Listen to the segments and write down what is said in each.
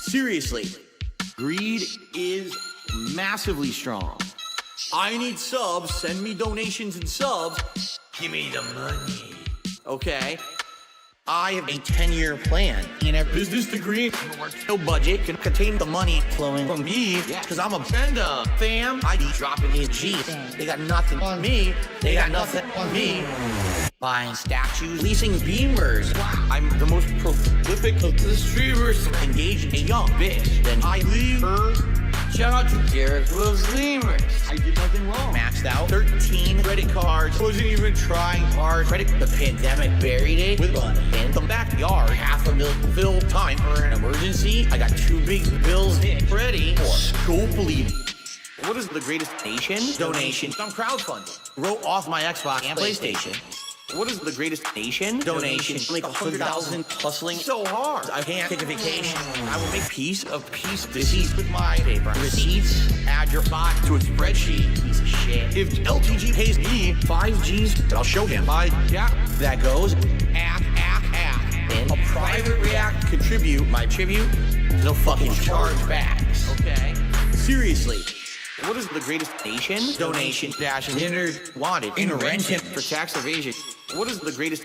Seriously, greed is massively strong. I need subs, send me donations and subs. Give me the money. Okay. I have a 10-year plan in a business degree. No budget can contain the money flowing from me because I'm a bender, fam. I be dropping these G's. They got nothing on me. They got nothing on me. Buying statues, leasing beamers. I'm the most prolific of the streamers. Engaging a young bitch. Then I leave her. Shout out to Derek Lemers. I did nothing wrong. Maxed out 13 credit cards. Wasn't even trying hard. The pandemic buried it with money in the backyard. $500,000 fill time for an emergency. I got 2 big bills ready for school bleeding. What is the greatest donation? I'm crowdfunding. Wrote off my Xbox and PlayStation. What is the greatest donation? Like 100,000 hustling so hard. I can't take a vacation. I will make piece receipts with my paper. Receipts, add your bot to a spreadsheet. Piece of shit. If LTG pays me 5 G's, I'll show him. That goes, in a private react, contribute. My tribute, no fucking chargebacks. Okay? Seriously. What is the greatest donation? Dash wanted in rent for tax evasion. What is the greatest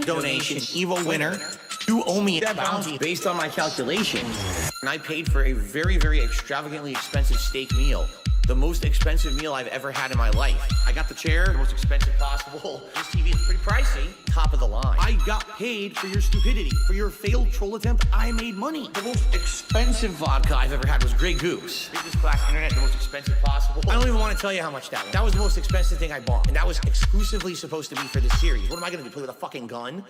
donation? Evil winner. You owe me that bounty based on my calculations. And I paid for a very, very extravagantly expensive steak meal. The most expensive meal I've ever had in my life. I got the chair, the most expensive possible. This TV is pretty pricey. Top of the line. I got paid for your stupidity. For your failed troll attempt, I made money. The most expensive vodka I've ever had was Grey Goose. Business class internet, the most expensive possible. I don't even want to tell you how much that was. That was the most expensive thing I bought. And that was exclusively supposed to be for this series. What am I going to do, play with a fucking gun?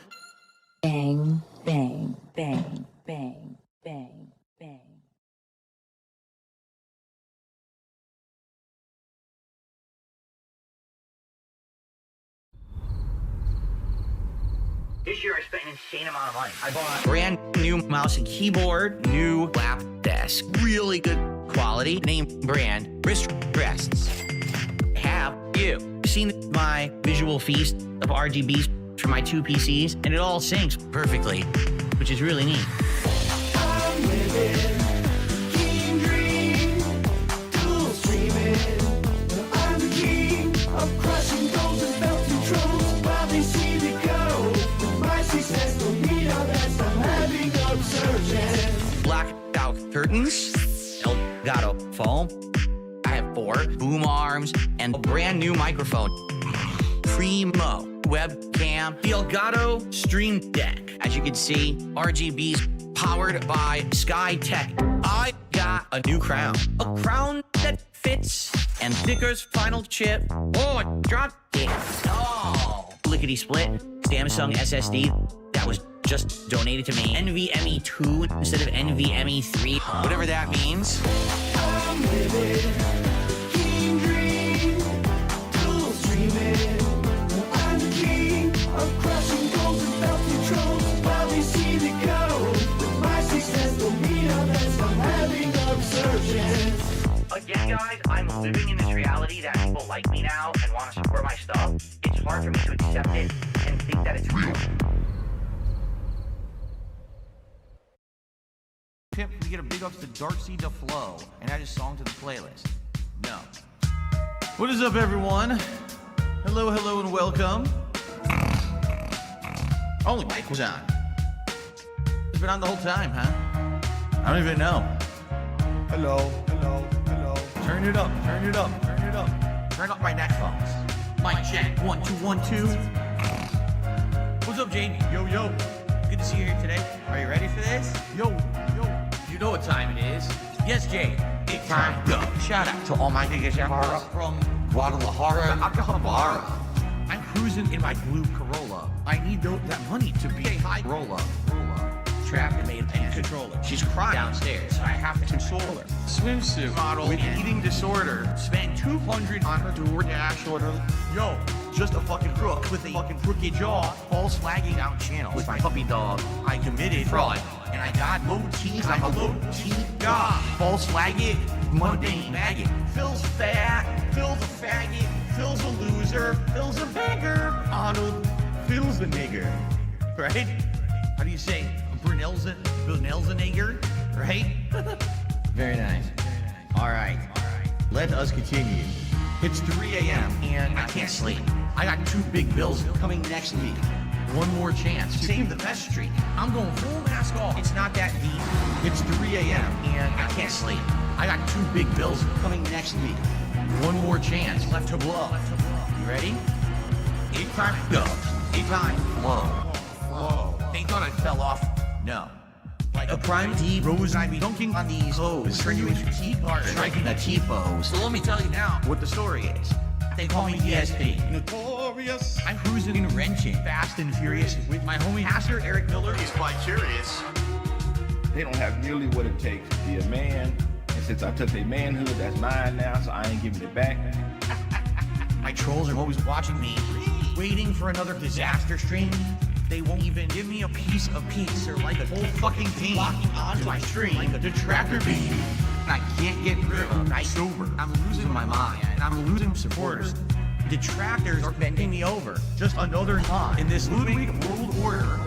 Bang, bang, bang, bang, bang, bang. This year I spent an insane amount of money. I bought Brand new mouse and keyboard, new lap desk, really good quality, name brand, wrist rests. Have you seen my visual feast of RGBs for my 2 PCs? And it all syncs perfectly, which is really neat. I'm living king dream, dual streaming. I'm the king of crushing goals and belt controls while they see me go. With my success, don't need all that. I'm having upsurgence. Blacked out curtains, Elgato foam. I have 4 boom arms and a brand new microphone. Primo webcam, the Elgato Stream Deck. As you can see, RGBs powered by SkyTech. I got a new crown. A crown that fits and thickers final chip. Oh, it dropped it. Oh, lickety split. Samsung SSD. That was just donated to me. NVMe 2 instead of NVMe 3. Whatever that means. I'm living king dream, dual streaming. I'm the king of crushing goals and belt controls while they see me go. With my success, don't need all that. I'm having upsurgence. Again, guys, I'm living in this reality that people like me now and want to support my stuff. It's hard for me to accept it and think that it's real. Pimp, we get a big ups to Darcy DeFlo and add his song to the playlist. No. What is up, everyone? Hello, hello, and welcome. Only mic was on. It's been on the whole time, huh? I don't even know. Hello, hello, hello. Turn it up, turn it up, turn it up. Turn up my neck phones. Mic check, 1, 2, 1, 2. What's up, Jamie? Yo, yo. Good to see you here today. Are you ready for this? Yo, yo. You know what time it is. Yes, Jay. Big time. Go. Shout out to all my niggas from Guadalajara, Acapulco. I'm cruising in my blue Corolla. I need that money to be a high roller. Trapped and made a controller. She's crying downstairs. So I have to console her. Swimsuit model with eating disorder. Spent $200 on her DoorDash order. Yo, just a fucking crook with a fucking crooked jaw. False flagging out channel with my puppy dog. I committed fraud. And I got low teeth. I'm a low teeth god. False flagging, mundane maggot. Phil's fat, Phil's a faggot. Phil's a loser, Phil's a beggar. Arnold, Phil's a nigger. Right? How do you say? Brunel's a nigger? right? Very nice. All right. Let us continue. It's 3 a.m. and I can't sleep. I got 2 big bills coming next week. One more chance to save the best streak. I'm going full mask off. It's not that deep. It's 3 a.m. and I can't sleep. I got 2 big bills coming next week. One more chance left to blow. You ready? 8 time go. 8 time flow. Whoa. They thought I fell off. No. Like a prime D rose, I'd be dunking on these O's. Turn you into T-bar, striking the T-pose. So let me tell you now what the story is. They call me DSP. Notorious. I'm cruising and wrenching, fast and furious with my homie Pastor Eric Miller. He's quite curious. They don't have nearly what it takes to be a man. And since I took their manhood, that's mine now, so I ain't giving it back. My trolls are always watching me, waiting for another disaster stream. They won't even give me a piece of peace. They're like a whole fucking team locking onto my stream like a detractor beam. And I can't get rid of them. I'm sober. I'm losing my mind. And I'm losing supporters. Detractors are bending me over. Just another pawn in this Ludwig world order.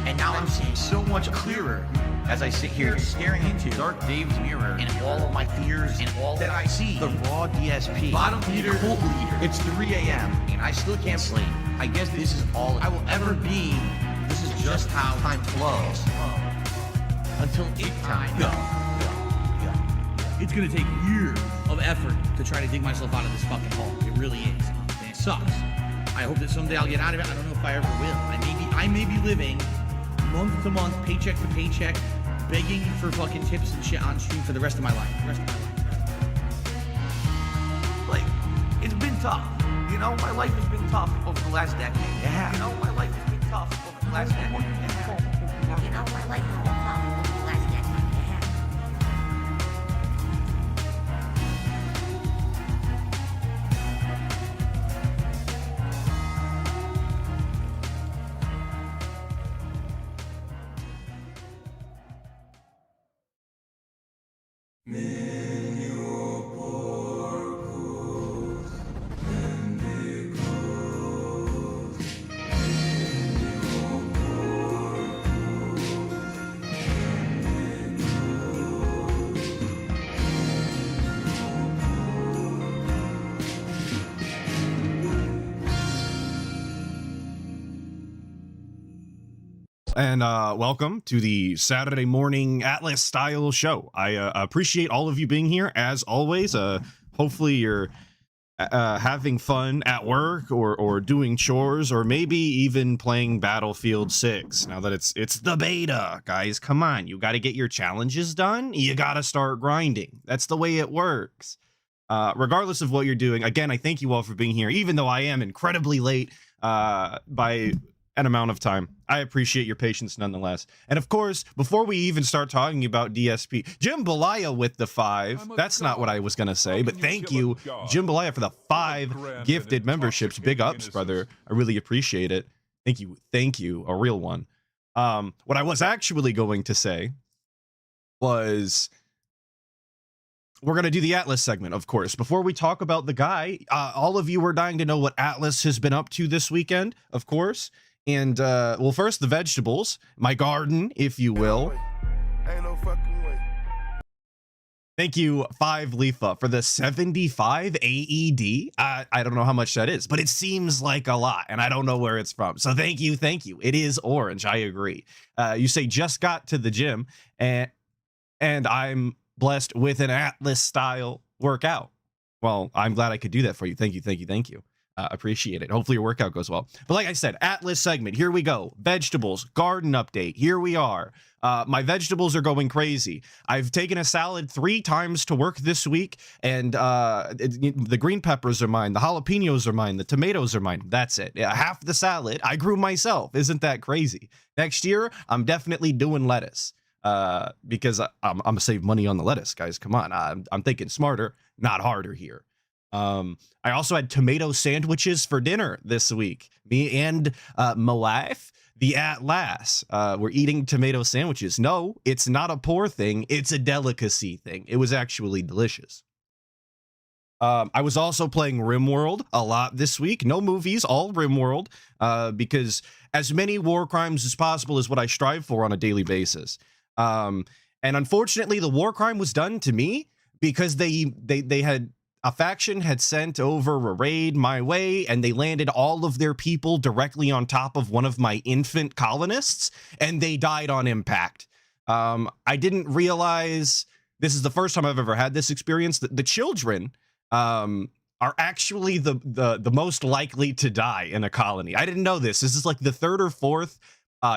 And now I'm seeing so much clearer as I sit here staring into Dark Dave's mirror and all of my fears and all that I see. The raw DSP, bottom leader, cult leader. It's 3 a.m. and I still can't sleep. I guess this is all I will ever be. This is just how time flows. Until it time go. It's gonna take years of effort to try to dig myself out of this fucking hole. It really is. And it sucks. I hope that someday I'll get out of it. I don't know if I ever will. I may be living month to month, paycheck to paycheck, begging for fucking tips and shit on stream for the rest of my life. Like, it's been tough. You know, my life has been tough over the last decade. Yeah. You know, my life has been tough over the last decade. Yeah. You know, my life has been tough over the last decade. And welcome to the Saturday morning Atlas style show. I appreciate all of you being here as always. Hopefully you're having fun at work or doing chores or maybe even playing Battlefield 6. Now that it's the beta, guys, come on. You got to get your challenges done. You got to start grinding. That's the way it works. Regardless of what you're doing, again, I thank you all for being here, even though I am incredibly late by an amount of time. I appreciate your patience nonetheless. And of course, before we even start talking about DSP, Jim Balaya with the 5. That's not what I was going to say, but thank you, Jim Balaya, for the 5 gifted memberships. Big ups, brother. I really appreciate it. Thank you. Thank you. A real one. What I was actually going to say was we're going to do the Atlas segment, of course. Before we talk about the guy, all of you are dying to know what Atlas has been up to this weekend, of course. And, well, first, the vegetables, my garden, if you will. Ain't no fucking way. Thank you, 5 Leafa, for the 75 AED. I don't know how much that is, but it seems like a lot, and I don't know where it's from. So thank you, thank you. It is orange, I agree. You say, just got to the gym, and I'm blessed with an Atlas-style workout. Well, I'm glad I could do that for you. Thank you, thank you, thank you. Appreciate it. Hopefully your workout goes well. But like I said, Atlas segment, here we go. Vegetables, garden update, here we are. My vegetables are going crazy. I've taken a salad 3 times to work this week, and the green peppers are mine, the jalapenos are mine, the tomatoes are mine. That's it. Half the salad I grew myself. Isn't that crazy? Next year, I'm definitely doing lettuce because I'm gonna save money on the lettuce, guys. Come on. I'm thinking smarter, not harder here. I also had tomato sandwiches for dinner this week. Me and my wife, the Atlas, we're eating tomato sandwiches. No, it's not a poor thing. It's a delicacy thing. It was actually delicious. I was also playing RimWorld a lot this week. No movies, all RimWorld, because as many war crimes as possible is what I strive for on a daily basis. And unfortunately, the war crime was done to me because they had a faction had sent over a raid my way, and they landed all of their people directly on top of one of my infant colonists, and they died on impact. I didn't realize, this is the first time I've ever had this experience, that the children are actually the most likely to die in a colony. I didn't know this. This is like the third or fourth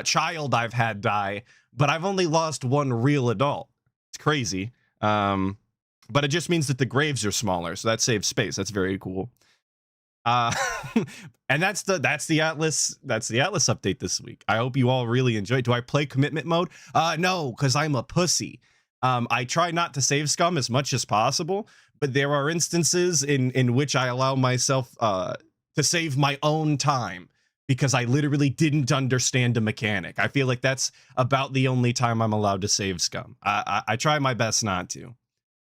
child I've had die, but I've only lost one real adult. It's crazy. But it just means that the graves are smaller, so that saves space. That's very cool. And that's the Atlas update this week. I hope you all really enjoyed. Do I play commitment mode? No, because I'm a pussy. I try not to save scum as much as possible, but there are instances in which I allow myself to save my own time because I literally didn't understand a mechanic. I feel like that's about the only time I'm allowed to save scum. I try my best not to.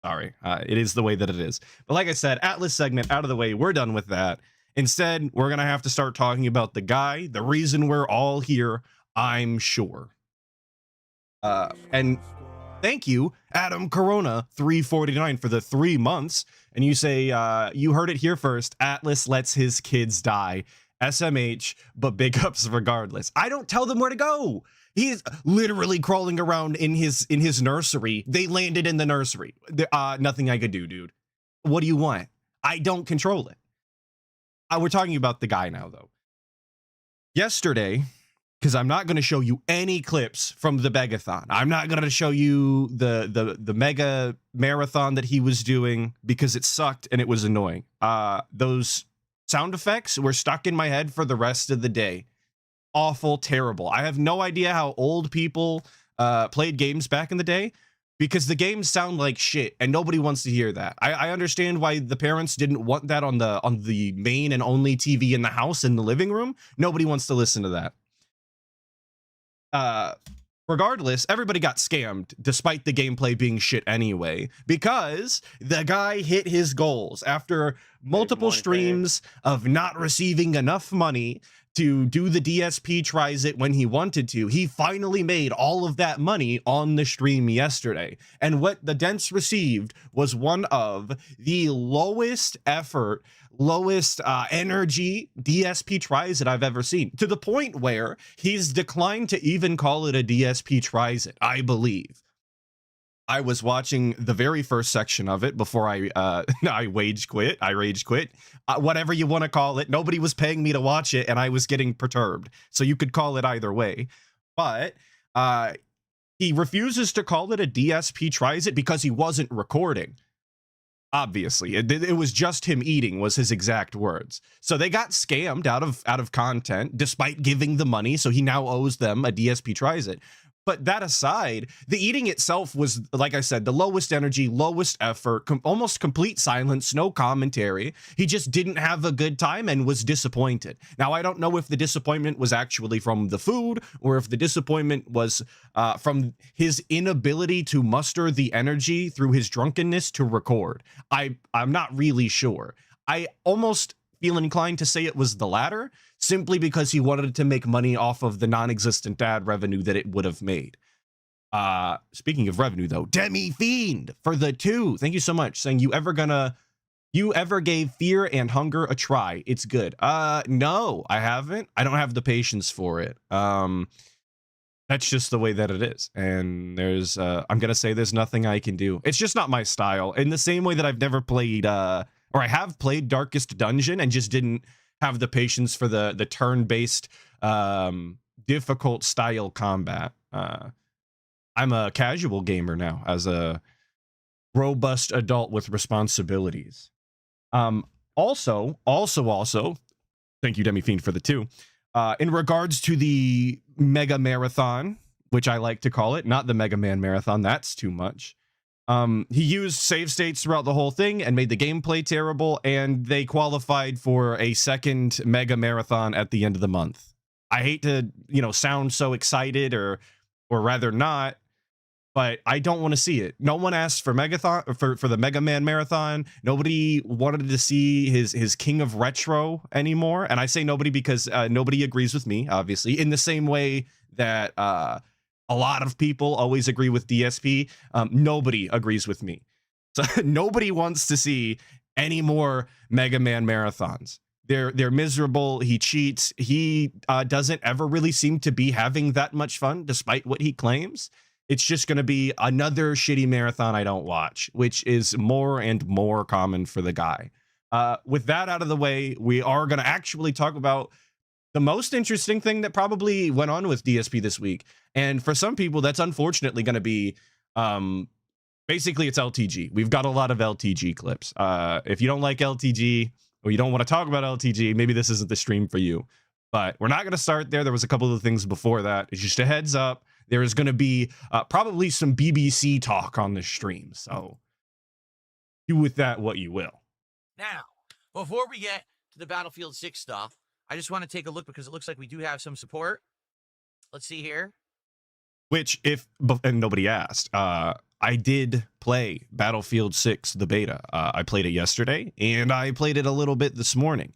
Sorry, it is the way that it is. But like I said, Atlas segment out of the way. We're done with that. Instead, we're going to have to start talking about the guy, the reason we're all here, I'm sure. And thank you, Adam Corona 349 for the 3 months. And you say, you heard it here first. Atlas lets his kids die. SMH, but big ups regardless. I don't tell them where to go. He's literally crawling around in his nursery. They landed in the nursery. Nothing I could do, dude. What do you want? I don't control it. We're talking about the guy now, though. Yesterday, because I'm not going to show you any clips from the Begathon. I'm not going to show you the mega marathon that he was doing because it sucked and it was annoying. Those sound effects were stuck in my head for the rest of the day. Awful, terrible. I have no idea how old people played games back in the day because the games sound like shit and nobody wants to hear that. I understand why the parents didn't want that on the main and only TV in the house in the living room. Nobody wants to listen to that. Regardless, everybody got scammed despite the gameplay being shit anyway, because the guy hit his goals after multiple streams of not receiving enough money to do the DSP tries it when he wanted to. He finally made all of that money on the stream yesterday. And what the Dents received was one of the lowest effort, lowest energy DSP tries that I've ever seen, to the point where he's declined to even call it a DSP tries it, I believe. I was watching the very first section of it before I rage quit. Whatever you want to call it. Nobody was paying me to watch it, and I was getting perturbed. So you could call it either way. But he refuses to call it a DSP tries it because he wasn't recording. Obviously, it was just him eating was his exact words. So they got scammed out of content despite giving the money. So he now owes them a DSP tries it. But that aside, the eating itself was, like I said, the lowest energy, lowest effort, almost complete silence, no commentary. He just didn't have a good time and was disappointed. Now, I don't know if the disappointment was actually from the food or if the disappointment was from his inability to muster the energy through his drunkenness to record. I'm not really sure. I almost feel inclined to say it was the latter, simply because he wanted to make money off of the non-existent ad revenue that it would have made. Speaking of revenue, though, Demi Fiend for the 2. Thank you so much. Saying you ever gave Fear and Hunger a try? It's good. No, I haven't. I don't have the patience for it. That's just the way that it is. And there's, I'm going to say there's nothing I can do. It's just not my style. In the same way that I've never played, or I have played Darkest Dungeon and just didn't have the patience for the turn-based difficult style combat. I'm a casual gamer now as a robust adult with responsibilities. Also, thank you, Demi Fiend, for the 2. In regards to the Mega Marathon, which I like to call it, not the Mega Man Marathon, that's too much. He used save states throughout the whole thing and made the gameplay terrible, and they qualified for a second Mega Marathon at the end of the month. I hate to, sound so excited or rather not, but I don't want to see it. No one asked for Megathon for the Mega Man Marathon. Nobody wanted to see his King of Retro anymore. And I say nobody because nobody agrees with me, obviously, in the same way that a lot of people always agree with DSP. Nobody agrees with me. So nobody wants to see any more Mega Man marathons. They're miserable. He cheats. He doesn't ever really seem to be having that much fun, despite what he claims. It's just going to be another shitty marathon I don't watch, which is more and more common for the guy. With that out of the way, we are going to actually talk about the most interesting thing that probably went on with DSP this week. And for some people, that's unfortunately going to be basically it's LTG. We've got a lot of LTG clips. If you don't like LTG or you don't want to talk about LTG, maybe this isn't the stream for you. But we're not going to start there. There was a couple of things before that. It's just a heads up. There is going to be probably some BBC talk on the stream. So do with that what you will. Now, before we get to the Battlefield 6 stuff, I just want to take a look because it looks like we do have some support. Let's see here. Which, and nobody asked, I did play Battlefield 6, the beta. I played it yesterday, and I played it a little bit this morning.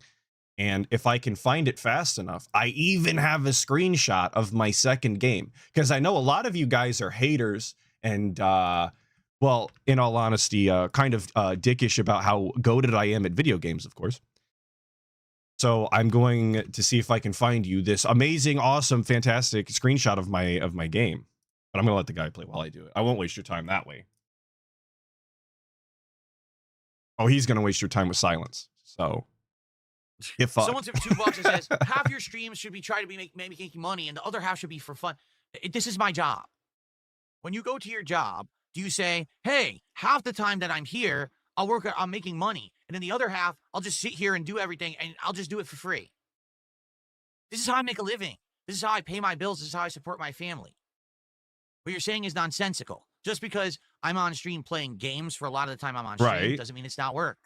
And if I can find it fast enough, I even have a screenshot of my second game. Because I know a lot of you guys are haters and, well, in all honesty, kind of dickish about how goated I am at video games, of course. So I'm going to see if I can find you this amazing, awesome, fantastic screenshot of my game. But I'm going to let the guy play while I do it. I won't waste your time that way. Oh, he's going to waste your time with silence. So... Someone took $2 and says, half your streams should be trying to be making money and the other half should be for fun. This is my job. When you go to your job, do you say, hey, half the time that I'm here, I'm making money. And then the other half, I'll just sit here and do everything and I'll just do it for free. This is how I make a living. This is how I pay my bills. This is how I support my family. What you're saying is nonsensical. Just because I'm on stream playing games for a lot of the time I'm on stream doesn't mean it's not work.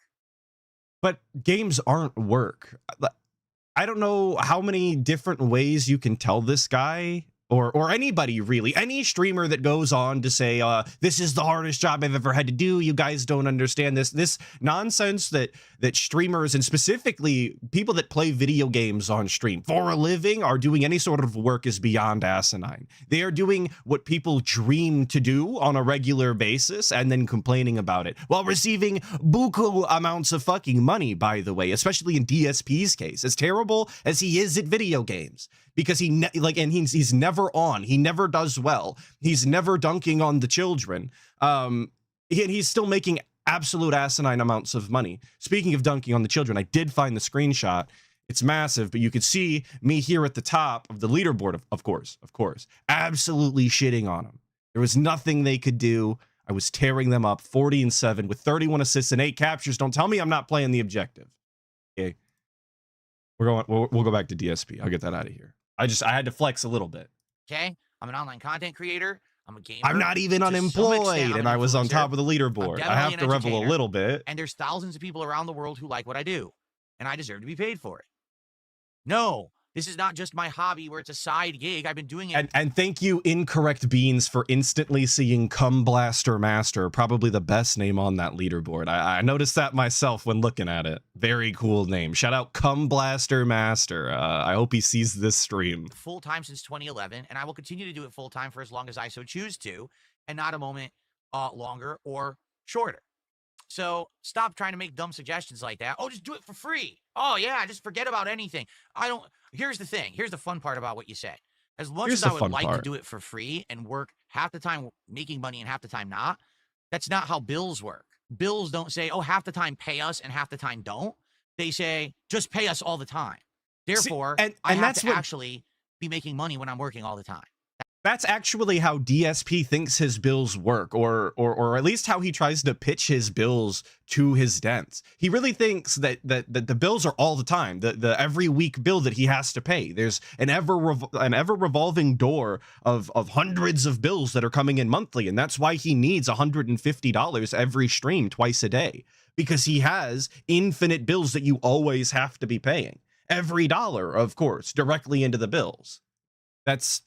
But games aren't work. I don't know how many different ways you can tell this guy or anybody really, any streamer that goes on to say, this is the hardest job I've ever had to do. You guys don't understand this nonsense that streamers and specifically people that play video games on stream for a living are doing any sort of work is beyond asinine. They are doing what people dream to do on a regular basis and then complaining about it while receiving buku amounts of fucking money, by the way, especially in DSP's case, as terrible as he is at video games. Because he's never on. He never does well. He's never dunking on the children. He's still making absolute asinine amounts of money. Speaking of dunking on the children, I did find the screenshot. It's massive, but you could see me here at the top of the leaderboard, of course, absolutely shitting on him. There was nothing they could do. I was tearing them up, 40-7 with 31 assists and 8 captures. Don't tell me I'm not playing the objective. Okay, we'll go back to DSP. I'll get that out of here. I had to flex a little bit. Okay, I'm an online content creator. I'm a gamer. I'm not even unemployed, and I was on top of the leaderboard. I have to revel a little bit. And there's thousands of people around the world who like what I do, and I deserve to be paid for it. No, this is not just my hobby where it's a side gig. I've been doing it. And thank you, Incorrect Beans, for instantly seeing Cum Blaster Master, probably the best name on that leaderboard. I noticed that myself when looking at it. Very cool name. Shout out Cum Blaster Master. I hope he sees this stream. Full-time since 2011, and I will continue to do it full-time for as long as I so choose to, and not a moment longer or shorter. So stop trying to make dumb suggestions like that. Oh, just do it for free. Oh, yeah, just forget about anything. Here's the thing. Here's the fun part about what you said. As much as I would like to do it for free and work half the time making money and half the time not, that's not how bills work. Bills don't say, oh, half the time pay us and half the time don't. They say, just pay us all the time. Therefore, I have to actually be making money when I'm working all the time. That's actually how DSP thinks his bills work, or at least how he tries to pitch his bills to his dents. He really thinks that the bills are all the time, the every week bill that he has to pay. There's an ever revolving door of hundreds of bills that are coming in monthly, and that's why he needs $150 every stream twice a day, because he has infinite bills that you always have to be paying. Every dollar, of course, directly into the bills. That's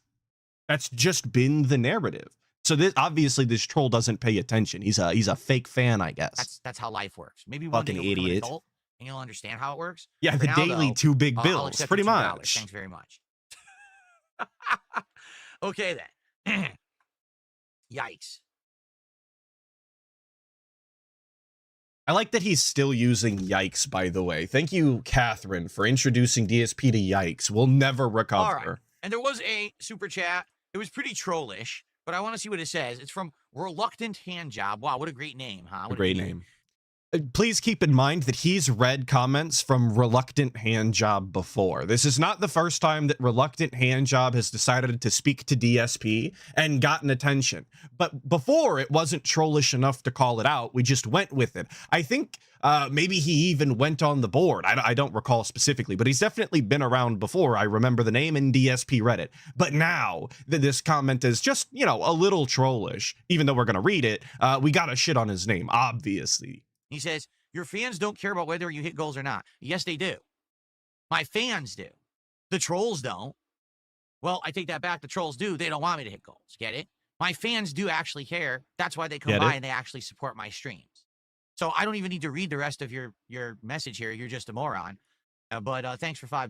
just been the narrative. So this obviously this troll doesn't pay attention. He's a fake fan, I guess. That's how life works. Maybe one day Fucking you'll become an idiot. adult and you'll understand how it works. Yeah, For the now, daily though, two big I'll bills, accept pretty your $2. much. Thanks very much. Okay then. Yikes. I like that he's still using yikes, by the way. Thank you, Catherine, for introducing DSP to yikes. We'll never recover. All right. And there was a super chat. It was pretty trollish, but I want to see what it says. It's from Reluctant Handjob. Wow, what a great name, huh? What A great idiot. name. Please keep in mind that he's read comments from Reluctant Handjob before. This is not the first time that Reluctant Handjob has decided to speak to DSP and gotten attention. But before, it wasn't trollish enough to call it out. We just went with it. I think maybe he even went on the board. I don't recall specifically, but he's definitely been around before. I remember the name, and DSP read it. But now that this comment is just, you know, a little trollish, even though we're going to read it, we got to shit on his name, obviously. He says, your fans don't care about whether you hit goals or not. Yes, they do. My fans do. The trolls don't. Well, I take that back. The trolls do. They don't want me to hit goals. Get it? My fans do actually care. That's why they come by and they actually support my streams. So I don't even need to read the rest of your message here. You're just a moron. But thanks for $5.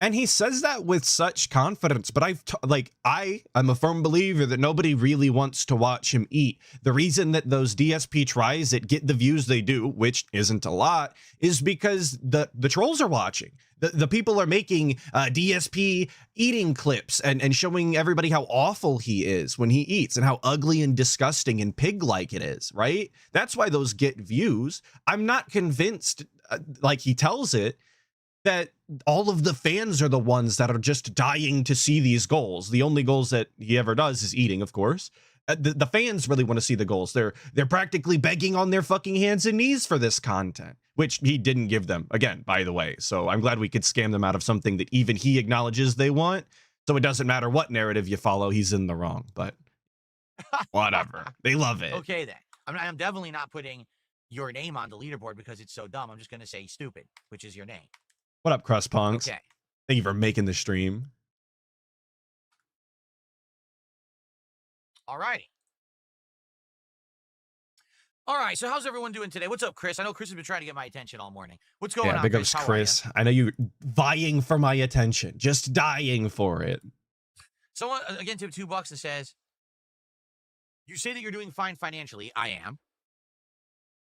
And he says that with such confidence, but I'm a firm believer that nobody really wants to watch him eat. The reason that those DSP tries that get the views they do, which isn't a lot, is because the trolls are watching. The people are making DSP eating clips and showing everybody how awful he is when he eats and how ugly and disgusting and pig-like it is, right? That's why those get views. I'm not convinced, like he tells it, that all of the fans are the ones that are just dying to see these goals. The only goals that he ever does is eating, of course. The fans really want to see the goals. They're practically begging on their fucking hands and knees for this content, which he didn't give them, again, by the way. So I'm glad we could scam them out of something that even he acknowledges they want. So it doesn't matter what narrative you follow, he's in the wrong, but whatever. They love it. Okay, then. I'm definitely not putting your name on the leaderboard because it's so dumb. I'm just going to say stupid, which is your name. What up, Crust Punks? Okay. Thank you for making the stream. All righty. All right, so how's everyone doing today? What's up, Chris? I know Chris has been trying to get my attention all morning. What's going on, Big Chris? ups, How are ya? Chris. I know you're vying for my attention, just dying for it. Someone, again, tipped $2 and says, you say that you're doing fine financially. I am.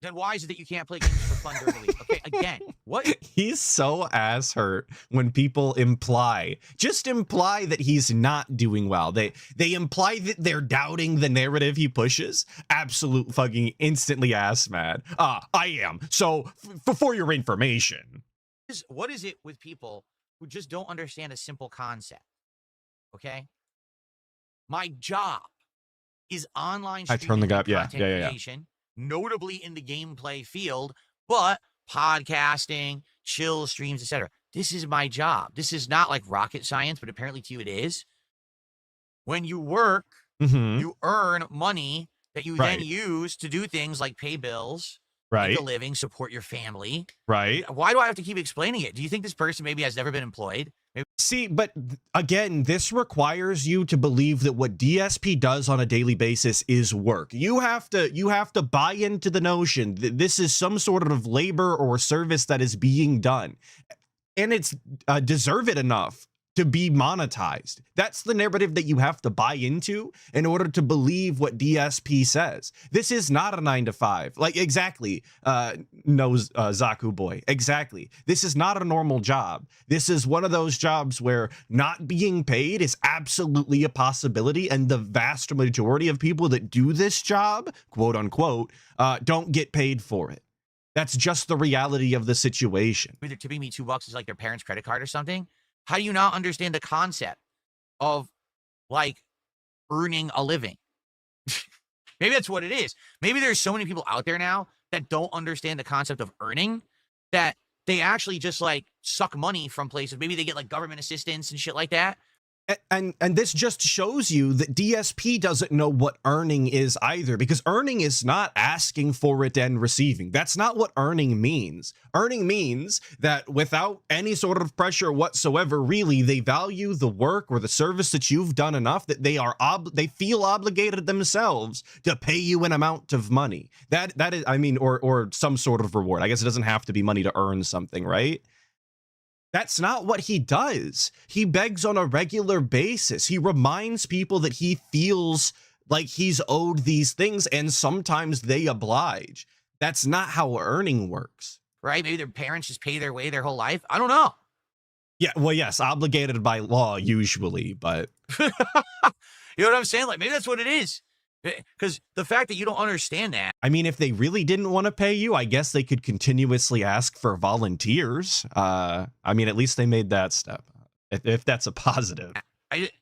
Then why is it that you can't play games for fun during the week? Okay, again, what? He's so ass hurt when people just imply that he's not doing well. They imply that they're doubting the narrative he pushes. Absolute fucking instantly ass mad. I am. So for your information. What is it with people who just don't understand a simple concept? Okay? My job is online I streaming turned the and gap. Yeah. content creation, notably in the gameplay field, but podcasting, chill streams, etc. This is my job. This is not like rocket science, but apparently to you it is. When you work, you earn money that you then use to do things like pay bills, make a living, support your family. Right. Why do I have to keep explaining it? Do you think this person maybe has never been employed? See, but again, this requires you to believe that what DSP does on a daily basis is work. You have to buy into the notion that this is some sort of labor or service that is being done, and it's deserve it enough to be monetized. That's the narrative that you have to buy into in order to believe what DSP says. This is not a 9-to-5. Like, exactly. No, Zaku boy. Exactly. This is not a normal job. This is one of those jobs where not being paid is absolutely a possibility, and the vast majority of people that do this job, quote unquote, don't get paid for it. That's just the reality of the situation. Either tipping me $2 is like their parents' credit card or something. How do you not understand the concept of, like, earning a living? Maybe that's what it is. Maybe there's so many people out there now that don't understand the concept of earning that they actually just, like, suck money from places. Maybe they get, like, government assistance and shit like that. And this just shows you that DSP doesn't know what earning is either, because earning is not asking for it and receiving. That's not what earning means. Earning means that without any sort of pressure whatsoever, really, they value the work or the service that you've done enough that they feel obligated themselves to pay you an amount of money. That is, I mean, or some sort of reward. I guess it doesn't have to be money to earn something, right? That's not what he does. He begs on a regular basis. He reminds people that he feels like he's owed these things, and sometimes they oblige. That's not how earning works. Right? Maybe their parents just pay their way their whole life. I don't know. Yeah, well, yes, obligated by law usually, but You know what I'm saying? Like, maybe that's what it is. Because the fact that you don't understand that. I mean, if they really didn't want to pay you, I guess they could continuously ask for volunteers. I mean, at least they made that step, if that's a positive. It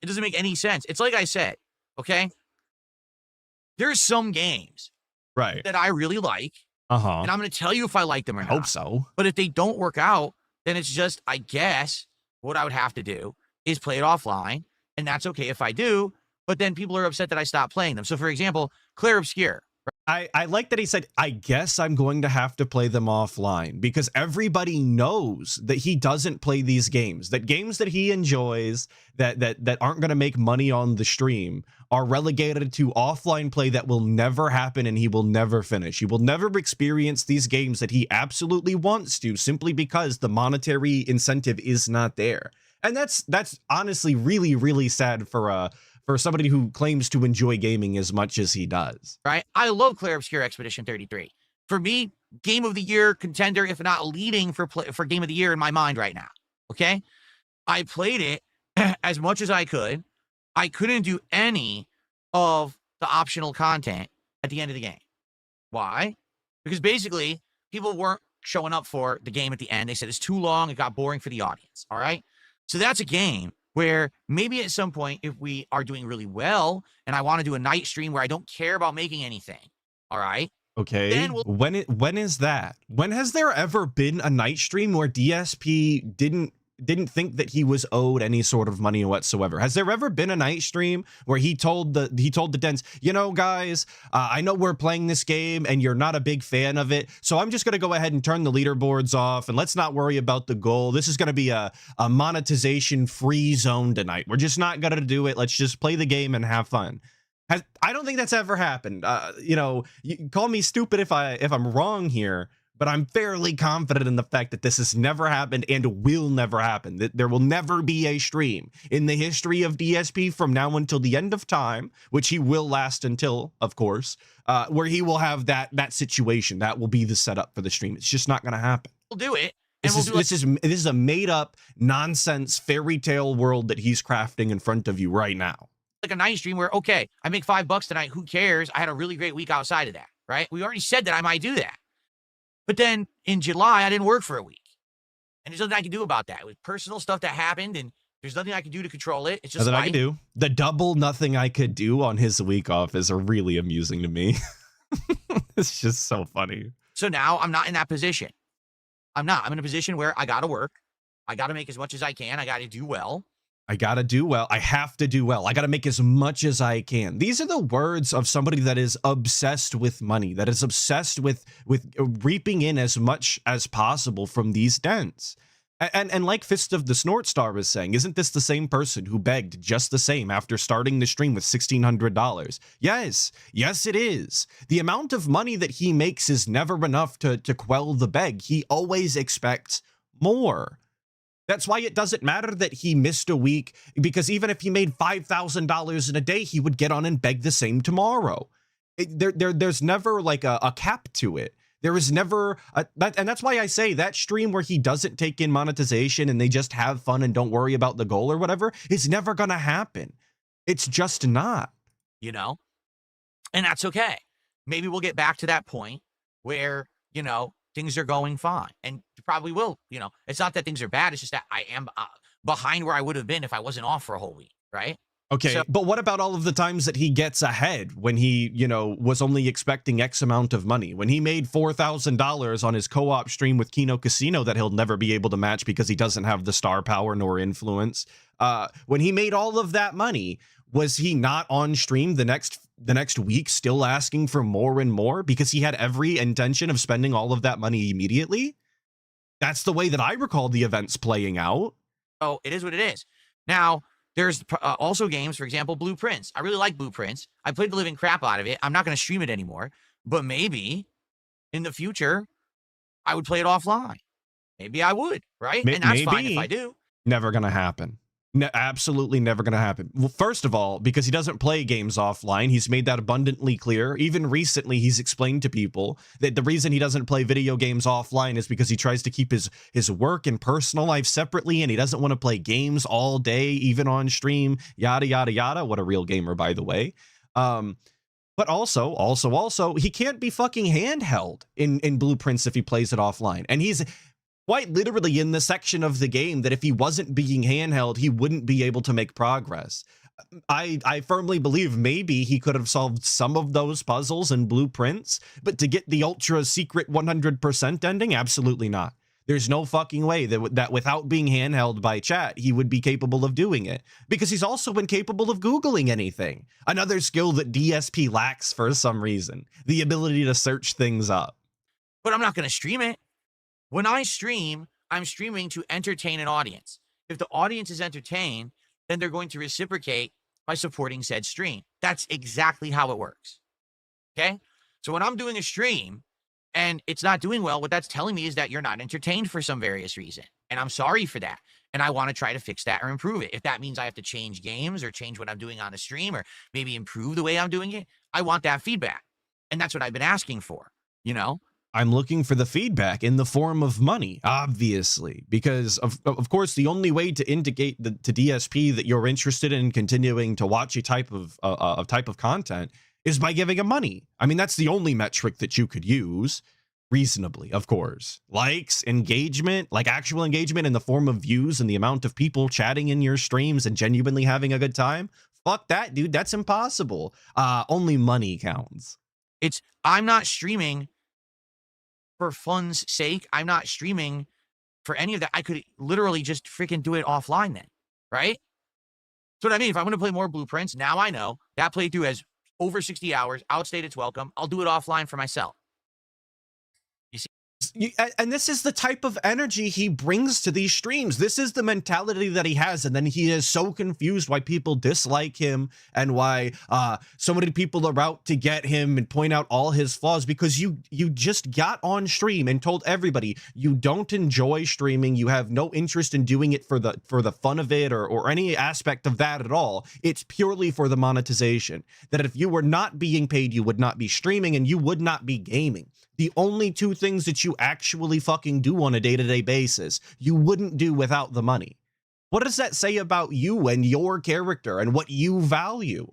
doesn't make any sense. It's like I said, okay? There's some games Right. that I really like, Uh-huh. and I'm going to tell you if I like them or I not. hope so. But if they don't work out, then it's just, I guess, what I would have to do is play it offline, and that's okay if I do. But then people are upset that I stopped playing them. So, for example, Clear Obscure. I like that he said, I guess I'm going to have to play them offline, because everybody knows that he doesn't play these games, that games that he enjoys that aren't going to make money on the stream are relegated to offline play that will never happen, and he will never finish. He will never experience these games that he absolutely wants to, simply because the monetary incentive is not there. And that's honestly really, really sad for somebody who claims to enjoy gaming as much as he does. Right? I love Clear Obscure Expedition 33. For me, game of the year contender, if not leading for game of the year in my mind right now. Okay? I played it as much as I could. I couldn't do any of the optional content at the end of the game. Why? Because basically, people weren't showing up for the game at the end. They said it's too long. It got boring for the audience. All right? So that's a game where maybe at some point, if we are doing really well and I want to do a night stream where I don't care about making anything, all right? Okay, Then when is that? When has there ever been a night stream where DSP didn't think that he was owed any sort of money whatsoever? Has there ever been a night stream where he told the dens, you know, guys, I know we're playing this game and you're not a big fan of it, so I'm just going to go ahead and turn the leaderboards off and let's not worry about the goal. This is going to be a monetization free zone tonight. We're just not going to do it. Let's just play the game and have fun. I don't think that's ever happened. You know, you call me stupid if I'm wrong here, but I'm fairly confident in the fact that this has never happened and will never happen. That there will never be a stream in the history of DSP from now until the end of time, which he will last until, of course, where he will have that situation. That will be the setup for the stream. It's just not going to happen. We'll do it. This is a made up nonsense fairy tale world that he's crafting in front of you right now. Like a night stream where, okay, I make $5 tonight. Who cares? I had a really great week outside of that, right? We already said that I might do that. But then in July, I didn't work for a week. And there's nothing I can do about that. It was personal stuff that happened, and there's nothing I can do to control it. It's just nothing life. I can do. The double nothing I could do on his week off is really amusing to me. It's just so funny. So now I'm not in that position. I'm not. I'm in a position where I got to work. I got to make as much as I can. I got to do well. I gotta do well. I have to do well. I gotta make as much as I can. These are the words of somebody that is obsessed with money, that is obsessed with reaping in as much as possible from these dens. And like Fist of the Snort Star was saying, isn't this the same person who begged just the same after starting the stream with $1,600? Yes, it is. The amount of money that he makes is never enough to quell the beg. He always expects more. That's why it doesn't matter that he missed a week, because even if he made $5,000 in a day, he would get on and beg the same tomorrow. There's never like a cap to it. There is never, and that's why I say that stream where he doesn't take in monetization and they just have fun and don't worry about the goal or whatever is never going to happen. It's just not. You know? And that's okay. Maybe we'll get back to that point where, you know, things are going fine. And probably will, you know. It's not that things are bad. It's just that I am behind where I would have been if I wasn't off for a whole week, right? Okay, So- but what about all of the times that he gets ahead when he, you know, was only expecting X amount of money? When he made $4,000 on his co-op stream with Kino Casino that he'll never be able to match because he doesn't have the star power nor influence. When he made all of that money, was he not on stream the next week still asking for more and more because he had every intention of spending all of that money immediately? That's the way that I recall the events playing out. Oh, it is what it is. Now, there's also games, for example, Blueprints. I really like Blueprints. I played the living crap out of it. I'm not going to stream it anymore, but maybe in the future, I would play it offline. Maybe I would, right? And that's fine if I do. Never gonna happen. Absolutely never gonna happen. Well, first of all, because he doesn't play games offline, he's made that abundantly clear. Even recently, he's explained to people that the reason he doesn't play video games offline is because he tries to keep his work and personal life separately, and he doesn't want to play games all day, even on stream, yada, yada, yada. What a real gamer, by the way. But also, he can't be fucking handheld in Blueprints if he plays it offline. And he's quite literally in the section of the game that if he wasn't being handheld, he wouldn't be able to make progress. I firmly believe maybe he could have solved some of those puzzles in Blueprints, but to get the ultra secret 100% ending, absolutely not. There's no fucking way that without being handheld by chat, he would be capable of doing it, because he's also incapable of Googling anything. Another skill that DSP lacks for some reason, the ability to search things up. But I'm not going to stream it. When I stream, I'm streaming to entertain an audience. If the audience is entertained, then they're going to reciprocate by supporting said stream. That's exactly how it works. Okay? So when I'm doing a stream and it's not doing well, what that's telling me is that you're not entertained for some various reason. And I'm sorry for that. And I want to try to fix that or improve it. If that means I have to change games or change what I'm doing on the stream or maybe improve the way I'm doing it, I want that feedback. And that's what I've been asking for, you know? I'm looking for the feedback in the form of money, obviously, because of course, the only way to indicate to DSP that you're interested in continuing to watch a type of content is by giving him money. I mean, that's the only metric that you could use reasonably, of course. Likes, engagement, like actual engagement in the form of views and the amount of people chatting in your streams and genuinely having a good time. Fuck that, dude. That's impossible. Only money counts. I'm not streaming for fun's sake. I'm not streaming for any of that. I could literally just freaking do it offline then, right? That's what I mean. If I want to play more Blueprints, now I know that playthrough has over 60 hours, outstayed its welcome. I'll do it offline for myself. And this is the type of energy he brings to these streams. This is the mentality that he has. And then he is so confused why people dislike him and why so many people are out to get him and point out all his flaws, because you just got on stream and told everybody you don't enjoy streaming. You have no interest in doing it for the fun of it or any aspect of that at all. It's purely for the monetization. That if you were not being paid, you would not be streaming and you would not be gaming. The only two things that you actually fucking do on a day-to-day basis, you wouldn't do without the money. What does that say about you and your character and what you value?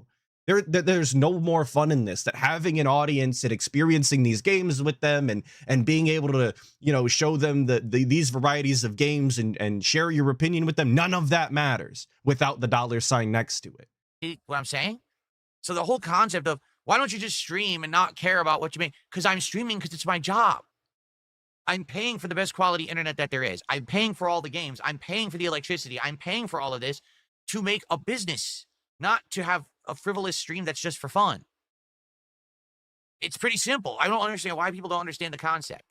There's no more fun in this, that having an audience and experiencing these games with them and being able to, you know, show them these varieties of games and share your opinion with them. None of that matters without the $sign next to it. See what I'm saying? So the whole concept of, why don't you just stream and not care about what you make? Because I'm streaming because it's my job. I'm paying for the best quality internet that there is. I'm paying for all the games. I'm paying for the electricity. I'm paying for all of this to make a business, not to have a frivolous stream that's just for fun. It's pretty simple. I don't understand why people don't understand the concept.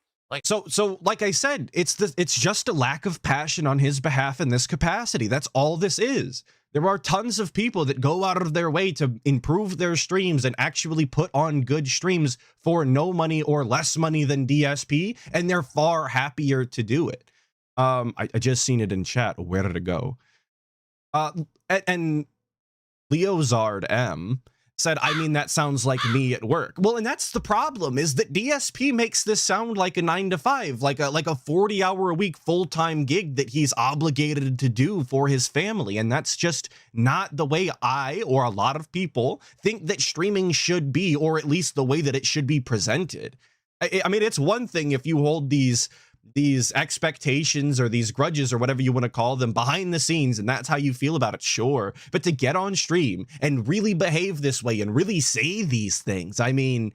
So like I said, it's just a lack of passion on his behalf in this capacity. That's all this is. There are tons of people that go out of their way to improve their streams and actually put on good streams for no money or less money than DSP, and they're far happier to do it. I just seen it in chat. Where did it go? And Leozard M said, I mean, that sounds like me at work. Well, and that's the problem, is that DSP makes this sound like a 9-to-5, like a 40-hour-a-week full-time gig that he's obligated to do for his family. And that's just not the way I, or a lot of people, think that streaming should be, or at least the way that it should be presented. I mean, it's one thing if you hold these these expectations or these grudges or whatever you want to call them behind the scenes, and that's how you feel about it, sure. But to get on stream and really behave this way and really say these things, I mean,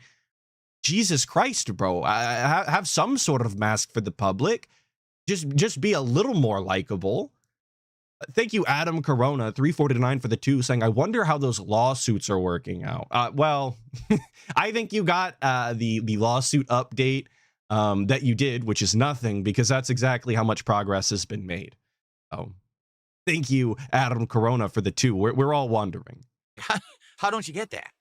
Jesus Christ, bro, have some sort of mask for the public. Just be a little more likable. Thank you, Adam Corona 349 for the 2, saying, I wonder how those lawsuits are working out. Well, I think you got the lawsuit update that you did, which is nothing, because that's exactly how much progress has been made. Oh, thank you, Adam Corona, for the 2. We're all wondering. How don't you get that?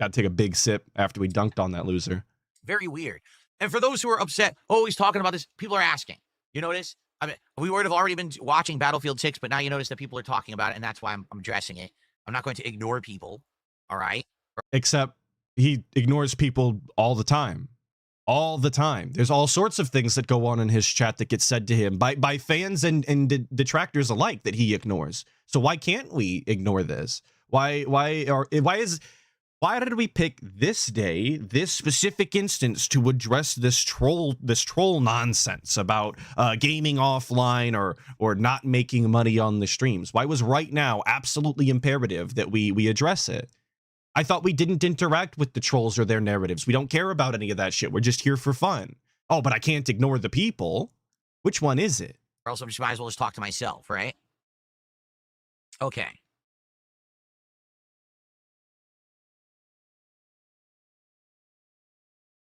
Got to take a big sip after we dunked on that loser. Very weird. And for those who are upset, oh, he's talking about this, people are asking. You notice? I mean, we would have already been watching Battlefield 6, but now you notice that people are talking about it, and that's why I'm addressing it. I'm not going to ignore people, all right? Except he ignores people all the time. All the time. There's all sorts of things that go on in his chat that get said to him by fans and detractors alike that he ignores. So why can't we ignore this? Why did we pick this day, this specific instance, to address this troll nonsense about gaming offline or not making money on the streams? Why was right now absolutely imperative that we address it? I thought we didn't interact with the trolls or their narratives. We don't care about any of that shit. We're just here for fun. Oh, but I can't ignore the people. Which one is it? Or else I might as well just talk to myself, right? Okay.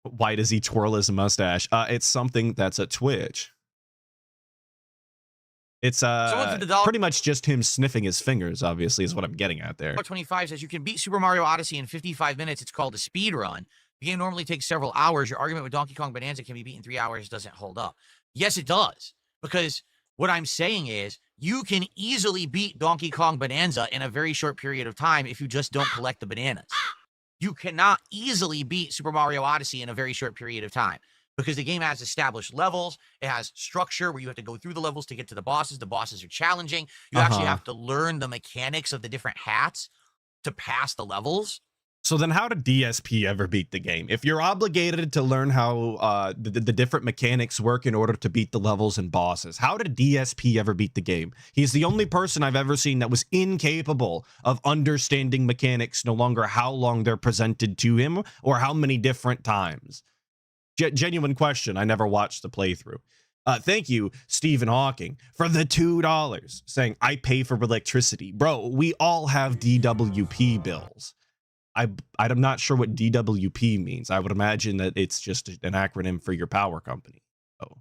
Why does he twirl his mustache? It's something that's a Twitch. It's pretty much just him sniffing his fingers, obviously, is what I'm getting at there. 25 says you can beat Super Mario Odyssey in 55 minutes. It's called a speed run. The game normally takes several hours. Your argument with Donkey Kong Bonanza can be beat in 3 hours doesn't hold up. Yes, it does. Because what I'm saying is you can easily beat Donkey Kong Bonanza in a very short period of time if you just don't collect the bananas. You cannot easily beat Super Mario Odyssey in a very short period of time because the game has established levels. It has structure where you have to go through the levels to get to the bosses. The bosses are challenging. You actually have to learn the mechanics of the different hats to pass the levels. So then how did DSP ever beat the game? If you're obligated to learn how the different mechanics work in order to beat the levels and bosses, how did DSP ever beat the game? He's the only person I've ever seen that was incapable of understanding mechanics, no longer how long they're presented to him or how many different times. Genuine question. I never watched the playthrough. Thank you, Stephen Hawking, for the $2, saying, I pay for electricity. Bro, we all have DWP bills. I'm not sure what DWP means. I would imagine that it's just an acronym for your power company. So,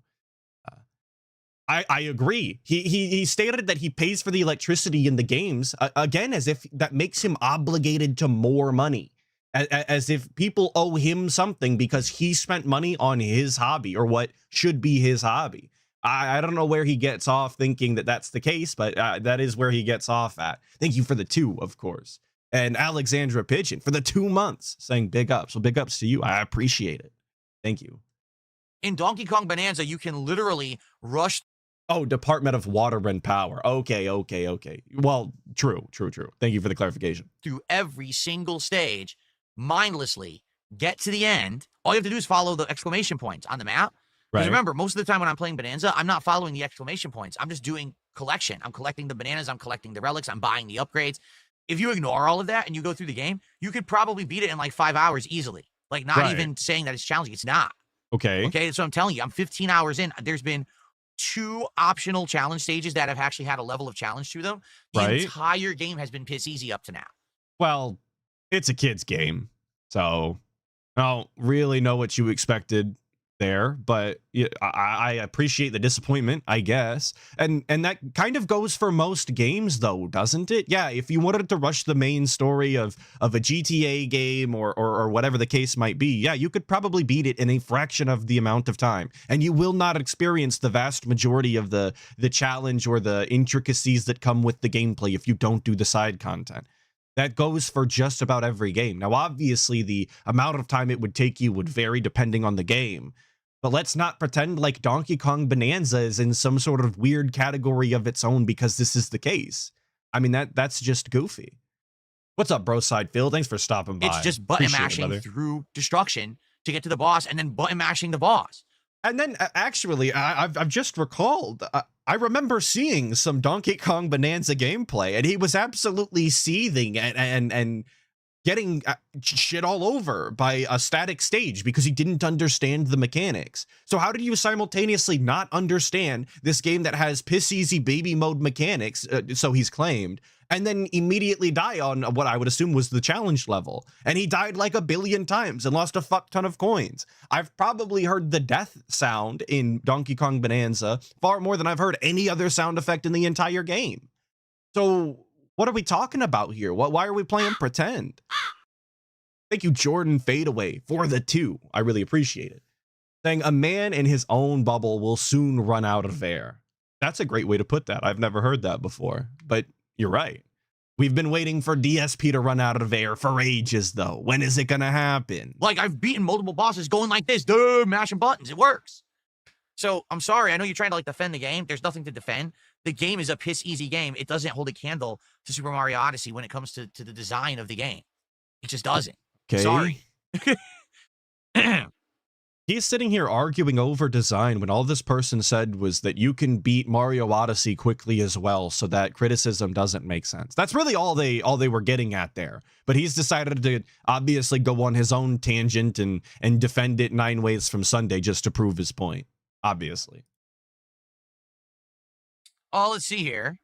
I agree. He stated that he pays for the electricity in the games, again, as if that makes him obligated to more money. As if people owe him something because he spent money on his hobby or what should be his hobby. I don't know where he gets off thinking that that's the case, but that is where he gets off at. Thank you for the 2, of course. And Alexandra Pigeon for the 2 months saying big ups. So big ups to you. I appreciate it. Thank you. In Donkey Kong Bonanza, you can literally rush. Oh, Department of Water and Power. Okay. Well, true. Thank you for the clarification. Through every single stage mindlessly, get to the end. All you have to do is follow the exclamation points on the map. Because remember, most of the time when I'm playing Bonanza, I'm not following the exclamation points. I'm just doing collection. I'm collecting the bananas. I'm collecting the relics. I'm buying the upgrades. If you ignore all of that and you go through the game, you could probably beat it in like 5 hours easily. Like not even saying that it's challenging. It's not. Okay. That's what I'm telling you. I'm 15 hours in. There's been 2 optional challenge stages that have actually had a level of challenge to them. The entire game has been piss easy up to now. Well, it's a kid's game, so I don't really know what you expected there, but I appreciate the disappointment, I guess. And that kind of goes for most games, though, doesn't it? Yeah, if you wanted to rush the main story of a GTA game or whatever the case might be, yeah, you could probably beat it in a fraction of the amount of time, and you will not experience the vast majority of the challenge or the intricacies that come with the gameplay if you don't do the side content. That goes for just about every game. Now, obviously, the amount of time it would take you would vary depending on the game, but let's not pretend like Donkey Kong Bonanza is in some sort of weird category of its own because this is the case. I mean, that's just goofy. What's up, bro? Side Phil? Thanks for stopping by. It's just button mashing through destruction to get to the boss and then button mashing the boss. And then actually, I've just recalled, I remember seeing some Donkey Kong Bonanza gameplay, and he was absolutely seething and getting shit all over by a static stage because he didn't understand the mechanics. So how did you simultaneously not understand this game that has piss easy baby mode mechanics, so he's claimed, and then immediately die on what I would assume was the challenge level? And he died like 1 billion times and lost a fuck ton of coins. I've probably heard the death sound in Donkey Kong Bonanza far more than I've heard any other sound effect in the entire game. So what are we talking about here? Why are we playing pretend? Thank you, Jordan Fadeaway, for the 2. I really appreciate it. Saying a man in his own bubble will soon run out of air. That's a great way to put that. I've never heard that before, but you're right. We've been waiting for DSP to run out of air for ages, though. When is it gonna happen? Like, I've beaten multiple bosses going like this, duh, mashing buttons. It works. So I'm sorry. I know you're trying to like defend the game. There's nothing to defend. The game is a piss easy game. It doesn't hold a candle to Super Mario Odyssey when it comes to the design of the game. It just doesn't. Okay. Sorry. He's sitting here arguing over design when all this person said was that you can beat Mario Odyssey quickly as well, so that criticism doesn't make sense. That's really all they were getting at there. But he's decided to obviously go on his own tangent and defend it 9 ways from Sunday just to prove his point. Obviously. Oh, let's see here.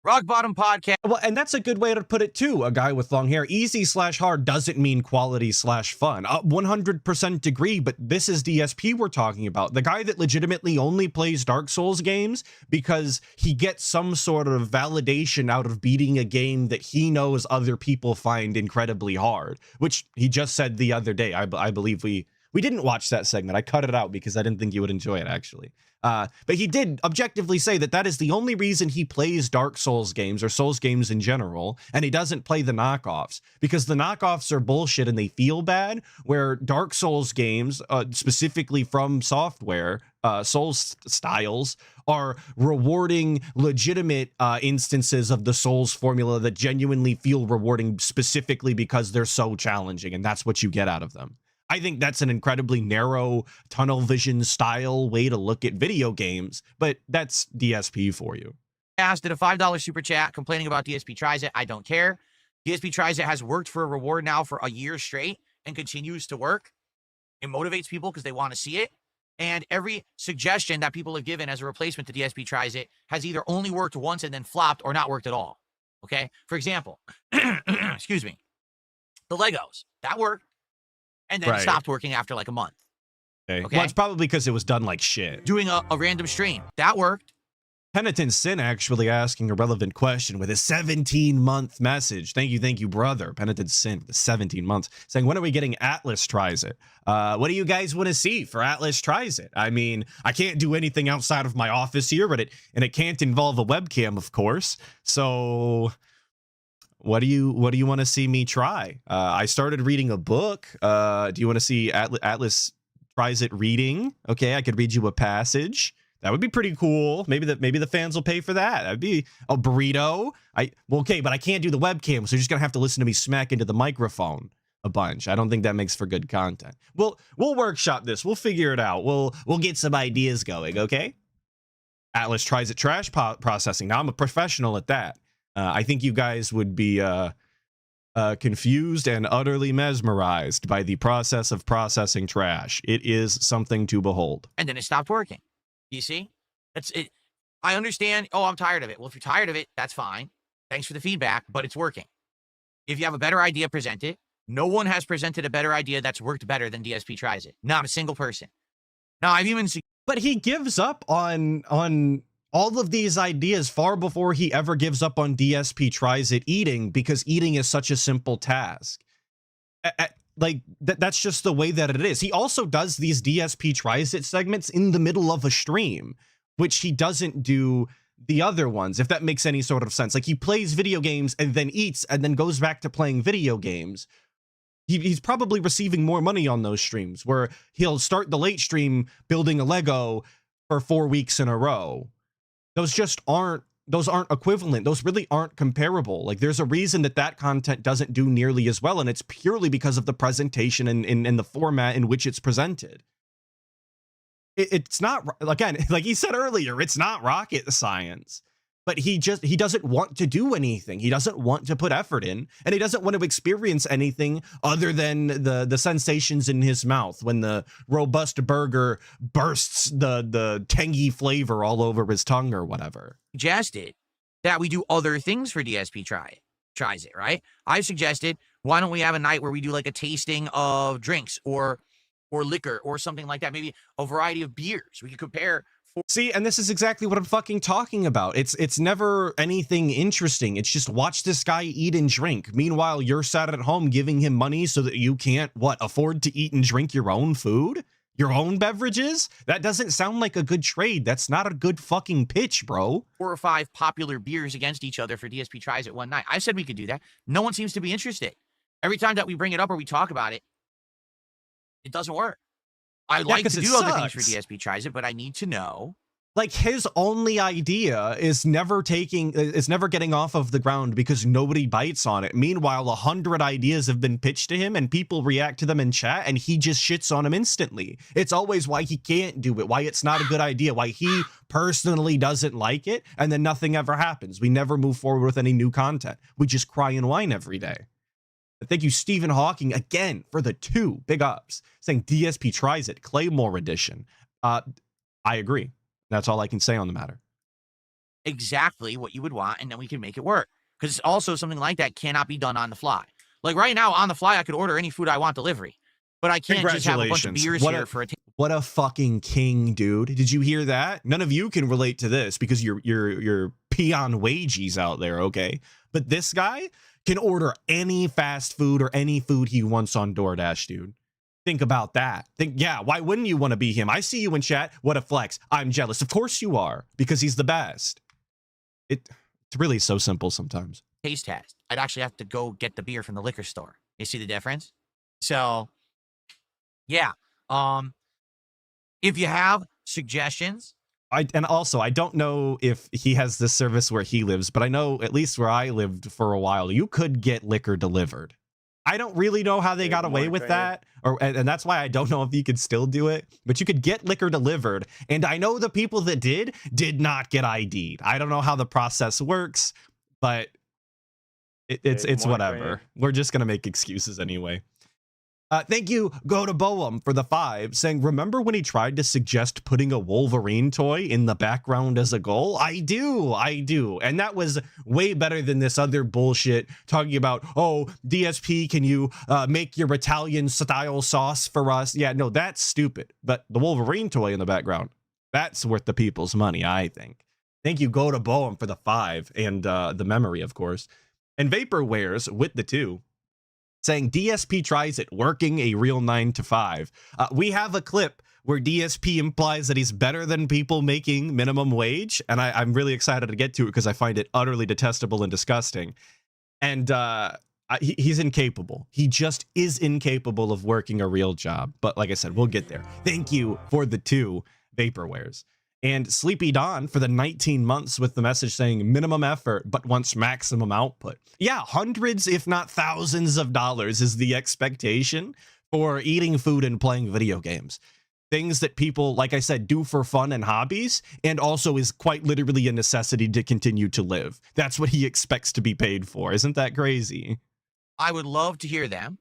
Rock Bottom Podcast. Well, and that's a good way to put it too. A guy with long hair. Easy/hard doesn't mean quality/fun. 100% agree, but this is DSP we're talking about. The guy that legitimately only plays Dark Souls games because he gets some sort of validation out of beating a game that he knows other people find incredibly hard, which he just said the other day. I believe we didn't watch that segment. I cut it out because I didn't think you would enjoy it, actually. But he did objectively say that is the only reason he plays Dark Souls games or Souls games in general, and he doesn't play the knockoffs because the knockoffs are bullshit and they feel bad, where Dark Souls games, specifically from software, Souls styles, are rewarding legitimate instances of the Souls formula that genuinely feel rewarding specifically because they're so challenging, and that's what you get out of them. I think that's an incredibly narrow tunnel vision style way to look at video games, but that's DSP for you. Asked did a $5 super chat complaining about DSP Tries It. I don't care. DSP Tries It has worked for a reward now for a year straight and continues to work. It motivates people because they want to see it. And every suggestion that people have given as a replacement to DSP Tries It has either only worked once and then flopped or not worked at all. Okay? For example, excuse me, the Legos. That worked. And then it stopped working after like a month. Okay. Well, it's probably because it was done like shit. Doing a random stream. That worked. Penitent Sin actually asking a relevant question with a 17-month message. Thank you, brother. Penitent Sin with the 17 months. Saying, when are we getting Atlas Tries It? What do you guys want to see for Atlas Tries It? I mean, I can't do anything outside of my office here, but it can't involve a webcam, of course. So what do you want to see me try? I started reading a book. Do you want to see Atlas Tries It reading? Okay, I could read you a passage. That would be pretty cool. Maybe the fans will pay for that. That'd be a burrito. Okay, but I can't do the webcam, so you're just gonna have to listen to me smack into the microphone a bunch. I don't think that makes for good content. We'll workshop this. We'll figure it out. We'll get some ideas going. Okay. Atlas Tries It trash processing. Now I'm a professional at that. I think you guys would be confused and utterly mesmerized by the process of processing trash. It is something to behold. And then it stopped working. You see? That's it. I understand. Oh, I'm tired of it. Well, if you're tired of it, that's fine. Thanks for the feedback, but it's working. If you have a better idea, present it. No one has presented a better idea that's worked better than DSP Tries It. Not a single person. Now, I've even seen... But he gives up on all of these ideas far before he ever gives up on DSP Tries It eating, because eating is such a simple task. Like, that's just the way that it is. He also does these DSP Tries It segments in the middle of a stream, which he doesn't do the other ones, if that makes any sort of sense. Like, he plays video games and then eats and then goes back to playing video games. He's probably receiving more money on those streams, where he'll start the late stream building a Lego for 4 weeks in a row. Those just aren't equivalent. Those really aren't comparable. Like, there's a reason that content doesn't do nearly as well, and it's purely because of the presentation and the format in which it's presented. It's not, again, like he said earlier, it's not rocket science. But he doesn't want to do anything. He doesn't want to put effort in, and he doesn't want to experience anything other than the sensations in his mouth when the robust burger bursts the tangy flavor all over his tongue or whatever. Suggested that we do other things for DSP tries it, right? I've suggested, why don't we have a night where we do like a tasting of drinks or liquor or something like that? Maybe a variety of beers. We could compare. See, and this is exactly what I'm fucking talking about. It's never anything interesting. It's just watch this guy eat and drink. Meanwhile, you're sat at home giving him money so that you can't, afford to eat and drink your own food? Your own beverages? That doesn't sound like a good trade. That's not a good fucking pitch, bro. 4 or 5 popular beers against each other for DSP Tries It one night. I said we could do that. No one seems to be interested. Every time that we bring it up or we talk about it, it doesn't work. I'd like to do other things for DSP Tries It, but I need to know. Like, his only idea is never getting off of the ground because nobody bites on it. Meanwhile, 100 ideas have been pitched to him and people react to them in chat and he just shits on them instantly. It's always why he can't do it, why it's not a good idea, why he personally doesn't like it, and then nothing ever happens. We never move forward with any new content. We just cry and whine every day. Thank you, Stephen Hawking, again, for the 2 big ups, saying DSP Tries It, Claymore Edition. I agree. That's all I can say on the matter. Exactly what you would want, and then we can make it work. Because it's also something like that cannot be done on the fly. Like right now, on the fly, I could order any food I want delivery. But I can't just have a bunch of beers here for a What a fucking king, dude. Did you hear that? None of you can relate to this because you're peon wages out there, okay? But this guy can order any fast food or any food he wants on DoorDash, dude. Think about that. Yeah, why wouldn't you want to be him? I see you in chat. What a flex. I'm jealous. Of course you are, because he's the best. It's really so simple sometimes. Taste test. I'd actually have to go get the beer from the liquor store. You see the difference? So, yeah. If you have suggestions. And also, I don't know if he has this service where he lives, but I know at least where I lived for a while, you could get liquor delivered. I don't really know how they got away with that, and that's why I don't know if you could still do it, but you could get liquor delivered, and I know the people that did not get ID'd. I don't know how the process works, but it's whatever. We're just gonna make excuses anyway. Thank you, Go to Boehm, for the 5, saying, remember when he tried to suggest putting a Wolverine toy in the background as a goal? I do. And that was way better than this other bullshit talking about, oh, DSP, can you make your Italian style sauce for us? Yeah, no, that's stupid. But the Wolverine toy in the background, that's worth the people's money, I think. Thank you, Go to Boehm, for the 5 and the memory, of course. And Vaporwares with the 2. Saying DSP tries it, working a real 9 to 5. We have a clip where DSP implies that he's better than people making minimum wage, and I'm really excited to get to it because I find it utterly detestable and disgusting. And he's incapable. He just is incapable of working a real job. But like I said, we'll get there. Thank you for the 2 Vaporwares. And Sleepy Dawn for the 19 months with the message saying minimum effort, but wants maximum output. Yeah, hundreds, if not thousands of dollars is the expectation for eating food and playing video games. Things that people, like I said, do for fun and hobbies, and also is quite literally a necessity to continue to live. That's what he expects to be paid for. Isn't that crazy? I would love to hear them.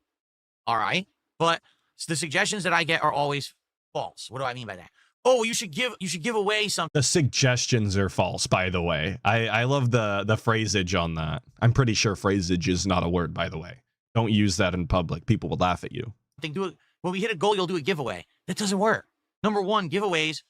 All right. But the suggestions that I get are always false. What do I mean by that? Oh, you should give away something. The suggestions are false, by the way. I love the phrasage on that. I'm pretty sure phrasage is not a word, by the way. Don't use that in public. People will laugh at you. Do it when we hit a goal. You'll do a giveaway. That doesn't work. Number one, giveaways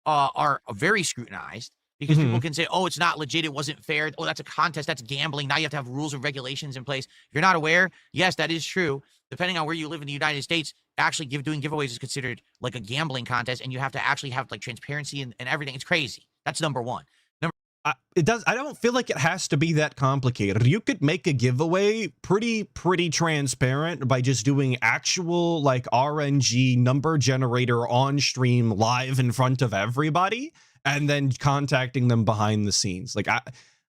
are very scrutinized because people can say, "Oh, it's not legit. It wasn't fair. Oh, that's a contest. That's gambling." Now you have to have rules and regulations in place. If you're not aware, yes, that is true. Depending on where you live in the United States, actually doing giveaways is considered like a gambling contest, and you have to actually have like transparency and everything. It's crazy. That's number one. I don't feel like it has to be that complicated. You could make a giveaway pretty transparent by just doing actual like RNG number generator on stream live in front of everybody. and then contacting them behind the scenes. Like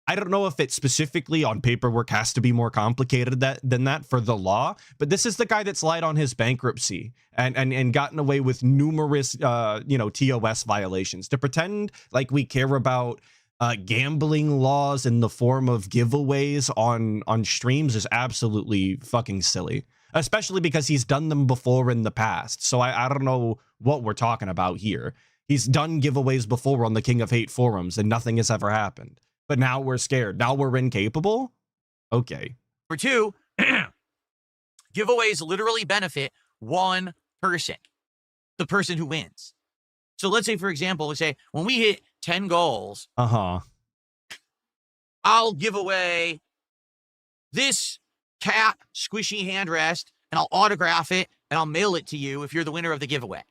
I don't know if it specifically on paperwork has to be more complicated than that for the law, but this is the guy that's lied on his bankruptcy and gotten away with numerous TOS violations. To pretend like we care about gambling laws in the form of giveaways on streams is absolutely fucking silly, especially because he's done them before in the past. So I don't know what we're talking about here. He's done giveaways before on the King of Hate forums and nothing has ever happened. But now we're scared. Now we're incapable? Okay. Number two, giveaways literally benefit one person, the person who wins. So let's say, for example, let's say when we hit 10 goals, I'll give away this cat squishy handrest and I'll autograph it and I'll mail it to you if you're the winner of the giveaway.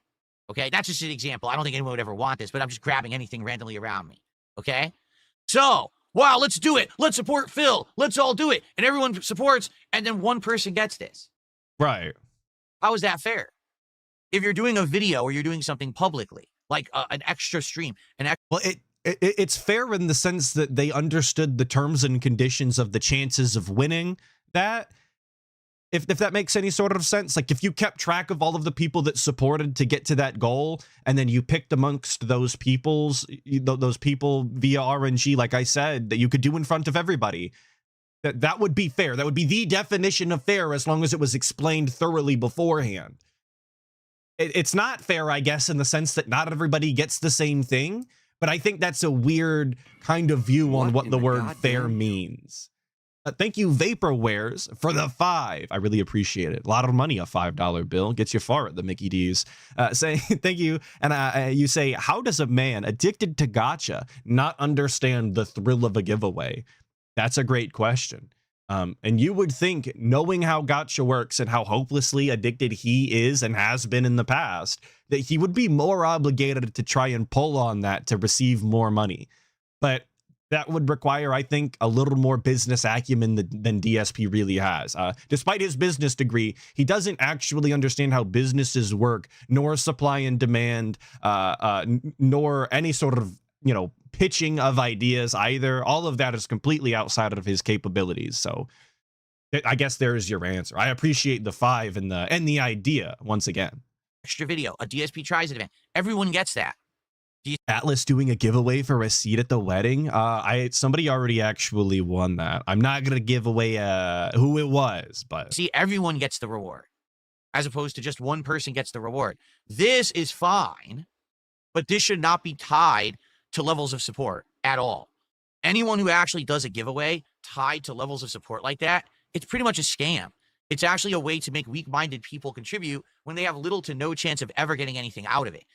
Okay, that's just an example. I don't think anyone would ever want this, but I'm just grabbing anything randomly around me. Okay? So, wow, let's do it. Let's support Phil. Let's all do it. And everyone supports, and then one person gets this. Right. How is that fair? If you're doing a video or you're doing something publicly, like an extra stream, well, it's fair in the sense that they understood the terms and conditions of the chances of winning that. If that makes any sort of sense, like if you kept track of all of the people that supported to get to that goal, and then you picked amongst those people via RNG, like I said, that you could do in front of everybody, that would be fair. That would be the definition of fair as long as it was explained thoroughly beforehand. It's not fair, I guess, in the sense that not everybody gets the same thing, but I think that's a weird kind of view on what the word fair means. Thank you, Vaporwares, for the 5. I really appreciate it. A lot of money, a $5 bill. Gets you far at the Mickey D's. Say thank you. And you say, how does a man addicted to gacha not understand the thrill of a giveaway? That's a great question. And you would think, knowing how gacha works and how hopelessly addicted he is and has been in the past, that he would be more obligated to try and pull on that to receive more money. But that would require, I think, a little more business acumen than DSP really has. Despite his business degree, he doesn't actually understand how businesses work, nor supply and demand, nor any sort of, pitching of ideas either. All of that is completely outside of his capabilities. So I guess there's your answer. I appreciate the 5 and the idea once again. Extra video, a DSP tries it event. Everyone gets that. Atlas doing a giveaway for a seat at the wedding. Somebody already actually won that. I'm not gonna give away who it was, but see, everyone gets the reward, as opposed to just one person gets the reward. This is fine, but this should not be tied to levels of support at all. Anyone who actually does a giveaway tied to levels of support like that, it's pretty much a scam. It's actually a way to make weak-minded people contribute when they have little to no chance of ever getting anything out of it.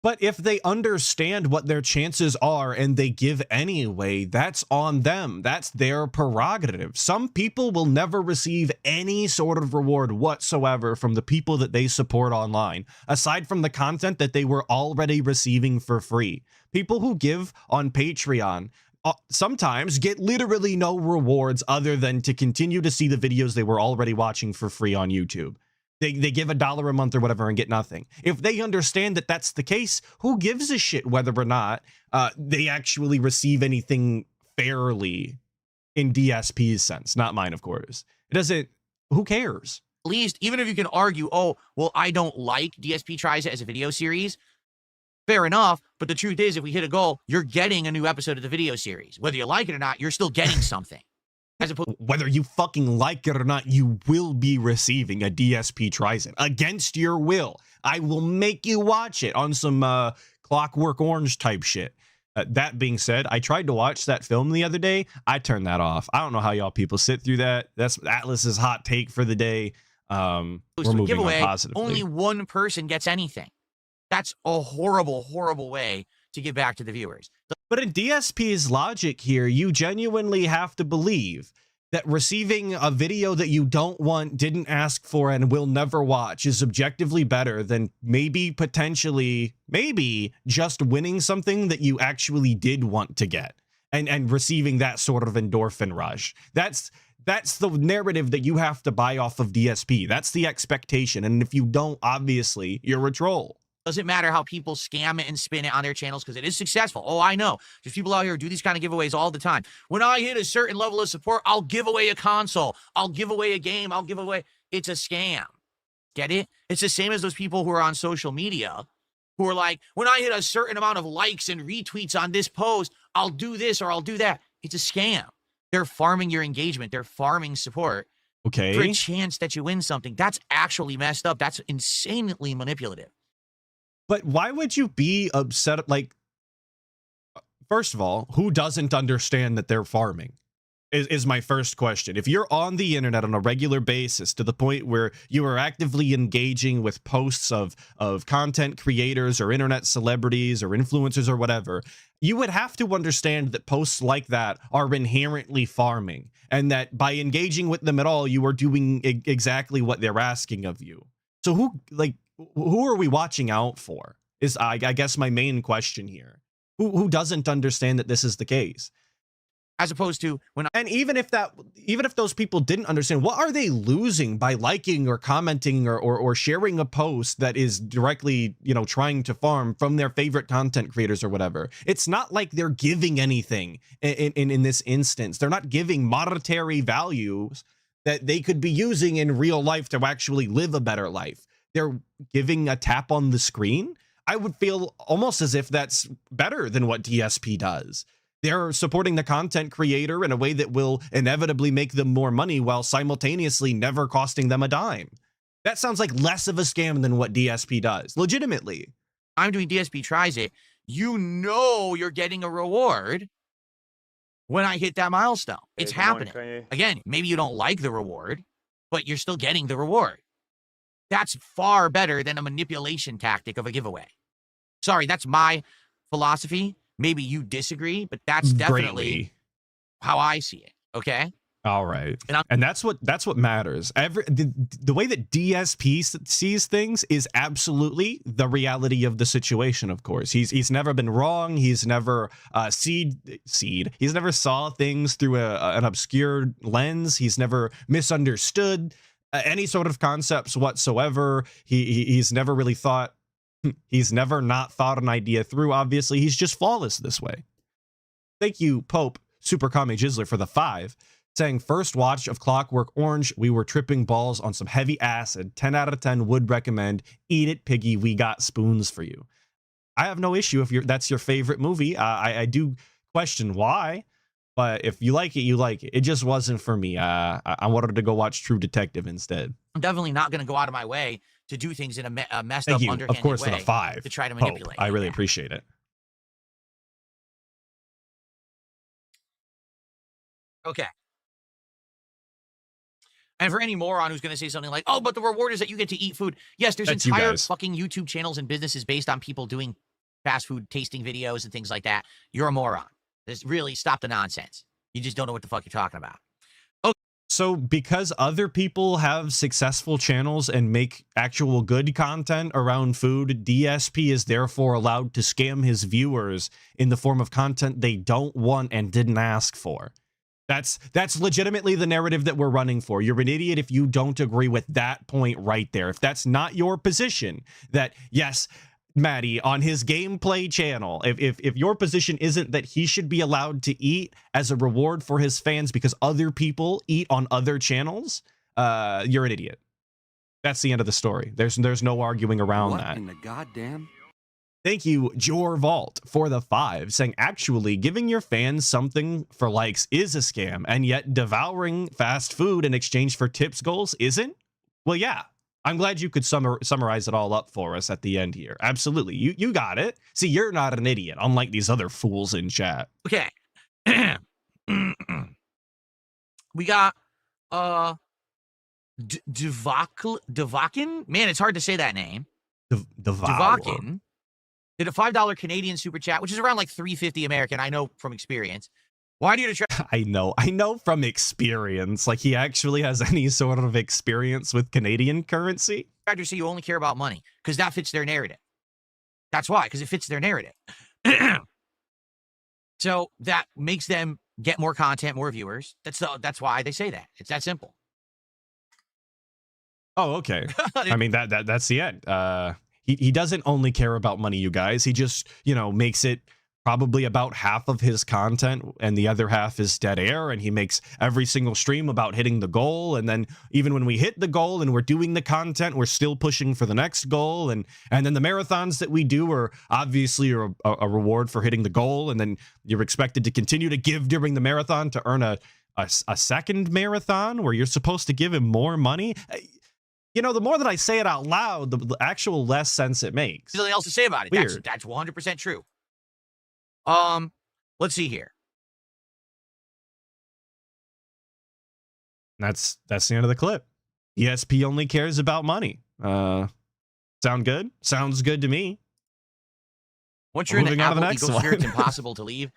But if they understand what their chances are and they give anyway, that's on them. That's their prerogative. Some people will never receive any sort of reward whatsoever from the people that they support online, aside from the content that they were already receiving for free. People who give on Patreon sometimes get literally no rewards other than to continue to see the videos they were already watching for free on YouTube. They give $1 a month or whatever and get nothing. If they understand that that's the case, who gives a shit whether or not they actually receive anything fairly in DSP's sense? Not mine, of course. It doesn't. Who cares? At least, even if you can argue, oh, well, I don't like DSP Tries It as a video series. Fair enough. But the truth is, if we hit a goal, you're getting a new episode of the video series. Whether you like it or not, you're still getting something. As opposed, whether you fucking like it or not, you will be receiving a DSP Tries It against your will. I will make you watch it on some Clockwork Orange type shit. That being said, I tried to watch that film the other day. I turned that off. I don't know how y'all people sit through that. That's Atlas's hot take for the day. We're moving giveaway, on positively. only one person gets anything. That's a horrible, horrible way to give back to the viewers. But in DSP's logic here, you genuinely have to believe that receiving a video that you don't want, didn't ask for, and will never watch is objectively better than maybe just winning something that you actually did want to get and receiving that sort of endorphin rush. That's the narrative that you have to buy off of DSP. That's the expectation. And if you don't, obviously, you're a troll. Doesn't matter how people scam it and spin it on their channels because it is successful. Oh, I know. There's people out here who do these kind of giveaways all the time. When I hit a certain level of support, I'll give away a console. I'll give away a game. I'll give away. It's a scam. Get it? It's the same as those people who are on social media who are like, when I hit a certain amount of likes and retweets on this post, I'll do this or I'll do that. It's a scam. They're farming your engagement. They're farming support for a chance that you win something. That's actually messed up. That's insanely manipulative. But why would you be upset? Like, first of all, who doesn't understand that they're farming? Is my first question. If you're on the internet on a regular basis to the point where you are actively engaging with posts of content creators or internet celebrities or influencers or whatever, you would have to understand that posts like that are inherently farming, and that by engaging with them at all, you are doing exactly what they're asking of you. So who are we watching out for? Is I guess my main question here. Who doesn't understand that this is the case? As opposed to when, and even if those people didn't understand, what are they losing by liking or commenting or sharing a post that is directly, trying to farm from their favorite content creators or whatever? It's not like they're giving anything in this instance. They're not giving monetary values that they could be using in real life to actually live a better life. They're giving a tap on the screen. I would feel almost as if that's better than what DSP does. They're supporting the content creator in a way that will inevitably make them more money while simultaneously never costing them a dime. That sounds like less of a scam than what DSP does, legitimately. I'm doing DSP tries it. You're getting a reward when I hit that milestone. It's happening. Again, maybe you don't like the reward, but you're still getting the reward. That's far better than a manipulation tactic of a giveaway. Sorry, that's my philosophy. Maybe you disagree, but that's definitely how I see it. Okay. All right. And that's what matters. The way that DSP sees things is absolutely the reality of the situation. Of course, he's never been wrong. He's never He's never saw things through an obscure lens. He's never misunderstood any sort of concepts whatsoever. He's never really thought. He's never not thought an idea through. Obviously, he's just flawless this way. Thank you, Pope Super Kami Jizzler, for the 5, saying first watch of Clockwork Orange. We were tripping balls on some heavy acid. 10 out of 10 would recommend. Eat it, piggy. We got spoons for you. I have no issue if that's your favorite movie. I do question why, but if you like it, you like it. It just wasn't for me. I wanted to go watch True Detective instead. I'm definitely not going to go out of my way to do things in a messed up, underhanded of course, way for the 5 to try to Pope. manipulate. I really appreciate it. Okay. And for any moron who's going to say something like, oh, but the reward is that you get to eat food. Yes, there's entire fucking YouTube channels and businesses based on people doing fast food tasting videos and things like that. You're a moron. Just really stop the nonsense. You just don't know what the fuck you're talking about. So because other people have successful channels and make actual good content around food, DSP is therefore allowed to scam his viewers in the form of content they don't want and didn't ask for. That's legitimately the narrative that we're running for. You're an idiot if you don't agree with that point right there. If that's not your position, that yes, Maddie, on his gameplay channel, if your position isn't that he should be allowed to eat as a reward for his fans because other people eat on other channels, you're an idiot. That's the end of the story. There's no arguing around that. What in the goddamn? Thank you, Jor Vault, for the 5, saying actually giving your fans something for likes is a scam, and yet devouring fast food in exchange for tips goals isn't? Well, yeah. I'm glad you could summarize it all up for us at the end here. Absolutely. You got it. See, you're not an idiot, unlike these other fools in chat. Okay. We got Devakin? Man, it's hard to say that name. Devakin did a $5 Canadian super chat, which is around like $3.50 American. I know from experience. Why do you detract? I know from experience. Like he actually has any sort of experience with Canadian currency. Detractors say you only care about money because that fits their narrative. That's why, because it fits their narrative. So that makes them get more content, more viewers. That's why they say that. It's that simple. Oh, okay. I mean that's the end. he doesn't only care about money, you guys. He just, you know, makes it probably about half of his content and the other half is dead air, and he makes every single stream about hitting the goal, and then even when we hit the goal and we're doing the content, we're still pushing for the next goal, and then the marathons that we do are obviously a reward for hitting the goal, and then you're expected to continue to give during the marathon to earn a second marathon where you're supposed to give him more money. You know, the more that I say it out loud, the actual less sense it makes. There's nothing else to say about it. Weird. That's 100% true. Let's see here. That's the end of the clip. ESP only cares about money. Sound good? Sounds good to me. Once you're in the Moving on to Apple the next ecosphere, one. it's impossible to leave.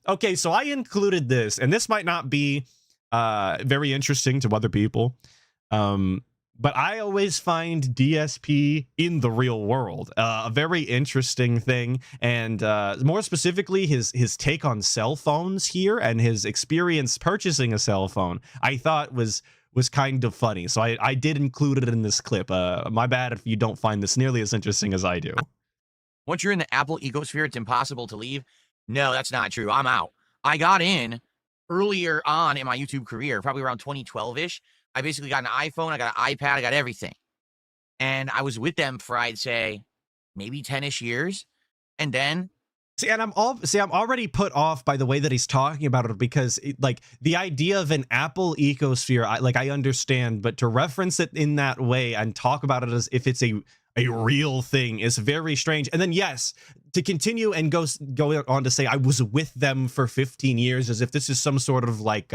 Okay, so I included this, and this might not be very interesting to other people. But I always find DSP in the real world a very interesting thing, and more specifically, his take on cell phones here and his experience purchasing a cell phone, I thought was kind of funny. So I did include it in this clip. My bad if you don't find this nearly as interesting as I do. Once you're in the Apple ecosphere, it's impossible to leave. No, that's not true. I'm out. I got in earlier on in my YouTube career, probably around 2012-ish. I basically got an iPhone, I got an iPad, I got everything. And I was with them for, I'd say, maybe 10-ish years. And then... I'm already put off by the way that he's talking about it, because like the idea of an Apple ecosphere, I understand, but to reference it in that way and talk about it as if it's a real thing is very strange. And then, yes, to continue and go on to say I was with them for 15 years as if this is some sort of like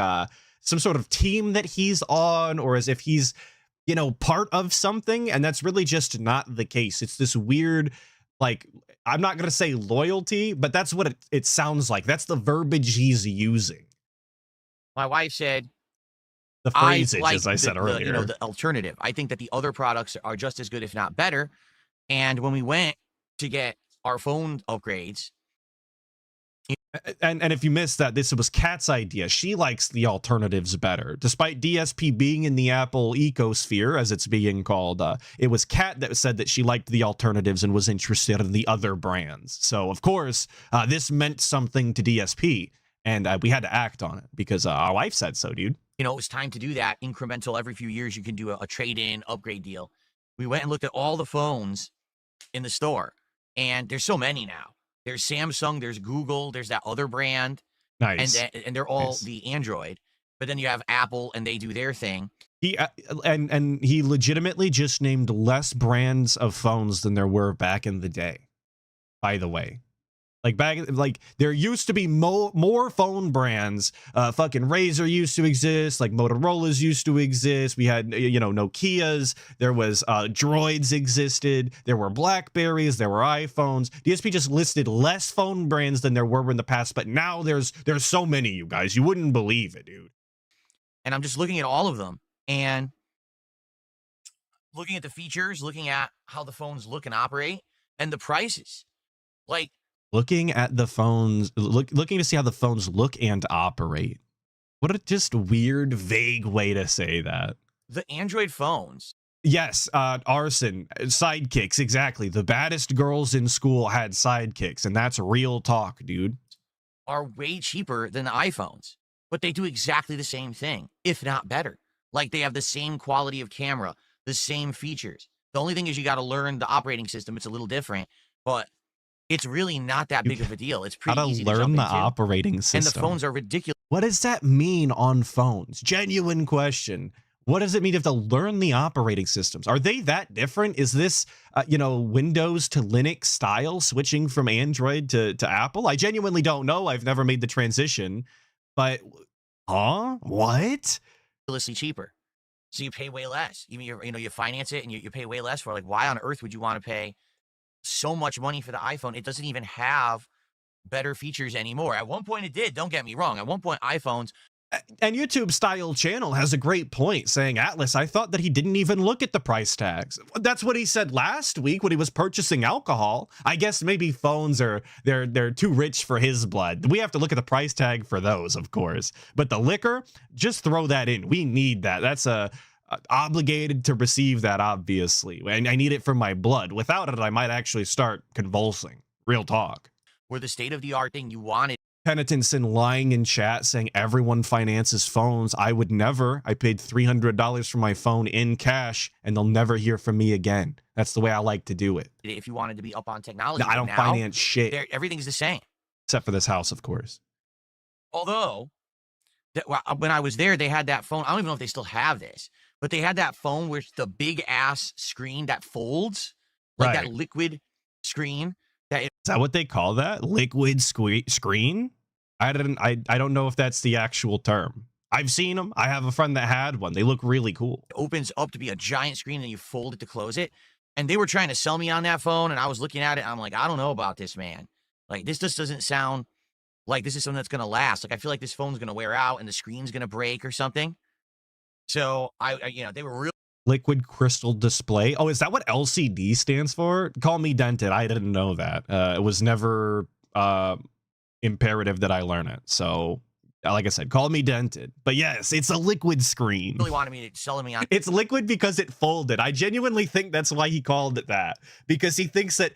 some sort of team that he's on, or as if he's, you know, part of something. And that's really just not the case. It's this weird, like, I'm not going to say loyalty, but that's what it sounds like. That's the verbiage he's using. My wife said, The phrasage, as I said earlier. You know, the alternative. I think that the other products are just as good, if not better. And when we went to get our phone upgrades, and if you missed that, this was Kat's idea. She likes the alternatives better. Despite DSP being in the Apple ecosphere, as it's being called, it was Kat that said that she liked the alternatives and was interested in the other brands. So, of course, this meant something to DSP, and we had to act on it because our wife said so, dude. you know, it was time to do that incremental. Every few years, you can do a trade-in upgrade deal. We went and looked at all the phones in the store, and there's so many now. There's Samsung, there's Google, there's that other brand. Nice. And they're all the Android. But then you have Apple, and they do their thing. He and he legitimately just named less brands of phones than there were back in the day. By the way, like there used to be more phone brands. Fucking Razer used to exist. Like Motorola's used to exist. We had, you know, Nokia's. There was Droids existed. There were Blackberries. There were iPhones. DSP just listed less phone brands than there were in the past. But now there's so many, you guys. You wouldn't believe it, dude. And I'm just looking at all of them and looking at the features, looking at how the phones look and operate, and the prices. Like, looking at the phones, looking to see how the phones look and operate. What a just weird, vague way to say that. The Android phones. Yes, arson, sidekicks, exactly. The baddest girls in school had sidekicks, and that's real talk, dude. Are way cheaper than the iPhones, but they do exactly the same thing, if not better. Like, they have the same quality of camera, the same features. The only thing is you got to learn the operating system. It's a little different, but it's really not that big of a deal. It's pretty easy to learn jump the into. operating system. And the phones are ridiculous. What does that mean on phones? Genuine question. What does it mean if to learn the operating systems? Are they that different? Is this, you know, Windows to Linux style, switching from Android to Apple? I genuinely don't know. I've never made the transition, but what? Ridiculously cheaper. So you pay way less. You finance it and you pay way less for it. Like, why on earth would you want to pay so much money for the iPhone? It doesn't even have better features anymore. At one point it did, don't get me wrong. At one point iPhones. And YouTube Style Channel has a great point saying, Atlas, I thought that he didn't even look at the price tags. That's what he said last week when he was purchasing alcohol. I guess maybe phones they're too rich for his blood. We have to look at the price tag for those, of course. But the liquor, just throw that in. We need that. That's a obligated to receive that, obviously. And I need it for my blood. Without it, I might actually start convulsing. Real talk. Were the state-of-the-art thing you wanted. Penitenson lying in chat saying everyone finances phones. I would never. I paid $300 for my phone in cash, and they'll never hear from me again. That's the way I like to do it. If you wanted to be up on technology. No, I don't finance shit. Everything's the same. Except for this house, of course. Although, when I was there, they had that phone. I don't even know if they still have this, but they had that phone with the big-ass screen that folds. Like that liquid screen. Is that what they call that? Liquid screen? I don't know if that's the actual term. I've seen them. I have a friend that had one. They look really cool. It opens up to be a giant screen and you fold it to close it. And they were trying to sell me on that phone, and I was looking at it. And I'm like, I don't know about this, man. Like, this just doesn't sound like this is something that's going to last. Like, I feel like this phone's going to wear out and the screen's going to break or something. So they were really. Liquid crystal display. Oh, is that what LCD stands for? Call me dented. I didn't know that. It was never imperative that I learn it. So, like I said, call me dented. But yes, it's a liquid screen. Really wanted me to sell me on. It's liquid because it folded. I genuinely think that's why he called it that, because he thinks that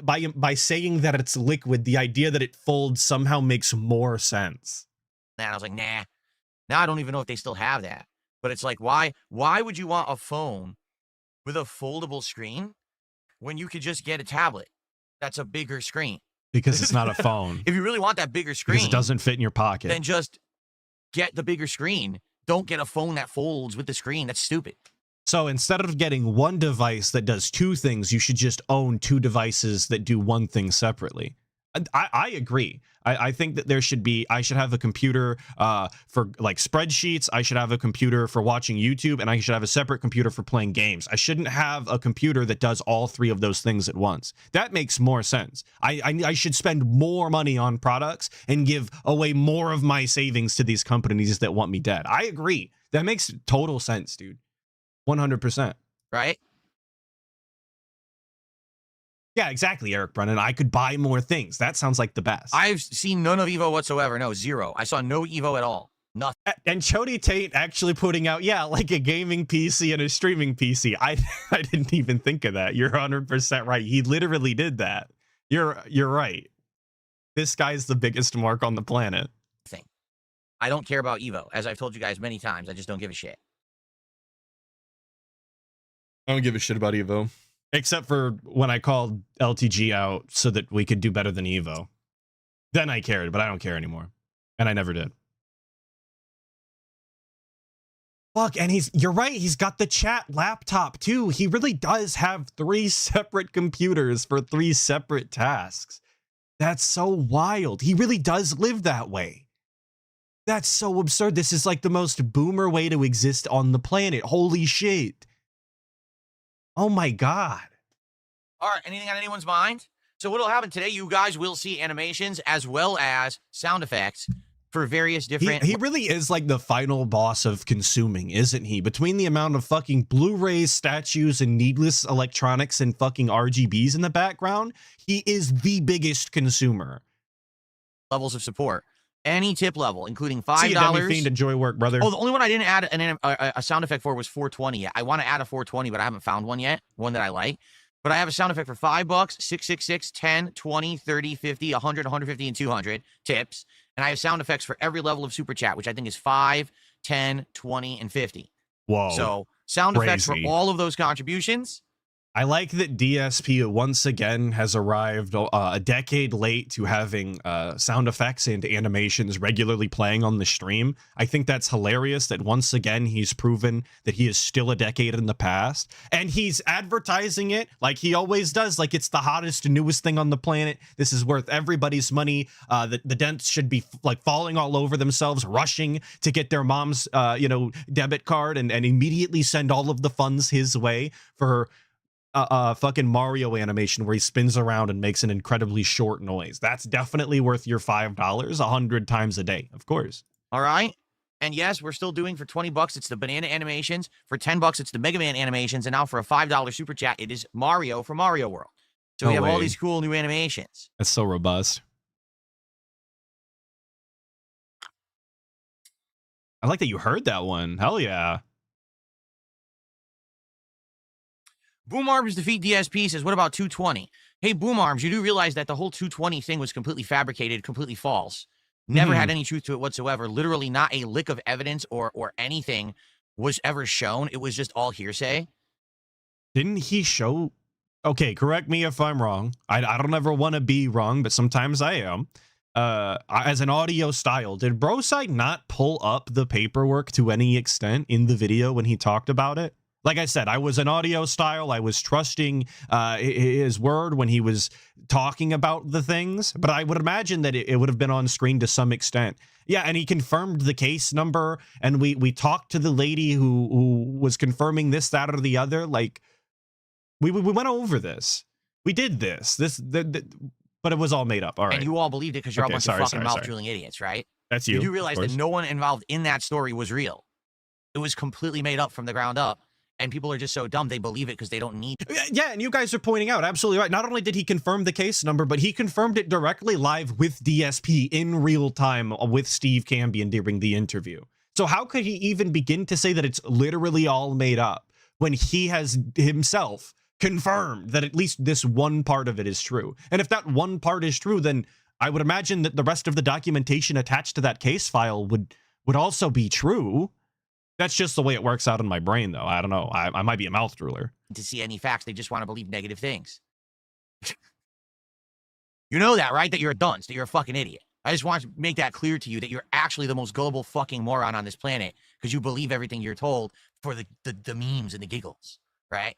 by saying that it's liquid, the idea that it folds somehow makes more sense. And I was like, nah. Now I don't even know if they still have that. But it's like, why would you want a phone with a foldable screen when you could just get a tablet that's a bigger screen? Because it's not a phone. If you really want that bigger screen, because it doesn't fit in your pocket, then just get the bigger screen. Don't get a phone that folds with the screen. That's stupid. So instead of getting one device that does two things, you should just own two devices that do one thing separately. I agree. I think that I should have a computer for like spreadsheets. I should have a computer for watching YouTube, and I should have a separate computer for playing games. I shouldn't have a computer that does all three of those things at once. That makes more sense. I should spend more money on products and give away more of my savings to these companies that want me dead. I agree. That makes total sense, dude. 100%. Right? Yeah, exactly, Eric Brennan. I could buy more things. That sounds like the best. I've seen none of Evo whatsoever. No, zero. I saw no Evo at all. Nothing. And Chody Tate actually putting out, like a gaming PC and a streaming PC. I didn't even think of that. You're 100% right. He literally did that. You're right. This guy's the biggest mark on the planet. I don't care about Evo. As I've told you guys many times, I just don't give a shit. I don't give a shit about Evo. Except for when I called LTG out so that we could do better than Evo. Then I cared, but I don't care anymore. And I never did. Fuck, and you're right, he's got the chat laptop too. He really does have 3 separate computers for 3 separate tasks. That's so wild. He really does live that way. That's so absurd. This is like the most boomer way to exist on the planet. Holy shit. Oh my God. All right, anything on anyone's mind? So what'll happen today, you guys will see animations as well as sound effects for various different... He really is like the final boss of consuming, isn't he? Between the amount of fucking Blu-rays, statues, and needless electronics and fucking RGBs in the background, he is the biggest consumer. Levels of support. Any tip level, including $5. See you, Demi Fiend. Enjoy work, brother. Oh, the only one I didn't add a sound effect for was 420 yet. I want to add a 420, but I haven't found one yet, one that I like. But I have a sound effect for $5, 666, 10, 20, 30, 50, 100, 150, and 200 tips. And I have sound effects for every level of super chat, which I think is 5, 10, 20, and 50. Whoa. So sound effects for all of those contributions. I like that DSP once again has arrived a decade late to having sound effects and animations regularly playing on the stream. I think that's hilarious that once again he's proven that he is still a decade in the past. And he's advertising it like he always does, like it's the hottest and newest thing on the planet. This is worth everybody's money. The dents should be like falling all over themselves, rushing to get their mom's debit card and immediately send all of the funds his way for fucking Mario animation where he spins around and makes an incredibly short noise. That's definitely worth your $5 100 times a day, of course. All right. And yes, we're still doing for $20, it's the banana animations. For $10, it's the Mega Man animations. And now for a $5 super chat, it is Mario from Mario World. So we have all these cool new animations. That's so robust. I like that you heard that one. Hell yeah. Boom Arms defeat DSP says, what about 220? Hey, Boom Arms, you do realize that the whole 220 thing was completely fabricated, completely false. Never had any truth to it whatsoever. Literally not a lick of evidence or anything was ever shown. It was just all hearsay. Didn't he show? Okay, correct me if I'm wrong. I don't ever want to be wrong, but sometimes I am. As an audio style, did Broside not pull up the paperwork to any extent in the video when he talked about it? Like I said, I was an audio style. I was trusting his word when he was talking about the things, but I would imagine that it would have been on screen to some extent. Yeah, and he confirmed the case number, and we talked to the lady who was confirming this, that, or the other. Like, we went over this. We did this. But it was all made up. All right. And you all believed it because you're all a bunch of fucking mouth-drooling idiots, right? That's you. You do realize that no one involved in that story was real. It was completely made up from the ground up. And people are just so dumb, they believe it because they don't need it. Yeah, and you guys are pointing out, absolutely right. Not only did he confirm the case number, but he confirmed it directly live with DSP in real time with Steve Cambion during the interview. So how could he even begin to say that it's literally all made up when he has himself confirmed that at least this one part of it is true? And if that one part is true, then I would imagine that the rest of the documentation attached to that case file would also be true. That's just the way it works out in my brain, though. I don't know. I might be a mouth drooler. To see any facts, they just want to believe negative things. You know that, right? That you're a dunce, that you're a fucking idiot. I just want to make that clear to you that you're actually the most gullible fucking moron on this planet because you believe everything you're told for the memes and the giggles, right?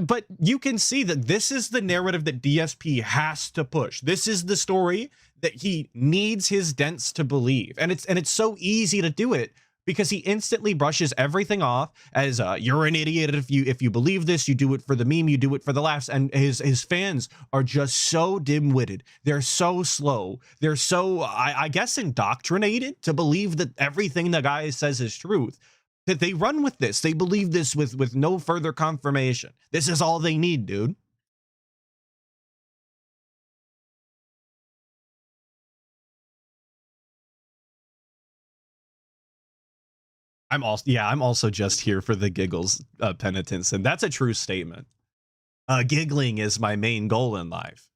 But you can see that this is the narrative that DSP has to push. This is the story that he needs his dents to believe. And it's so easy to do it because he instantly brushes everything off as you're an idiot if you believe this, you do it for the meme, you do it for the laughs. And his fans are just so dim-witted. They're so slow. They're so, I guess, indoctrinated to believe that everything the guy says is truth, that they run with this. They believe this with no further confirmation. This is all they need, dude. I'm also just here for the giggles, penitence, and that's a true statement. Giggling is my main goal in life.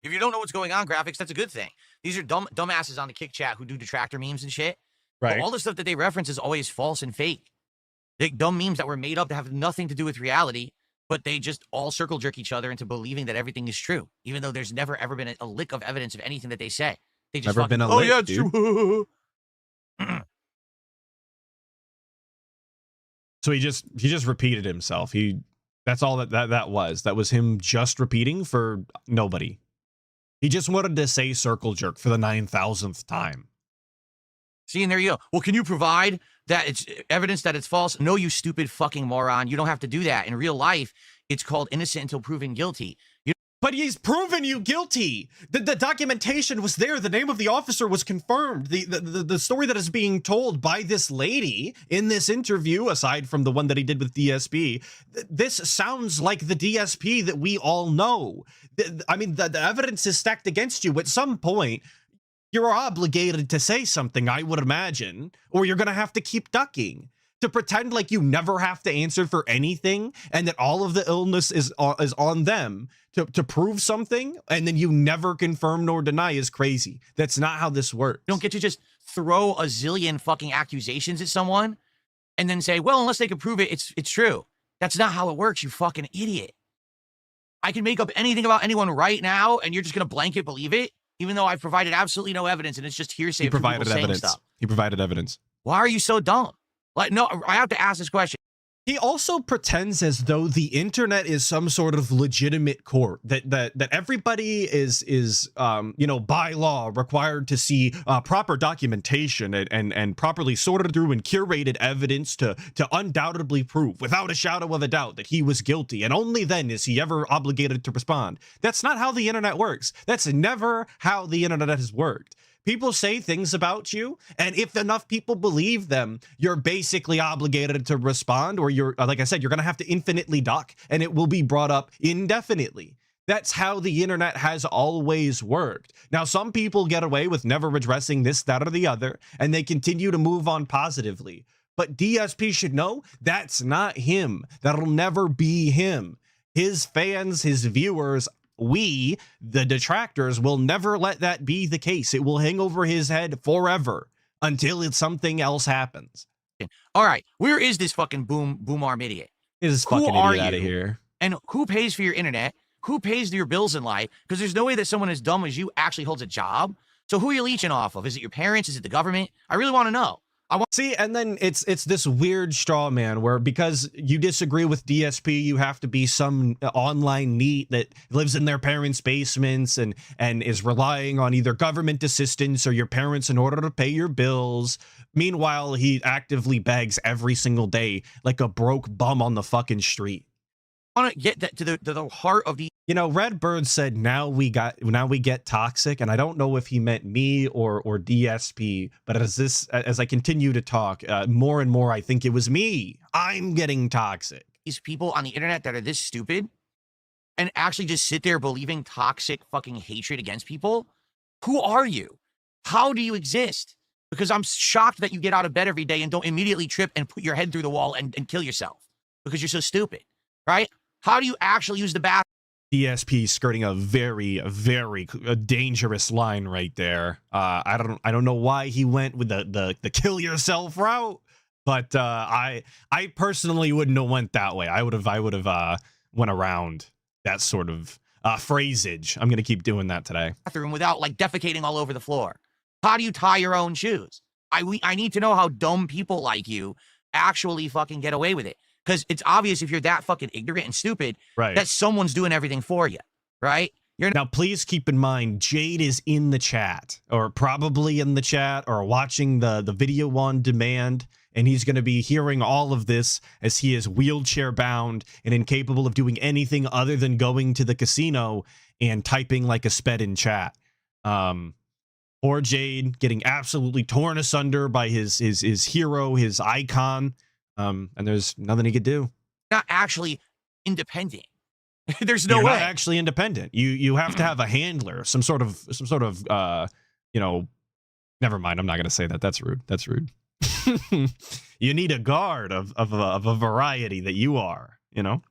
If you don't know what's going on, graphics, that's a good thing. These are dumbasses on the Kick Chat who do detractor memes and shit. Right. But all the stuff that they reference is always false and fake. They dumb memes that were made up that have nothing to do with reality, but they just all circle jerk each other into believing that everything is true, even though there's never ever been a lick of evidence of anything that they say. They just Never been a lick, yeah, it's true. So he just repeated himself. That's all that was him just repeating for nobody. He just wanted to say circle jerk for the 9,000th time. See, and there you go. Well, can you provide that it's evidence that it's false? No, you stupid fucking moron. You don't have to do that. In real life, it's called innocent until proven guilty. But he's proven you guilty. The documentation was there. The name of the officer was confirmed. The story that is being told by this lady in this interview, aside from the one that he did with DSP, this sounds like the DSP that we all know. I mean, the evidence is stacked against you. At some point, you're obligated to say something, I would imagine, or you're going to have to keep ducking. To pretend like you never have to answer for anything and that all of the illness is on them to prove something and then you never confirm nor deny is crazy. That's not how this works. You don't get to just throw a zillion fucking accusations at someone and then say, well, unless they can prove it, it's true. That's not how it works, you fucking idiot. I can make up anything about anyone right now and you're just going to blanket believe it, even though I've provided absolutely no evidence and it's just hearsay. He provided evidence. He provided evidence. Why are you so dumb? Like, no, I have to ask this question. He also pretends as though the internet is some sort of legitimate court, that everybody is by law required to see proper documentation and properly sorted through and curated evidence to undoubtedly prove without a shadow of a doubt that he was guilty, and only then is he ever obligated to respond. That's not how the internet works. That's never how the internet has worked. People say things about you, and if enough people believe them, you're basically obligated to respond, or you're, like I said, you're going to have to infinitely duck, and it will be brought up indefinitely. That's how the internet has always worked. Now, some people get away with never addressing this, that, or the other, and they continue to move on positively. But DSP should know that's not him. That'll never be him. His fans, his viewers, we, the detractors, will never let that be the case. It will hang over his head forever until something else happens. All right, where is this fucking boom-arm idiot? It is Who fucking are idiot out of you? here. And who pays for your internet? Who pays your bills in life? Because there's no way that someone as dumb as you actually holds a job. So who are you leeching off of? Is it your parents? Is it the government? I really want to know. See, and then it's this weird straw man where because you disagree with DSP, you have to be some online neat that lives in their parents' basements and is relying on either government assistance or your parents in order to pay your bills. Meanwhile, he actively begs every single day like a broke bum on the fucking street. I want to get that to the heart of the. You know, Redbird said now we get toxic, and I don't know if he meant me or DSP, but as I continue to talk, more and more I think it was me. I'm getting toxic. These people on the internet that are this stupid and actually just sit there believing toxic fucking hatred against people. Who are you? How do you exist? Because I'm shocked that you get out of bed every day and don't immediately trip and put your head through the wall and kill yourself because you're so stupid, right? How do you actually use the bathroom? DSP skirting a very dangerous line right there. I don't know why he went with the kill yourself route, but I personally wouldn't have went that way. I would have went around that sort of phrasage. I'm gonna keep doing that today. Without like defecating all over the floor. How do you tie your own shoes? I need to know how dumb people like you actually fucking get away with it. Because it's obvious if you're that fucking ignorant and stupid, right, that someone's doing everything for you, right? Now, please keep in mind, Jade is in the chat, or probably in the chat, or watching the video on demand, and he's going to be hearing all of this as he is wheelchair bound and incapable of doing anything other than going to the casino and typing like a sped in chat. Or Jade getting absolutely torn asunder by his hero, his icon. And there's nothing he could do. Not actually independent. There's no You're way. not actually independent. You have to have a handler, some sort of you know, never mind. I'm not going to say that. That's rude. That's rude. You need a guard of a variety that you are, you know.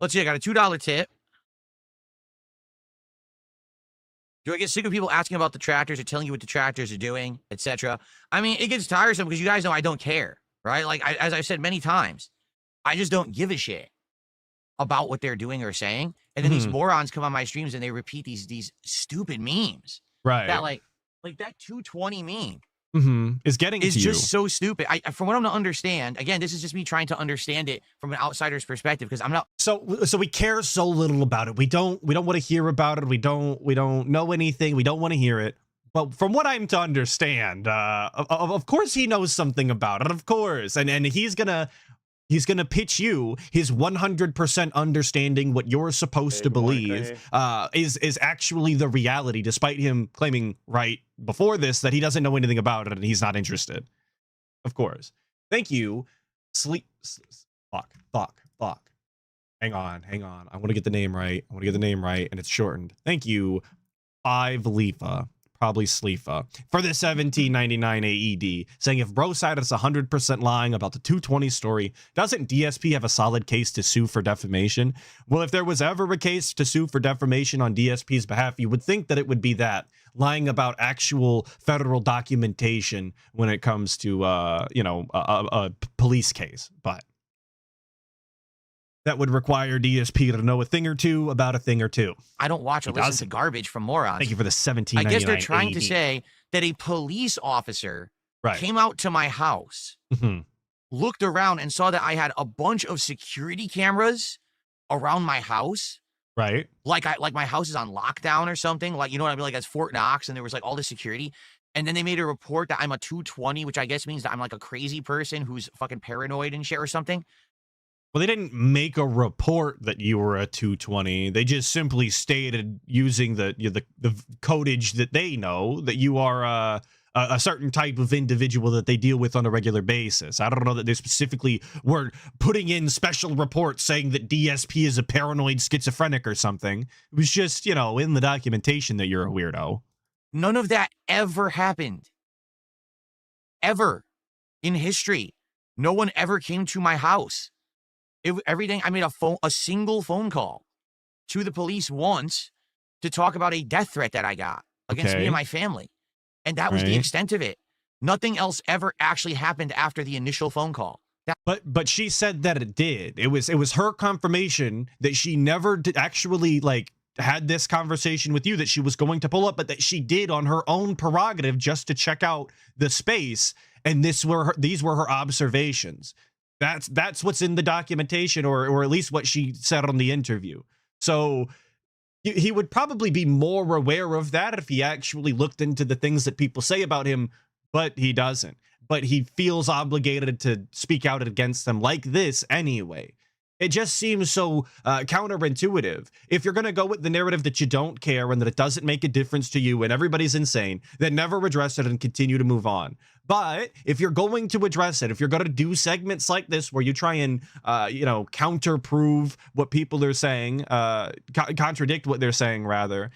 Let's see. I got a $2 tip. Do I get sick of people asking about detractors or telling you what detractors are doing, etc.? I mean, it gets tiresome because you guys know I don't care, right? Like, as I've said many times, I just don't give a shit about what they're doing or saying. And then these morons come on my streams and they repeat these stupid memes. Right. That like that 220 meme. Is getting to you. It's just so stupid. From what I'm to understand, again, this is just me trying to understand it from an outsider's perspective because I'm not. So we care so little about it. We don't want to hear about it. We don't know anything. We don't want to hear it. But from what I'm to understand, of course he knows something about it. Of course, and he's gonna pitch you his 100% understanding what you're supposed to believe is actually the reality, despite him claiming right before this that he doesn't know anything about it and he's not interested. Of course. Thank you. Fuck. Hang on. I want to get the name right. And it's shortened. Thank you, 5 Leafa. Probably Sleefa, for the 17.99 AED, saying if bro side is 100% lying about the 220 story, doesn't DSP have a solid case to sue for defamation? Well, if there was ever a case to sue for defamation on DSP's behalf, you would think that it would be that, lying about actual federal documentation when it comes to, a police case. But that would require DSP to know a thing or two about a thing or two. I don't watch or listen to garbage from morons. Thank you for the 17.99 I guess they're trying to AED. say that a police officer Right. came out to my house, looked around and saw that I had a bunch of security cameras around my house. Right. Like my house is on lockdown or something. Like, you know what I mean? Like it's Fort Knox and there was like all this security. And then they made a report that I'm a 220, which I guess means that I'm like a crazy person who's fucking paranoid and shit or something. Well, they didn't make a report that you were a 220. They just simply stated, using the codage that they know, that you are a certain type of individual that they deal with on a regular basis. I don't know that they specifically were putting in special reports saying that DSP is a paranoid schizophrenic or something. It was just, in the documentation that you're a weirdo. None of that ever happened. ever in history. No one ever came to my house. Everything, I made a single phone call to the police once to talk about a death threat that I got against me Okay. and my family. And that was the Right. extent of it. Nothing else ever actually happened after the initial phone call. But she said that it did. It was her confirmation that she never did actually like had this conversation with you that she was going to pull up, but that she did on her own prerogative just to check out the space. And these were her observations. That's what's in the documentation, or at least what she said on the interview. So he would probably be more aware of that if he actually looked into the things that people say about him, but he doesn't. But he feels obligated to speak out against them like this anyway. It just seems so counterintuitive. If you're going to go with the narrative that you don't care and that it doesn't make a difference to you and everybody's insane, then never address it and continue to move on. But if you're going to address it, if you're going to do segments like this where you try and, counter-prove what people are saying, contradict what they're saying, rather,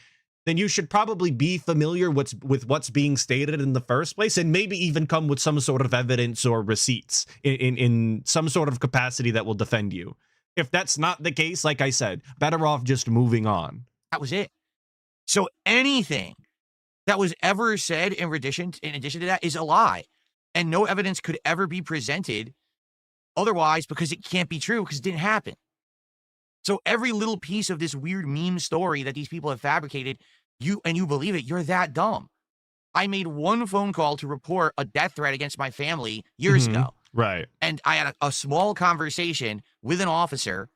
then you should probably be familiar with what's being stated in the first place, and maybe even come with some sort of evidence or receipts in some sort of capacity that will defend you. If that's not the case, like I said, better off just moving on. That was it. So anything that was ever said in addition to that is a lie. And no evidence could ever be presented otherwise, because it can't be true, because it didn't happen. So every little piece of this weird meme story that these people have fabricated, you believe it, you're that dumb. I made one phone call to report a death threat against my family years ago. Right. And I had a small conversation with an officer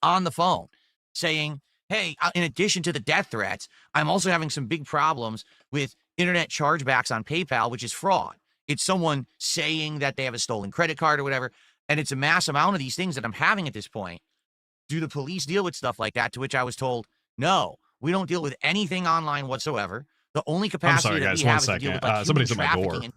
on the phone saying, hey, in addition to the death threats, I'm also having some big problems with internet chargebacks on PayPal, which is fraud. It's someone saying that they have a stolen credit card or whatever. And it's a mass amount of these things that I'm having at this point. Do the police deal with stuff like that? To which I was told, no, we don't deal with anything online whatsoever. The only capacity that we have is to deal with like Somebody's human at my door. trafficking.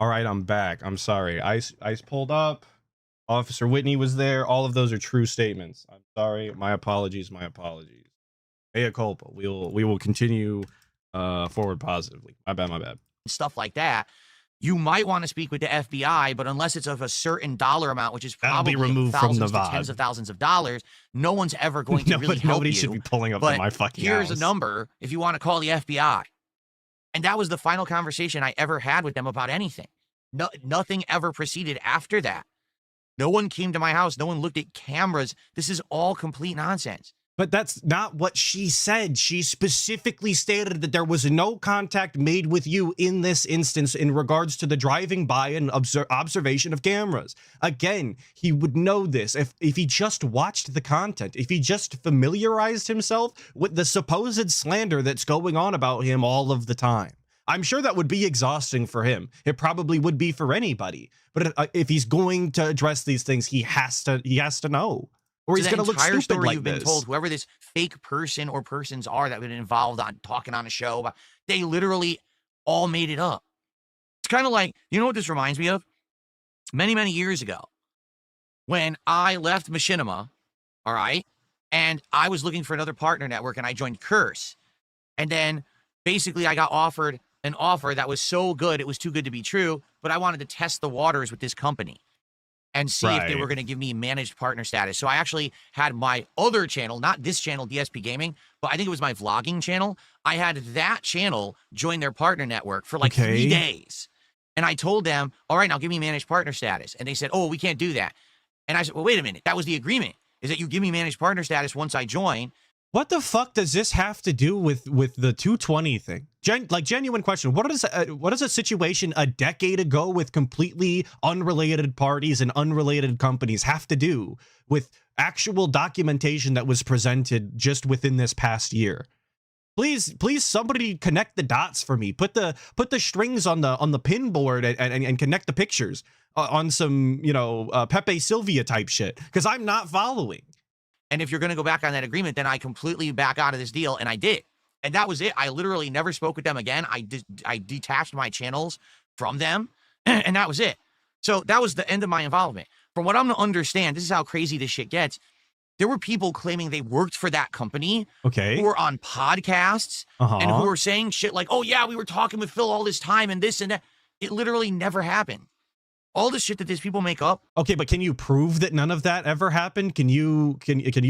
All right, I'm back. I'm sorry. Ice pulled up. Officer Whitney was there. All of those are true statements. I'm sorry. My apologies. My apologies. Mea culpa. We will continue forward positively. My bad. My bad. Stuff like that, you might want to speak with the FBI, but unless it's of a certain dollar amount, which is That'll be probably removed from thousands the to VOD. tens of thousands of dollars, no one's ever going to really help Nobody you. should be pulling up But to my fucking here's house. a number if you want to call the FBI. And that was the final conversation I ever had with them about anything. No, nothing ever proceeded after that. No one came to my house. No one looked at cameras. This is all complete nonsense. But that's not what she said. She specifically stated that there was no contact made with you in this instance in regards to the driving by and observation of cameras. Again, he would know this if he just watched the content, if he just familiarized himself with the supposed slander that's going on about him all of the time. I'm sure that would be exhausting for him. It probably would be for anybody. But if he's going to address these things, he has to know. Or he's So going to that look entire stupid story like you've this. been told, whoever this fake person or persons are that have been involved on talking on a show, they literally all made it up. It's kind of like, you know what this reminds me of? Many, many years ago, when I left Machinima, all right, and I was looking for another partner network, and I joined Curse. And then basically I got offered an offer that was so good, it was too good to be true, but I wanted to test the waters with this company. and see if they Right. were going to give me managed partner status. So I actually had my other channel, not this channel, DSP Gaming, but I think it was my vlogging channel. I had that channel join their partner network for like 3 Okay. days. And I told them, all right, now give me managed partner status. And they said, oh, we can't do that. And I said, well, wait a minute. That was the agreement, is that you give me managed partner status once I join. What the fuck does this have to do with the 220 thing? Genuine question. What is a situation a decade ago with completely unrelated parties and unrelated companies have to do with actual documentation that was presented just within this past year? Please, somebody connect the dots for me. Put the strings on the pin board and connect the pictures on some Pepe Sylvia type shit, because I'm not following. And if you're going to go back on that agreement, then I completely back out of this deal. And I did. And that was it. I literally never spoke with them again. I detached my channels from them, and that was it. So that was the end of my involvement. From what I'm to understand, this is how crazy this shit gets. There were people claiming they worked for that company, Okay, who were on podcasts and who were saying shit like, oh yeah, we were talking with Phil all this time and this and that. It literally never happened. All the shit that these people make up. Okay, but can you prove that none of that ever happened? Can you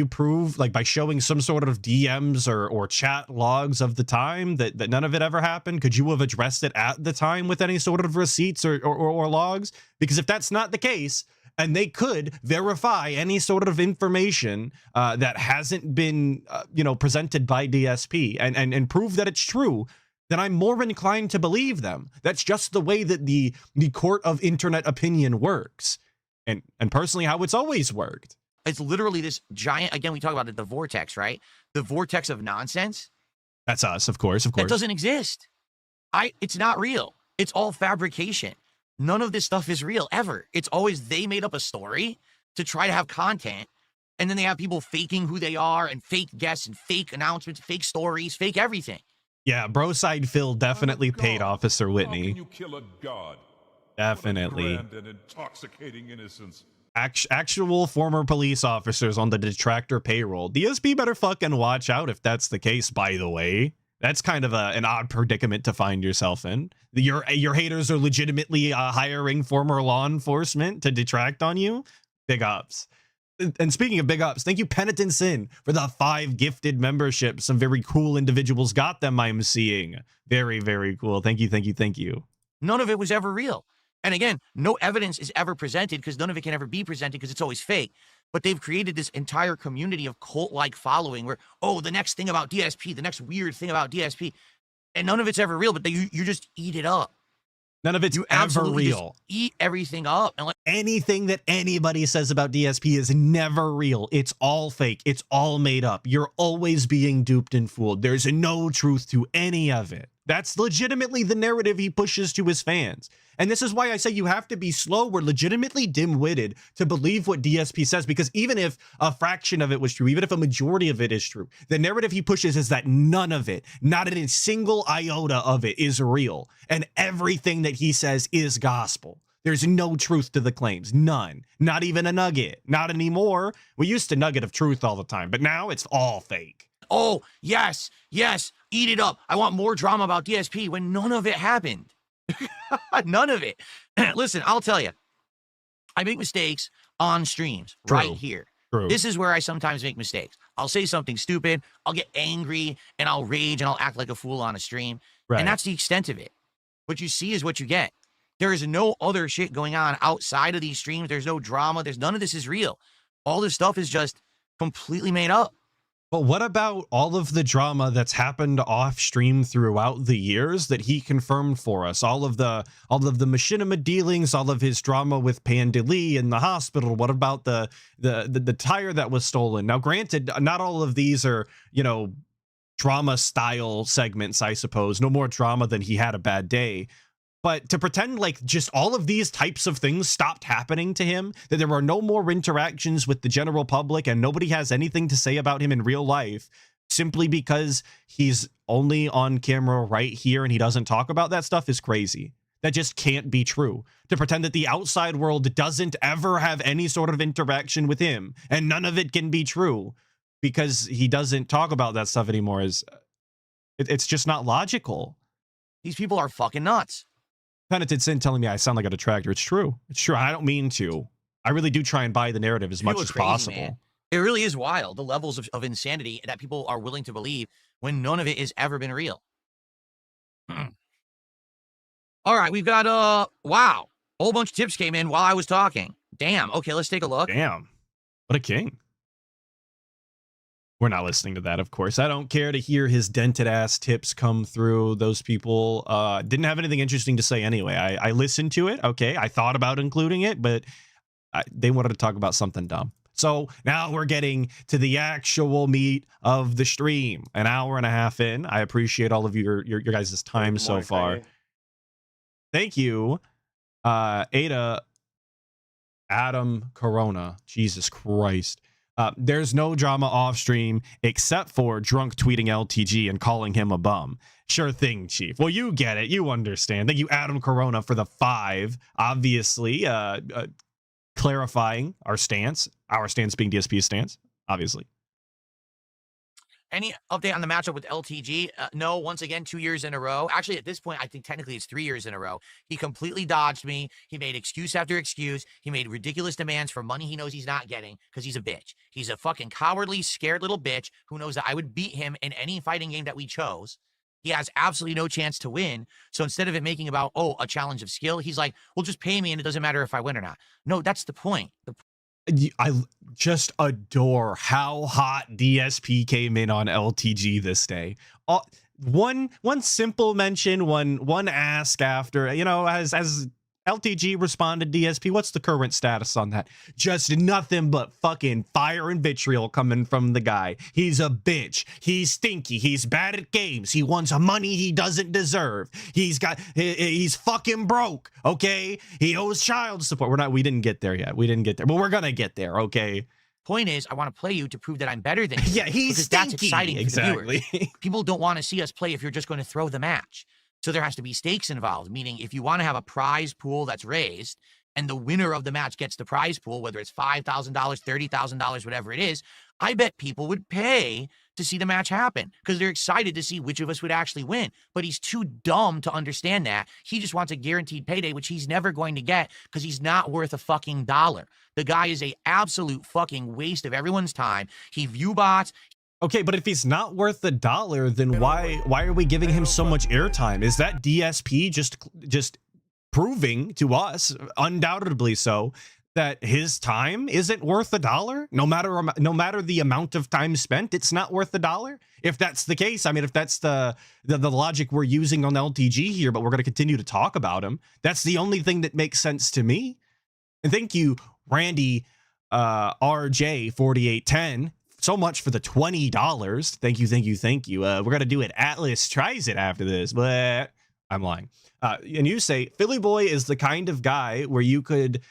prove, like, by showing some sort of DMs or chat logs of the time that none of it ever happened? Could you have addressed it at the time with any sort of receipts or logs? Because if that's not the case, and they could verify any sort of information that hasn't been presented by DSP and prove that it's true, then I'm more inclined to believe them. That's just the way that the court of internet opinion works. And personally, how it's always worked. It's literally this giant, again, we talk about it, the vortex, right? The vortex of nonsense. That's us, of course. That doesn't exist. It's not real. It's all fabrication. None of this stuff is real, ever. It's always they made up a story to try to have content, and then they have people faking who they are and fake guests and fake announcements, fake stories, fake everything. Yeah, Broside Phil definitely paid Officer Whitney. How can you kill a god? Definitely. What a grand and intoxicating innocence. Actual former police officers on the detractor payroll. DSP better fucking watch out if that's the case, by the way. That's kind of an odd predicament to find yourself in. Your haters are legitimately hiring former law enforcement to detract on you. Big ups. And speaking of big ups, thank you, Penitent Sin, for the 5 gifted memberships. Some very cool individuals got them, I'm seeing. Very, very cool. Thank you, thank you, thank you. None of it was ever real. And again, no evidence is ever presented because none of it can ever be presented because it's always fake. But they've created this entire community of cult-like following where, oh, the next thing about DSP, the next weird thing about DSP, and none of it's ever real, but you just eat it up. None of it's You ever absolutely just real. eat everything up. And like, Anything that anybody says about DSP is never real. It's all fake. It's all made up. You're always being duped and fooled. There's no truth to any of it. That's legitimately the narrative he pushes to his fans. And this is why I say you have to be slow or legitimately dim-witted to believe what DSP says, because even if a fraction of it was true, even if a majority of it is true, the narrative he pushes is that none of it, not a single iota of it, is real. And everything that he says is gospel. There's no truth to the claims. None. Not even a nugget. Not anymore. We used to nugget of truth all the time, but now it's all fake. oh, yes, eat it up. I want more drama about DSP when none of it happened. None of it. Listen, I'll tell you, I make mistakes on streams right here. True. This is where I sometimes make mistakes. I'll say something stupid, I'll get angry, and I'll rage, and I'll act like a fool on a stream. Right. And that's the extent of it. What you see is what you get. There is no other shit going on outside of these streams. There's no drama. There's none of this is real. All this stuff is just completely made up. But what about all of the drama that's happened off stream throughout the years that he confirmed for us? All of the machinima dealings, all of his drama with Pandeli in the hospital. What about the tire that was stolen? Now, granted, not all of these are, drama style segments, I suppose. No more drama than he had a bad day. But to pretend like just all of these types of things stopped happening to him, that there are no more interactions with the general public and nobody has anything to say about him in real life, simply because he's only on camera right here and he doesn't talk about that stuff, is crazy. That just can't be true. To pretend that the outside world doesn't ever have any sort of interaction with him and none of it can be true because he doesn't talk about that stuff anymore it's just not logical. These people are fucking nuts. Penitent Sin telling me I sound like a detractor. It's true. It's true. I don't mean to. I really do try and buy the narrative as much People are as crazy, possible. man. It really is wild, the levels of insanity that people are willing to believe when none of it has ever been real. All right, we've got, wow. A whole bunch of tips came in while I was talking. Damn. Okay, let's take a look. Damn. What a king. We're not listening to that, of course. I don't care to hear his dented ass tips come through. Those people didn't have anything interesting to say anyway. I listened to it. Okay, I thought about including it, but they wanted to talk about something dumb. So now we're getting to the actual meat of the stream. An hour and a half in. I appreciate all of your guys' time so far. Thank you, Ada, Adam Corona. Jesus Christ. There's no drama off stream except for drunk tweeting LTG and calling him a bum. Sure thing, Chief. Well, you get it. You understand. Thank you, Adam Corona, for the 5. Obviously, clarifying our stance being DSP's stance, obviously. Any update on the matchup with LTG? No, once again, 2 years in a row. Actually, at this point, I think technically it's 3 years in a row. He completely dodged me. He made excuse after excuse. He made ridiculous demands for money he knows he's not getting because he's a bitch. He's a fucking cowardly, scared little bitch who knows that I would beat him in any fighting game that we chose. He has absolutely no chance to win. So instead of it making about, oh, a challenge of skill, he's like, well, just pay me and it doesn't matter if I win or not. No, that's the point. I just adore how hot DSP came in on LTG this day. One simple mention, one ask after, as LTG responded DSP, what's the current status on that? Just nothing but fucking fire and vitriol coming from the guy. He's a bitch. He's stinky. He's bad at games. He wants money he doesn't deserve. He's fucking broke, okay? He owes child support. We didn't get there yet. But we're gonna get there, okay? Point is, I want to play you to prove that I'm better than you. Yeah, he's because stinky. That's exciting Exactly. for the viewers. People don't want to see us play if you're just going to throw the match. So there has to be stakes involved, meaning if you want to have a prize pool that's raised and the winner of the match gets the prize pool, whether it's $5,000, $30,000, whatever it is, I bet people would pay to see the match happen because they're excited to see which of us would actually win. But he's too dumb to understand that. He just wants a guaranteed payday, which he's never going to get because he's not worth a fucking dollar. The guy is a absolute fucking waste of everyone's time. He view bots. Okay, but if he's not worth the dollar, then why are we giving him so much airtime? Is that DSP just proving to us, undoubtedly so, that his time isn't worth the dollar? No matter the amount of time spent, it's not worth the dollar? If that's the case, I mean, if that's the logic we're using on LTG here, but we're going to continue to talk about him, that's the only thing that makes sense to me. And thank you, Randy RJ4810. So much for the $20. Thank you. We're going to do it. Atlas tries it after this, but I'm lying. And you say, Philly Boy is the kind of guy where you could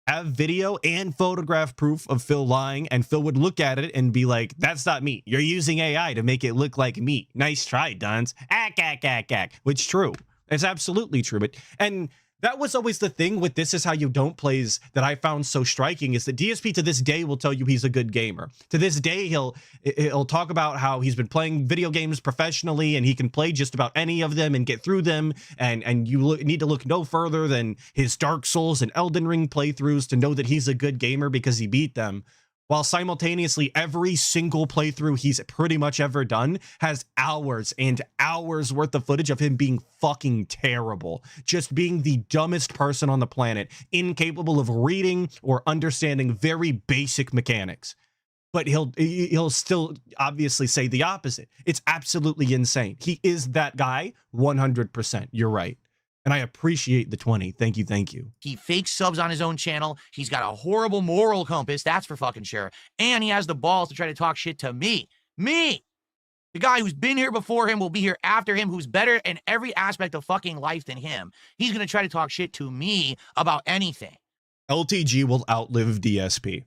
have video and photograph proof of Phil lying, and Phil would look at it and be like, that's not me. You're using AI to make it look like me. Nice try, Duns. Which is true. It's absolutely true. And that was always the thing with This Is How You Don't plays that I found so striking, is that DSP to this day will tell you he's a good gamer. To this day, he'll talk about how he's been playing video games professionally and he can play just about any of them and get through them. And you need to look no further than his Dark Souls and Elden Ring playthroughs to know that he's a good gamer because he beat them. While simultaneously every single playthrough he's pretty much ever done has hours and hours worth of footage of him being fucking terrible, just being the dumbest person on the planet, incapable of reading or understanding very basic mechanics. But he'll still obviously say the opposite. It's absolutely insane. He is that guy 100%. You're right. And I appreciate the 20. Thank you. He fakes subs on his own channel. He's got a horrible moral compass, that's for fucking sure. And he has the balls to try to talk shit to me. Me! The guy who's been here before him will be here after him, who's better in every aspect of fucking life than him. He's gonna try to talk shit to me about anything. LTG will outlive DSP.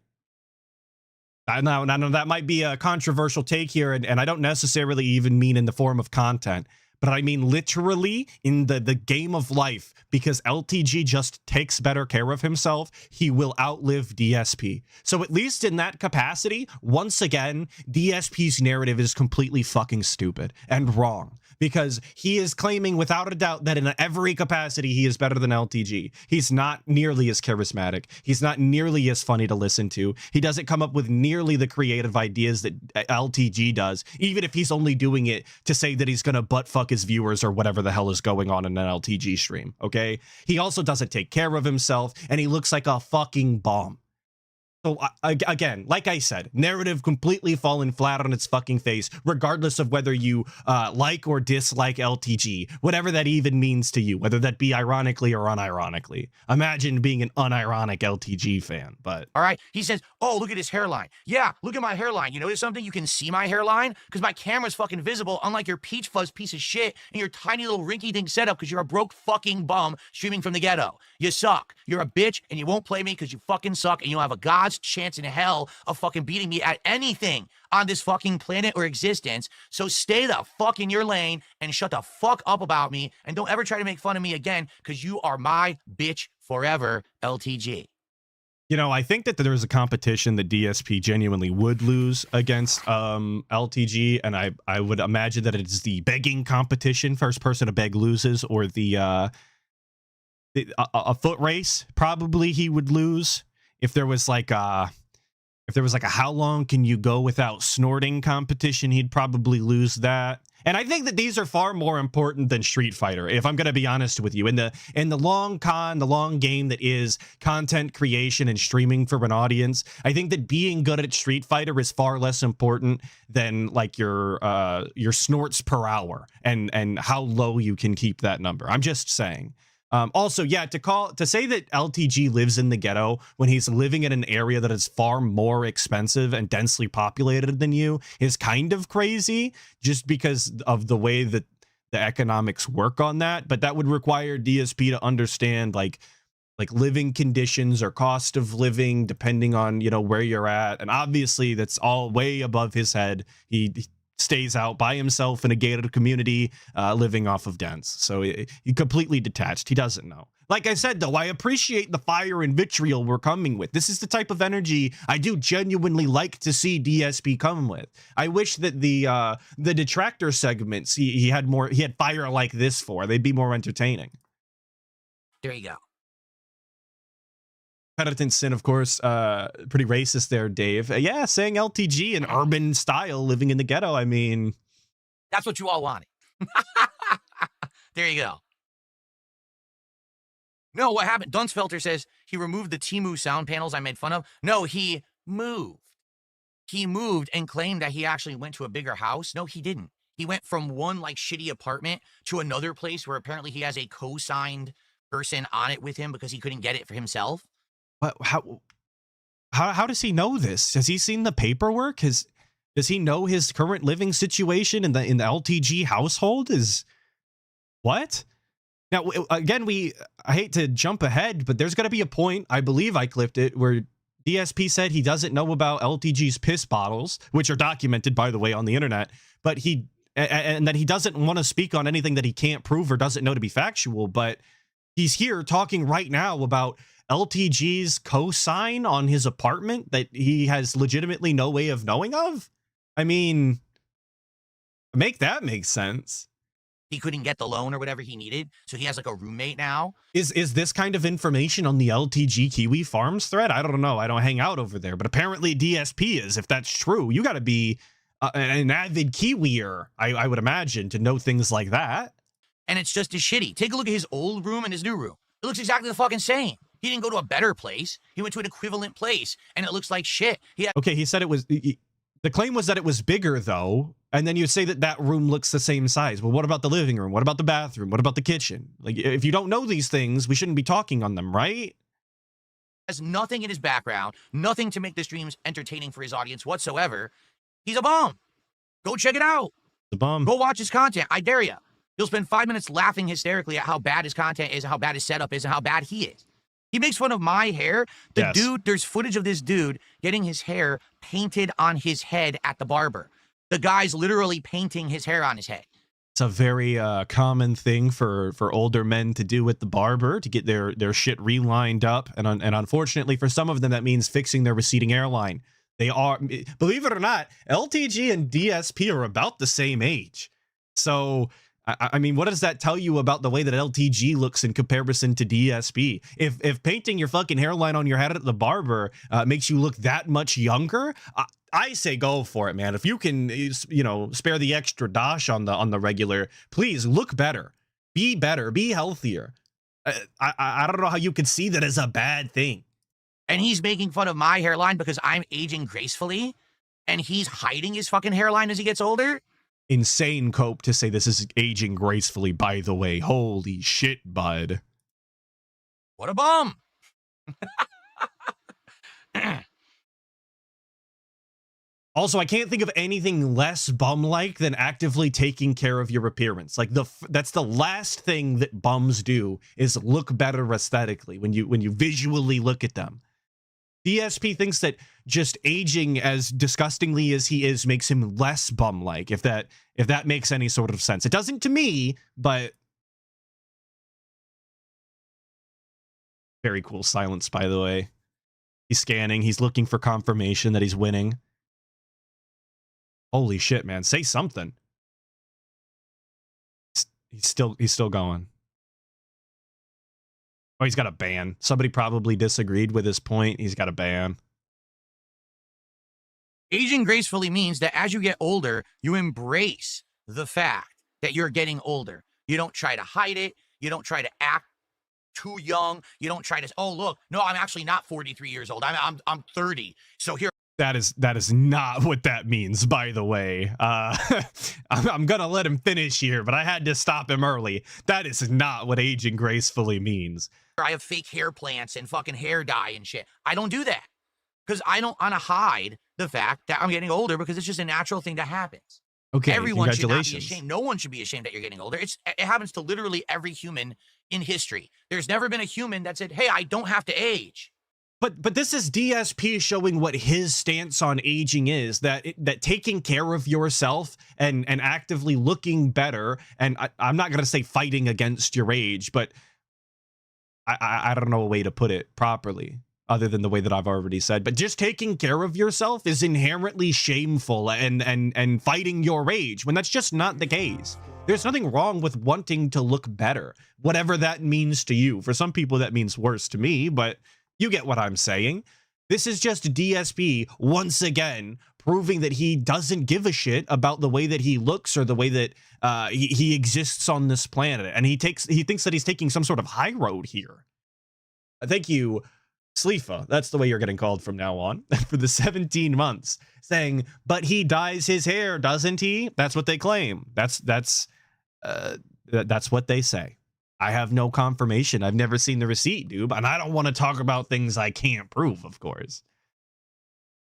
I know that might be a controversial take here, and I don't necessarily even mean in the form of content. But I mean literally in the game of life, because LTG just takes better care of himself, he will outlive DSP. So at least in that capacity, once again, DSP's narrative is completely fucking stupid and wrong. because he is claiming without a doubt that in every capacity he is better than LTG. He's not nearly as charismatic. He's not nearly as funny to listen to. He doesn't come up with nearly the creative ideas that LTG does, even if he's only doing it to say that he's going to butt fuck his viewers or whatever the hell is going on in an LTG stream, okay? He also doesn't take care of himself, and he looks like a fucking bomb. So again, like I said, narrative completely fallen flat on its fucking face, regardless of whether you like or dislike LTG, whatever that even means to you, whether that be ironically or unironically. Imagine being an unironic LTG fan, but... All right. He says, oh, look at his hairline. Yeah, look at my hairline. You notice something? You can see my hairline? Because my camera's fucking visible, unlike your peach fuzz piece of shit and your tiny little rinky dink setup because you're a broke fucking bum streaming from the ghetto. You suck. You're a bitch and you won't play me because you fucking suck and you don't have a god's chance in hell of fucking beating me at anything on this fucking planet or existence. So stay the fuck in your lane and shut the fuck up about me and don't ever try to make fun of me again because you are my bitch forever, LTG. You know, I think that there's a competition that DSP genuinely would lose against LTG, and I would imagine that it's the begging competition. First person to beg loses, or a foot race. Probably he would lose if there was like a how long can you go without snorting competition. He'd probably lose that. And I think that these are far more important than Street Fighter, if I'm going to be honest with you. In the long game that is content creation and streaming for an audience, I think that being good at Street Fighter is far less important than like your snorts per hour and how low you can keep that number. I'm just saying. Also, yeah, to say that LTG lives in the ghetto when he's living in an area that is far more expensive and densely populated than you is kind of crazy, just because of the way that the economics work on that. But that would require DSP to understand like living conditions or cost of living depending on, you know, where you're at. And obviously that's all way above his head. He stays out by himself in a gated community, living off of dents. So he completely detached. He doesn't know. Like I said, though, I appreciate the fire and vitriol we're coming with. This is the type of energy I do genuinely like to see DSP come with. I wish that the detractor segments he had fire like this for. They'd be more entertaining. There you go. Penitent Sin, of course, pretty racist there, Dave. Yeah, saying LTG in urban style, living in the ghetto. I mean, that's what you all wanted. There you go. No, what happened? Dunsfelter says he removed the Temu sound panels I made fun of. No, he moved. He moved and claimed that he actually went to a bigger house. No, he didn't. He went from one like shitty apartment to another place where apparently he has a co-signed person on it with him because he couldn't get it for himself. What? How does he know this? Has he seen the paperwork? Does he know his current living situation in the LTG household? Is what? Now again, I hate to jump ahead, but there's going to be a point, I believe I clipped it, where DSP said he doesn't know about LTG's piss bottles, which are documented, by the way, on the internet, but and that he doesn't want to speak on anything that he can't prove or doesn't know to be factual. But he's here talking right now about LTG's cosign on his apartment that he has legitimately no way of knowing of. I mean, make sense. He couldn't get the loan or whatever he needed, so he has like a roommate now. Is this kind of information on the LTG Kiwi Farms thread? I don't know. I don't hang out over there, but apparently DSP is. If that's true, you got to be an avid Kiwier, I would imagine, to know things like that. And it's just as shitty. Take a look at his old room and his new room. It looks exactly the fucking same. He didn't go to a better place. He went to an equivalent place, and it looks like shit. Okay, he said it was... The claim was that it was bigger, though, and then you say that room looks the same size. Well, what about the living room? What about the bathroom? What about the kitchen? Like, if you don't know these things, we shouldn't be talking on them, right? Has nothing in his background, nothing to make the streams entertaining for his audience whatsoever. He's a bum. Go check it out. The bum. Go watch his content. I dare you. You'll spend 5 minutes laughing hysterically at how bad his content is, and how bad his setup is, and how bad he is. He makes fun of my hair. Dude, there's footage of this dude getting his hair painted on his head at the barber. The guy's literally painting his hair on his head. It's a very common thing for older men to do with the barber, to get their shit relined up. And unfortunately for some of them, that means fixing their receding hairline. They are, believe it or not, LTG and DSP are about the same age. So I mean, what does that tell you about the way that LTG looks in comparison to DSP? If painting your fucking hairline on your head at the barber makes you look that much younger, I say go for it, man. If you can, you know, spare the extra dosh on the regular, please look better, be healthier. I don't know how you could see that as a bad thing. And he's making fun of my hairline because I'm aging gracefully, and he's hiding his fucking hairline as he gets older. Insane cope to say this is aging gracefully, by the way. Holy shit, bud. What a bum. Also, I can't think of anything less bum-like than actively taking care of your appearance. Like that's the last thing that bums do, is look better aesthetically when you visually look at them. DSP thinks that just aging as disgustingly as he is makes him less bum-like, if that makes any sort of sense. It doesn't to me, but very cool silence, by the way. He's scanning, he's looking for confirmation that he's winning. Holy shit, man, say something. He's still going. Oh, he's got a ban. Somebody probably disagreed with his point. He's got a ban. Aging gracefully means that as you get older, you embrace the fact that you're getting older. You don't try to hide it. You don't try to act too young. You don't try to, oh, look, no, I'm actually not 43 years old. I'm 30. So here. That is not what that means, by the way. I'm gonna let him finish here, but I had to stop him early. That is not what aging gracefully means. I have fake hair plants and fucking hair dye and shit. I don't do that because I don't want to hide the fact that I'm getting older, because it's just a natural thing that happens. Okay, everyone should not be congratulations. ashamed. No one should be ashamed that you're getting older. It happens to literally every human in history. There's never been a human that said, hey, I don't have to age. But this is DSP showing what his stance on aging is, that taking care of yourself and actively looking better, and I'm not going to say fighting against your age, but I don't know a way to put it properly other than the way that I've already said, but just taking care of yourself is inherently shameful and fighting your age, when that's just not the case. There's nothing wrong with wanting to look better, whatever that means to you. For some people, that means worse to me, but you get what I'm saying. This is just DSP once again proving that he doesn't give a shit about the way that he looks or the way that he exists on this planet, and he thinks that he's taking some sort of high road here. Thank you, Sleefa. That's the way you're getting called from now on. For the 17 months, saying, but he dyes his hair, doesn't he? That's what they claim. That's what they say. I have no confirmation. I've never seen the receipt, dude, and I don't want to talk about things I can't prove, of course.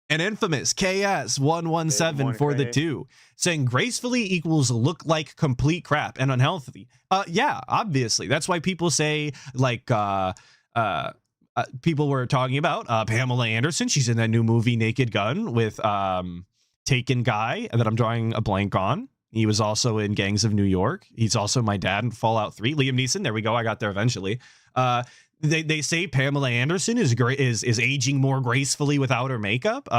And infamous KS117 for the 2, saying gracefully equals look like complete crap and unhealthy. Yeah, obviously. That's why people say, like, people were talking about Pamela Anderson. She's in that new movie Naked Gun with Taken Guy that I'm drawing a blank on. He was also in Gangs of New York. He's also my dad in Fallout 3. Liam Neeson. There we go. I got there eventually. They say Pamela Anderson is aging more gracefully without her makeup.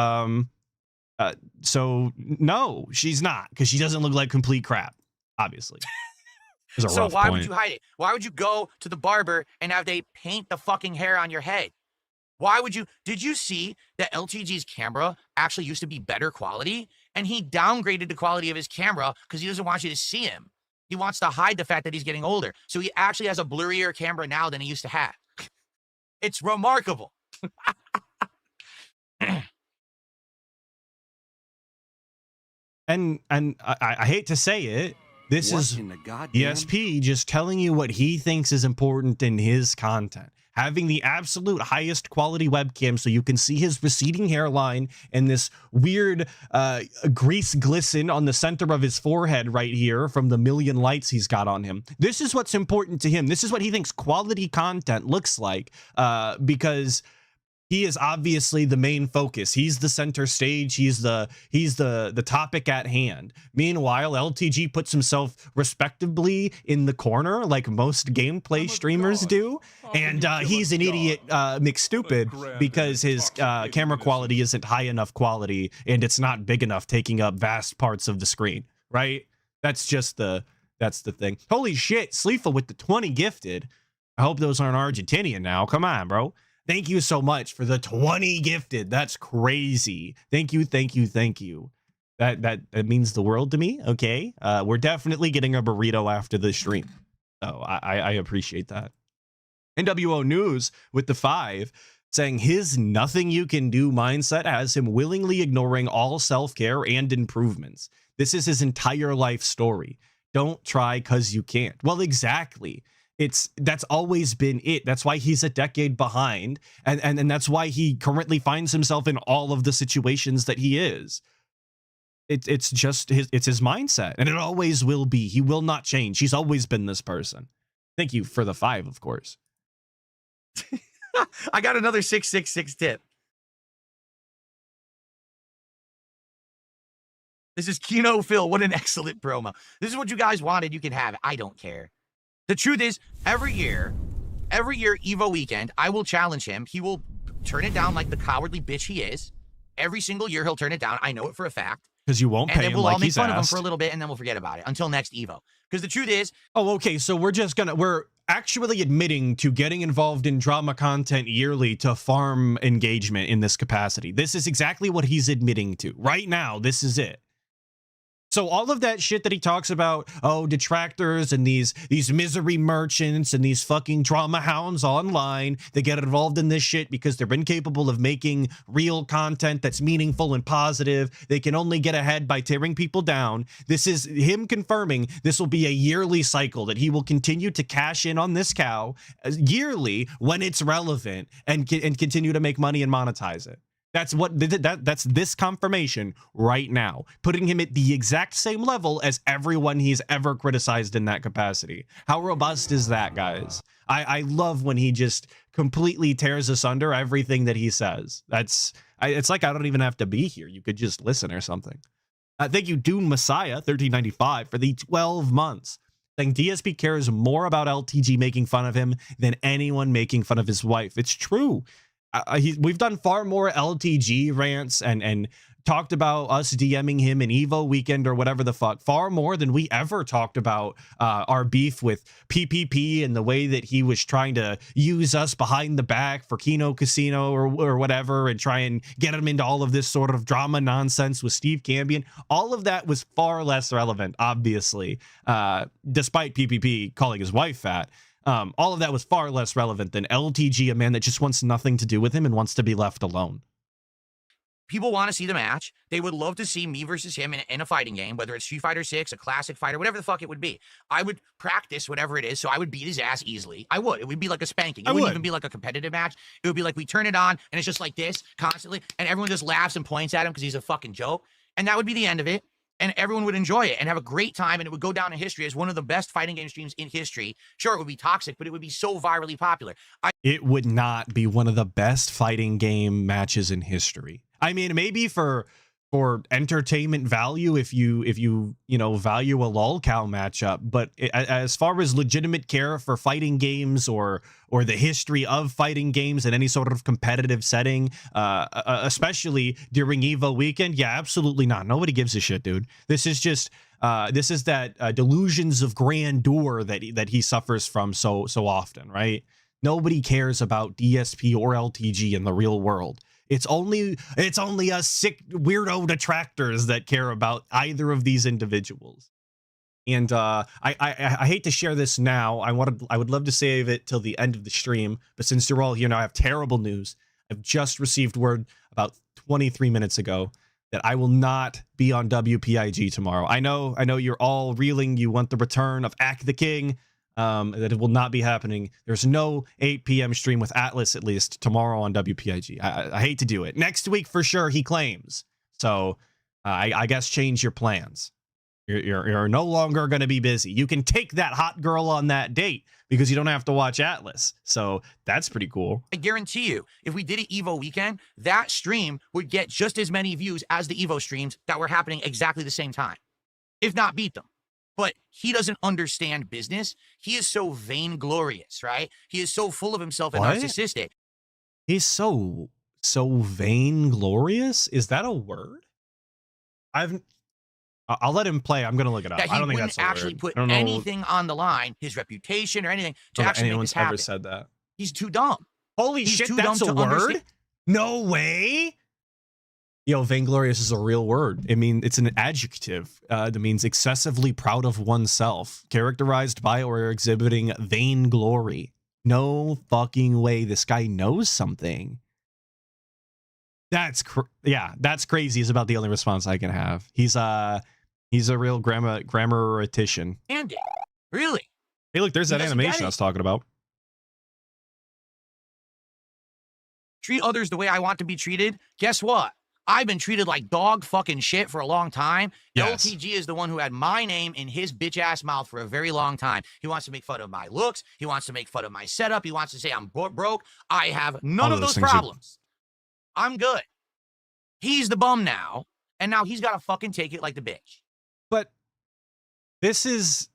So no, she's not, because she doesn't look like complete crap, obviously. So why would you hide it? Why would you go to the barber and have they paint the fucking hair on your head? Why would you? Did you see that LTG's camera actually used to be better quality? And he downgraded the quality of his camera because he doesn't want you to see him. He wants to hide the fact that he's getting older. So he actually has a blurrier camera now than he used to have. It's remarkable. And I hate to say it, this is ESP just telling you what he thinks is important in his content. Having the absolute highest quality webcam so you can see his receding hairline and this weird grease glisten on the center of his forehead right here from the million lights he's got on him. This is what's important to him. This is what he thinks quality content looks like, because he is obviously the main focus. He's the center stage. He's the topic at hand. Meanwhile, LTG puts himself respectably in the corner, like most gameplay streamers do, and he's an idiot McStupid because his camera quality isn't high enough quality and it's not big enough, taking up vast parts of the screen. Right? That's just the That's the thing. Holy shit, Sleefa with the 20 gifted. I hope those aren't Argentinian now. Come on, bro. Thank you so much for the 20 gifted. That's crazy. Thank you, thank you, thank you. That means the world to me. Okay. We're definitely getting a burrito after the stream. So I appreciate that. NWO News with the 5 saying his nothing you can do mindset has him willingly ignoring all self-care and improvements. This is his entire life story. Don't try because you can't. Well, exactly. That's always been it. That's why he's a decade behind. And that's why he currently finds himself in all of the situations that he is. It's just his mindset, and it always will be. He will not change. He's always been this person. Thank you for the 5, of course. I got another 666 tip. This is Kino Phil. What an excellent promo. This is what you guys wanted. You can have it. I don't care. The truth is, every year, Evo weekend, I will challenge him. He will turn it down like the cowardly bitch he is. Every single year, he'll turn it down. I know it for a fact. Because you won't pay him like he's asked. And then we'll all make fun of him for a little bit, and then we'll forget about it until next Evo. Because the truth is... Oh, okay, so we're actually admitting to getting involved in drama content yearly to farm engagement in this capacity. This is exactly what he's admitting to. Right now, this is it. So all of that shit that he talks about, oh, detractors and these misery merchants and these fucking drama hounds online, they get involved in this shit because they're incapable of making real content that's meaningful and positive. They can only get ahead by tearing people down. This is him confirming this will be a yearly cycle, that he will continue to cash in on this cow yearly when it's relevant and continue to make money and monetize it. That's this confirmation right now, putting him at the exact same level as everyone he's ever criticized in that capacity. How robust is that, guys? I love when he just completely tears us under everything that he says. It's like I don't even have to be here. You could just listen or something. Thank you, Dune Messiah 1395 for the 12 months. Saying DSP cares more about LTG making fun of him than anyone making fun of his wife. It's true. We've done far more LTG rants and talked about us DMing him in Evo weekend or whatever the fuck, far more than we ever talked about our beef with PPP and the way that he was trying to use us behind the back for Kino Casino or whatever, and try and get him into all of this sort of drama nonsense with Steve Cambion. All of that was far less relevant, obviously, despite PPP calling his wife fat. All of that was far less relevant than LTG, a man that just wants nothing to do with him and wants to be left alone. People want to see the match. They would love to see me versus him in a fighting game, whether it's Street Fighter 6, a classic fighter, whatever the fuck it would be. I would practice whatever it is, so I would beat his ass easily. I would. It would be like a spanking. It wouldn't even be like a competitive match. It would be like we turn it on, and it's just like this constantly, and everyone just laughs and points at him because he's a fucking joke. And that would be the end of it. And everyone would enjoy it and have a great time, and it would go down in history as one of the best fighting game streams in history. Sure, it would be toxic, but it would be so virally popular. It would not be one of the best fighting game matches in history. I mean, maybe for entertainment value, if you value a lolcow matchup, but as far as legitimate care for fighting games or the history of fighting games in any sort of competitive setting, especially during Evo weekend, yeah, absolutely not. Nobody gives a shit, dude. This is just that delusions of grandeur that he suffers from so often, right? Nobody cares about DSP or LTG in the real world. It's only us sick weirdo detractors that care about either of these individuals. And I hate to share this now. I would love to save it till the end of the stream, but since you're all here now, I have terrible news. I've just received word about 23 minutes ago that I will not be on WPIG tomorrow. I know you're all reeling. You want the return of Ack the King. That it will not be happening. There's no 8 p.m. stream with Atlas, at least tomorrow on WPIG. I hate to do it. Next week for sure, he claims. So I guess change your plans. You're no longer going to be busy. You can take that hot girl on that date because you don't have to watch Atlas. So that's pretty cool. I guarantee you, if we did an Evo weekend, that stream would get just as many views as the Evo streams that were happening exactly the same time, if not beat them. But he doesn't understand business. He is so vainglorious, right? He is so full of himself and narcissistic. He's so vainglorious? Is that a word? I'll let him play. I'm gonna look it up. That he I don't think wouldn't that's a actually word. put I don't know anything on the line, his reputation or anything, to if actually make anyone's this ever happen. said that. He's too dumb. Holy He's shit, too that's dumb a to word? understand. No way. Yo, vainglorious is a real word. I mean, it's an adjective that means excessively proud of oneself, characterized by or exhibiting vainglory. No fucking way this guy knows something. That's crazy is about the only response I can have. He's a real grammaritician. And it. Really? Hey, look, there's He that doesn't get animation I it. was talking about. Treat others the way I want to be treated. Guess what? I've been treated like dog fucking shit for a long time. Yes. LTG is the one who had my name in his bitch ass mouth for a very long time. He wants to make fun of my looks. He wants to make fun of my setup. He wants to say I'm broke. I have none All of those those things are- problems. I'm good. He's the bum now, and now he's got to fucking take it like the bitch. But this is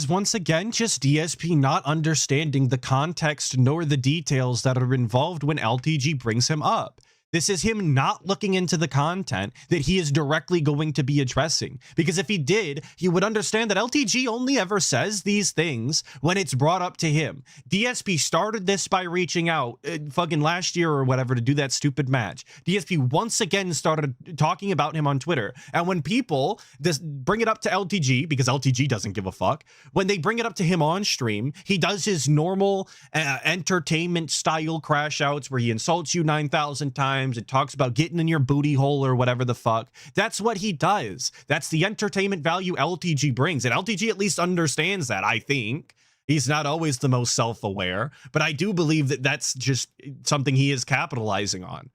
once again just DSP not understanding the context nor the details that are involved when LTG brings him up. This is him not looking into the content that he is directly going to be addressing. Because if he did, he would understand that LTG only ever says these things when it's brought up to him. DSP started this by reaching out fucking last year or whatever to do that stupid match. DSP once again started talking about him on Twitter. And when people just bring it up to LTG, because LTG doesn't give a fuck, when they bring it up to him on stream, he does his normal entertainment style crash outs where he insults you 9,000 times. It talks about getting in your booty hole or whatever the fuck. That's what he does. That's the entertainment value LTG brings. And LTG at least understands that, I think. He's not always the most self-aware, but I do believe that that's just something he is capitalizing on.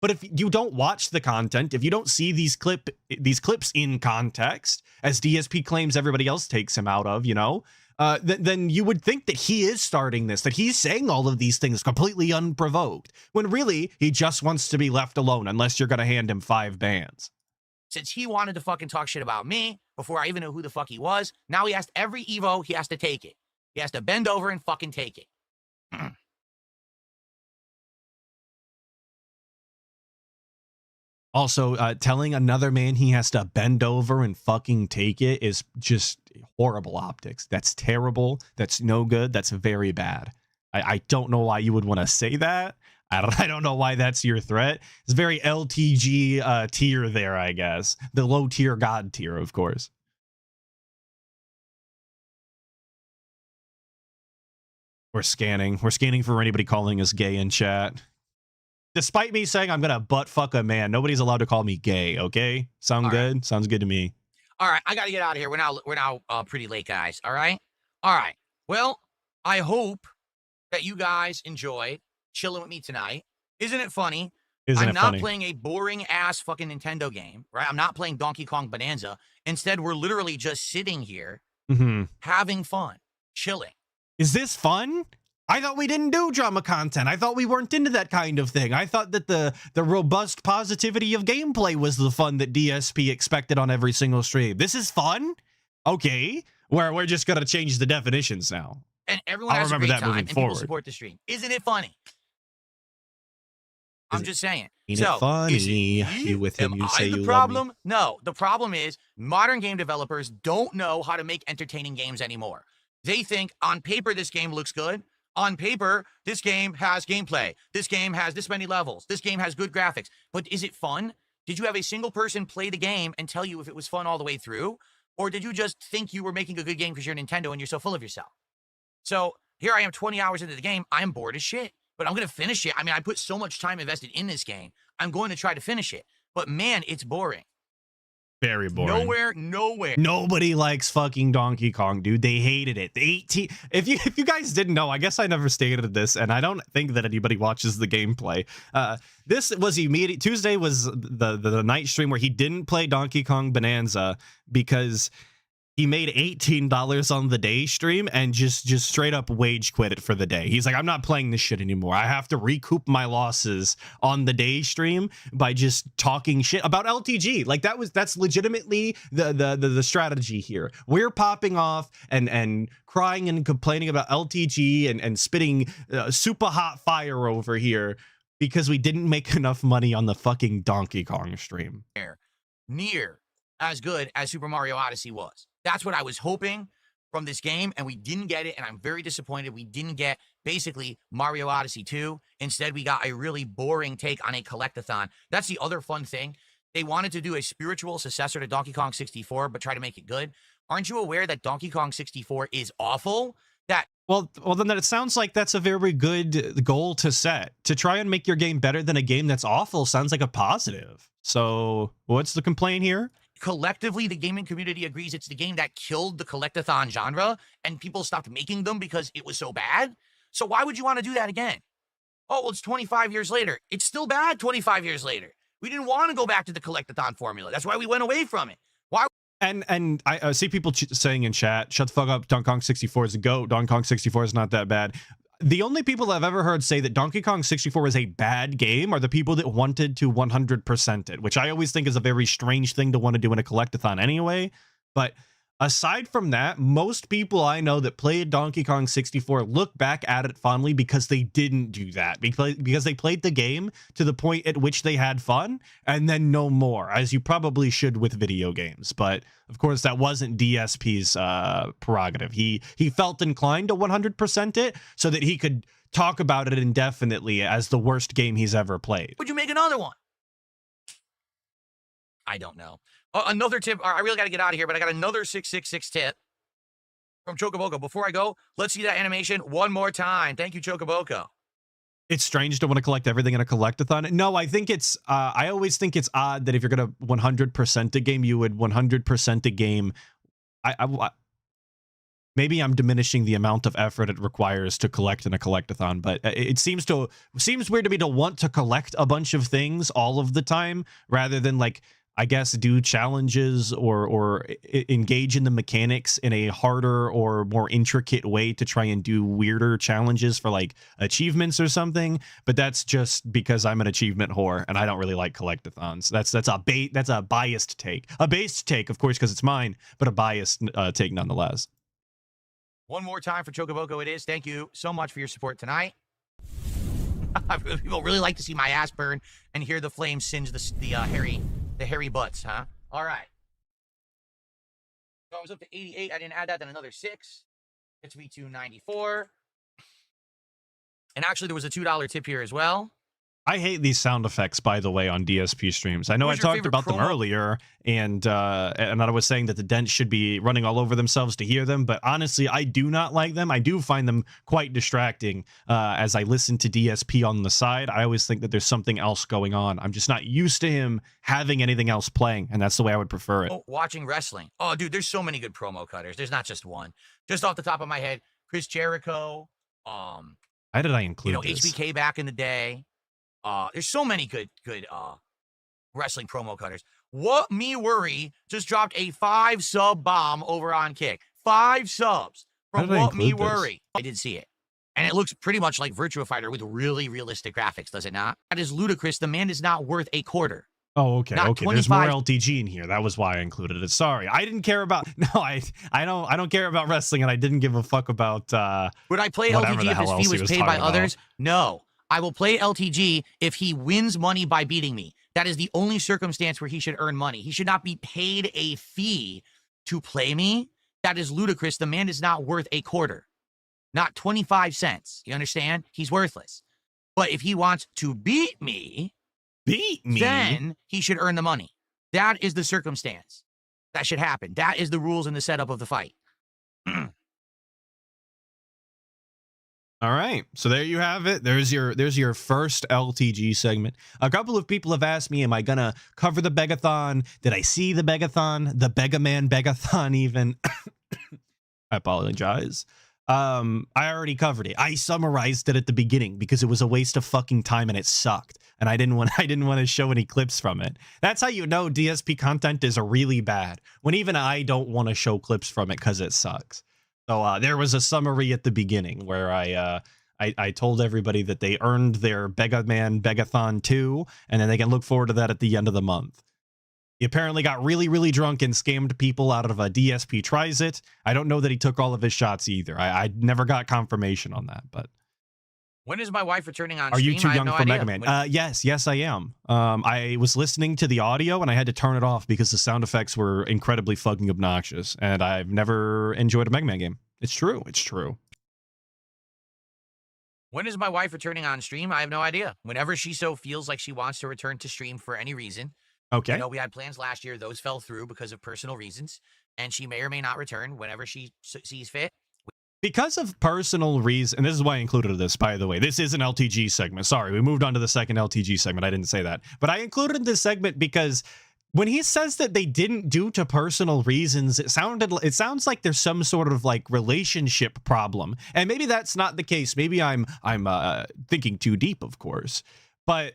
But if you don't watch the content, if you don't see these clips in context, as DSP claims everybody else takes him out of, you know, then you would think that he is starting this, that he's saying all of these things completely unprovoked, when really he just wants to be left alone unless you're going to hand him 5 bans. Since he wanted to fucking talk shit about me before I even knew who the fuck he was, now he has every Evo, he has to take it. He has to bend over and fucking take it. Also, telling another man he has to bend over and fucking take it is just horrible optics. That's terrible. That's no good. That's very bad. I don't know why you would want to say that. I don't know why that's your threat. It's very LTG tier there, I guess. The low tier god tier, of course. We're scanning. We're scanning for anybody calling us gay in chat. Despite me saying I'm gonna butt fuck a man, nobody's allowed to call me gay. Okay, sound good? Right. Sounds good to me. All right, I gotta get out of here. We're now pretty late, guys. All right. Well, I hope that you guys enjoyed chilling with me tonight. Isn't it funny? I'm not playing a boring ass fucking Nintendo game, right? I'm not playing Donkey Kong Bonanza. Instead, we're literally just sitting here, having fun, chilling. Is this fun? I thought we didn't do drama content. I thought we weren't into that kind of thing. I thought that the robust positivity of gameplay was the fun that DSP expected on every single stream. This is fun? Okay. We're just going to change the definitions now. And everyone has a great time, and forward. people support the stream. Isn't it funny? I'm just saying. Ain't it funny? You with him, you say you love me. Problem? No. The problem is modern game developers don't know how to make entertaining games anymore. They think on paper this game looks good. On paper, this game has gameplay. This game has this many levels. This game has good graphics. But is it fun? Did you have a single person play the game and tell you if it was fun all the way through? Or did you just think you were making a good game because you're Nintendo and you're so full of yourself? So here I am 20 hours into the game. I'm bored as shit. But I'm going to finish it. I mean, I put so much time invested in this game. I'm going to try to finish it. But man, it's boring. Very boring. Nowhere. Nobody likes fucking Donkey Kong, dude. They hated it. The 18. If you guys didn't know, I guess I never stated this, and I don't think that anybody watches the gameplay. This was immediate. Tuesday was the night stream where he didn't play Donkey Kong Bonanza because he made $18 on the day stream and just straight up wage quit it for the day. He's like, I'm not playing this shit anymore. I have to recoup my losses on the day stream by just talking shit about LTG. Like that's legitimately the strategy here. We're popping off and crying and complaining about LTG and spitting super hot fire over here because we didn't make enough money on the fucking Donkey Kong stream. Near as good as Super Mario Odyssey was. That's what I was hoping from this game, and we didn't get it, and I'm very disappointed we didn't get basically Mario Odyssey 2. Instead, we got a really boring take on a collectathon. That's the other fun thing. They wanted to do a spiritual successor to Donkey Kong 64, but try to make it good. Aren't you aware that Donkey Kong 64 is awful? That Well, then it sounds like that's a very good goal to set. To try and make your game better than a game that's awful sounds like a positive. So what's the complaint here? collectively the gaming community agrees it's the game that killed the collectathon genre, and people stopped making them because it was so bad. So why would you want to do that again? Oh, well, it's 25 years later. It's still bad 25 years later. We didn't want to go back to the collectathon formula. That's why we went away from it. Why? And I see people saying in chat, shut the fuck up, Donkey Kong 64 is a goat. Donkey Kong 64 is not that bad. The only people I've ever heard say that Donkey Kong 64 is a bad game are the people that wanted to 100% it, which I always think is a very strange thing to want to do in a collectathon anyway. But aside from that, most people I know that played Donkey Kong 64 look back at it fondly because they didn't do that. Because they played the game to the point at which they had fun and then no more, as you probably should with video games. But of course, that wasn't DSP's prerogative. He felt inclined to 100% it so that he could talk about it indefinitely as the worst game he's ever played. Would you make another one? I don't know. Another tip. I really got to get out of here, but I got another 666 tip from Chocoboko. Before I go, let's see that animation one more time. Thank you, Chocoboko. It's strange to want to collect everything in a collectathon. No, I think it's, I always think it's odd that if you're going to 100% a game, you would 100% a game. Maybe I'm diminishing the amount of effort it requires to collect in a collectathon, but it seems weird to me to want to collect a bunch of things all of the time rather than, like, I guess, do challenges or engage in the mechanics in a harder or more intricate way to try and do weirder challenges for, like, achievements or something. But that's just because I'm an achievement whore and I don't really like collectathons. That's a biased take. A based take, of course, because it's mine, but a biased take nonetheless. One more time for Chocoboko it is. Thank you so much for your support tonight. People really like to see my ass burn and hear the flames singe the hairy butts, huh? All right. So I was up to 88. I didn't add that, then another 6. Gets me to 94. And actually, there was a $2 tip here as well. I hate these sound effects, by the way, on DSP streams. I know I Who's your talked about them favorite promo? earlier, and I was saying that the dents should be running all over themselves to hear them, but honestly, I do not like them. I do find them quite distracting as I listen to DSP on the side. I always think that there's something else going on. I'm just not used to him having anything else playing, and that's the way I would prefer it. Oh, watching wrestling. Oh, dude, there's so many good promo cutters. There's not just one. Just off the top of my head, Chris Jericho. How did I include this? HBK back in the day. There's so many good wrestling promo cutters. What Me Worry just dropped a 5-sub bomb over on Kick. 5 subs from How did I What Me include this? Worry. I did see it. And it looks pretty much like Virtua Fighter with really realistic graphics, does it not? That is ludicrous. The man is not worth a quarter. Oh, okay, Not okay. There's more 25 LTG in here. That was why I included it. Sorry, I didn't care about. No, I don't care about wrestling, and I didn't give a fuck about. Would I play whatever LTG the if hell his else fee he was was paid by talking about. others? No. I will play LTG if he wins money by beating me. That is the only circumstance where he should earn money. He should not be paid a fee to play me. That is ludicrous. The man is not worth a quarter, not 25 cents. You understand? He's worthless. But if he wants to beat me, then he should earn the money. That is the circumstance. That should happen. That is the rules and the setup of the fight. All right, so there you have it. There's your first LTG segment. A couple of people have asked me, am I gonna cover the Begathon? Did I see the Begathon? The Begaman Begathon even? I apologize. I already covered it. I summarized it at the beginning because it was a waste of fucking time and it sucked. And I didn't want to show any clips from it. That's how you know DSP content is really bad. When even I don't want to show clips from it because it sucks. So there was a summary at the beginning where I told everybody that they earned their Begaman Begathon 2, and then they can look forward to that at the end of the month. He apparently got really, really drunk and scammed people out of a DSP Tries It. I don't know that he took all of his shots either. I never got confirmation on that, but When is my wife returning on Are stream? you too I have young no for idea. Mega Man? Yes, I am. I was listening to the audio and I had to turn it off because the sound effects were incredibly fucking obnoxious, and I've never enjoyed a Mega Man game. It's true. It's true. When is my wife returning on stream? I have no idea. Whenever she so feels like she wants to return to stream for any reason. Okay. You know, we had plans last year. Those fell through because of personal reasons. And she may or may not return whenever she sees fit. Because of personal reason, and this is why I included this, by the way. This is an LTG segment. Sorry, we moved on to the second LTG segment. I didn't say that. But I included this segment because when he says that they didn't due to personal reasons, it sounds like there's some sort of like relationship problem. And maybe that's not the case. Maybe I'm thinking too deep, of course. But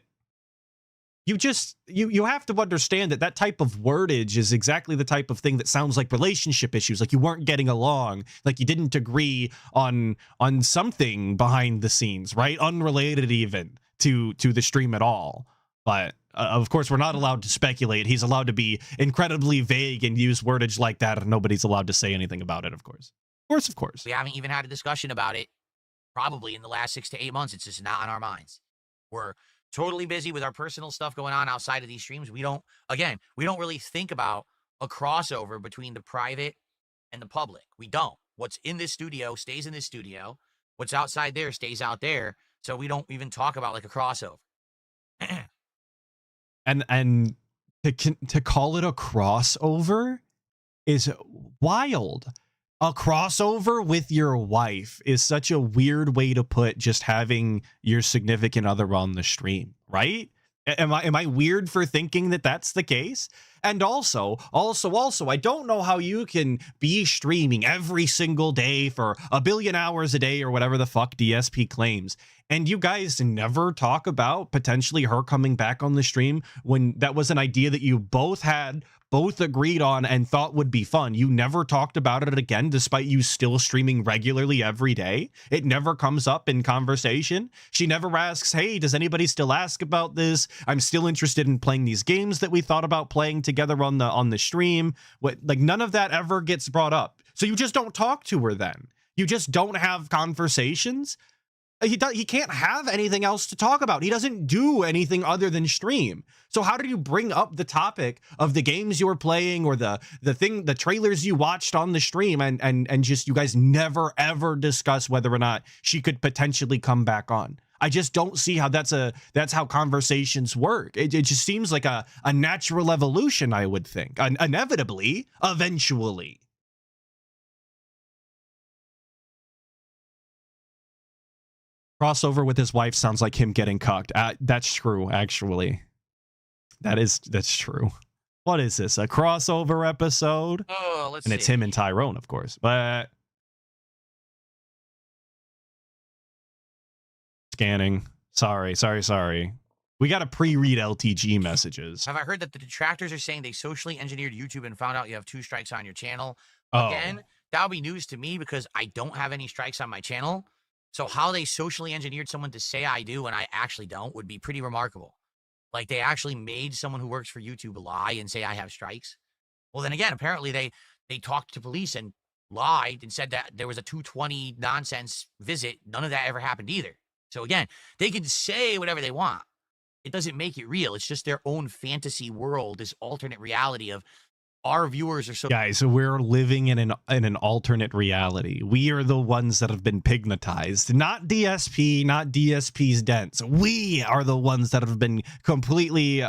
you have to understand that type of wordage is exactly the type of thing that sounds like relationship issues, like you weren't getting along, like you didn't agree on something behind the scenes, right? Unrelated even to the stream at all. But of course, we're not allowed to speculate. He's allowed to be incredibly vague and use wordage like that, and nobody's allowed to say anything about it, of course. Of course. We haven't even had a discussion about it probably in the last 6 to 8 months. It's just not on our minds. We're totally busy with our personal stuff going on outside of these streams. We don't really think about a crossover between the private and the public. We don't. What's in this studio stays in this studio. What's outside there stays out there. So we don't even talk about like a crossover. and to call it a crossover is wild. A crossover with your wife is such a weird way to put just having your significant other on the stream, right? Am I weird for thinking that that's the case? And also, I don't know how you can be streaming every single day for 1 billion hours a day or whatever the fuck DSP claims, and you guys never talk about potentially her coming back on the stream when that was an idea that you both agreed on and thought would be fun. You never talked about it again, despite you still streaming regularly every day. It never comes up in conversation. She never asks, hey, does anybody still ask about this? I'm still interested in playing these games that we thought about playing together on the stream. Like none of that ever gets brought up. So you just don't talk to her then. You just don't have conversations. He can't have anything else to talk about. He doesn't do anything other than stream. So how do you bring up the topic of the games you were playing or the trailers you watched on the stream and just you guys never ever discuss whether or not she could potentially come back on? I just don't see how that's how conversations work. It just seems like a natural evolution, I would think. Inevitably, eventually. Crossover with his wife sounds like him getting cucked. That's true, actually. That's true. What is this? A crossover episode? Oh, let's see. And it's him and Tyrone, of course. But scanning. Sorry. We got to pre-read LTG messages. Have I heard that the detractors are saying they socially engineered YouTube and found out you have 2 strikes on your channel? Oh. Again, that would be news to me because I don't have any strikes on my channel. So how they socially engineered someone to say I do and I actually don't would be pretty remarkable. Like they actually made someone who works for YouTube lie and say I have strikes. Well, then again, apparently they talked to police and lied and said that there was a 220 nonsense visit. None of that ever happened either. So again, they can say whatever they want. It doesn't make it real. It's just their own fantasy world, this alternate reality of our viewers are so... Guys, we're living in an alternate reality. We are the ones that have been pignatized. Not DSP, not DSP's dents. We are the ones that have been completely,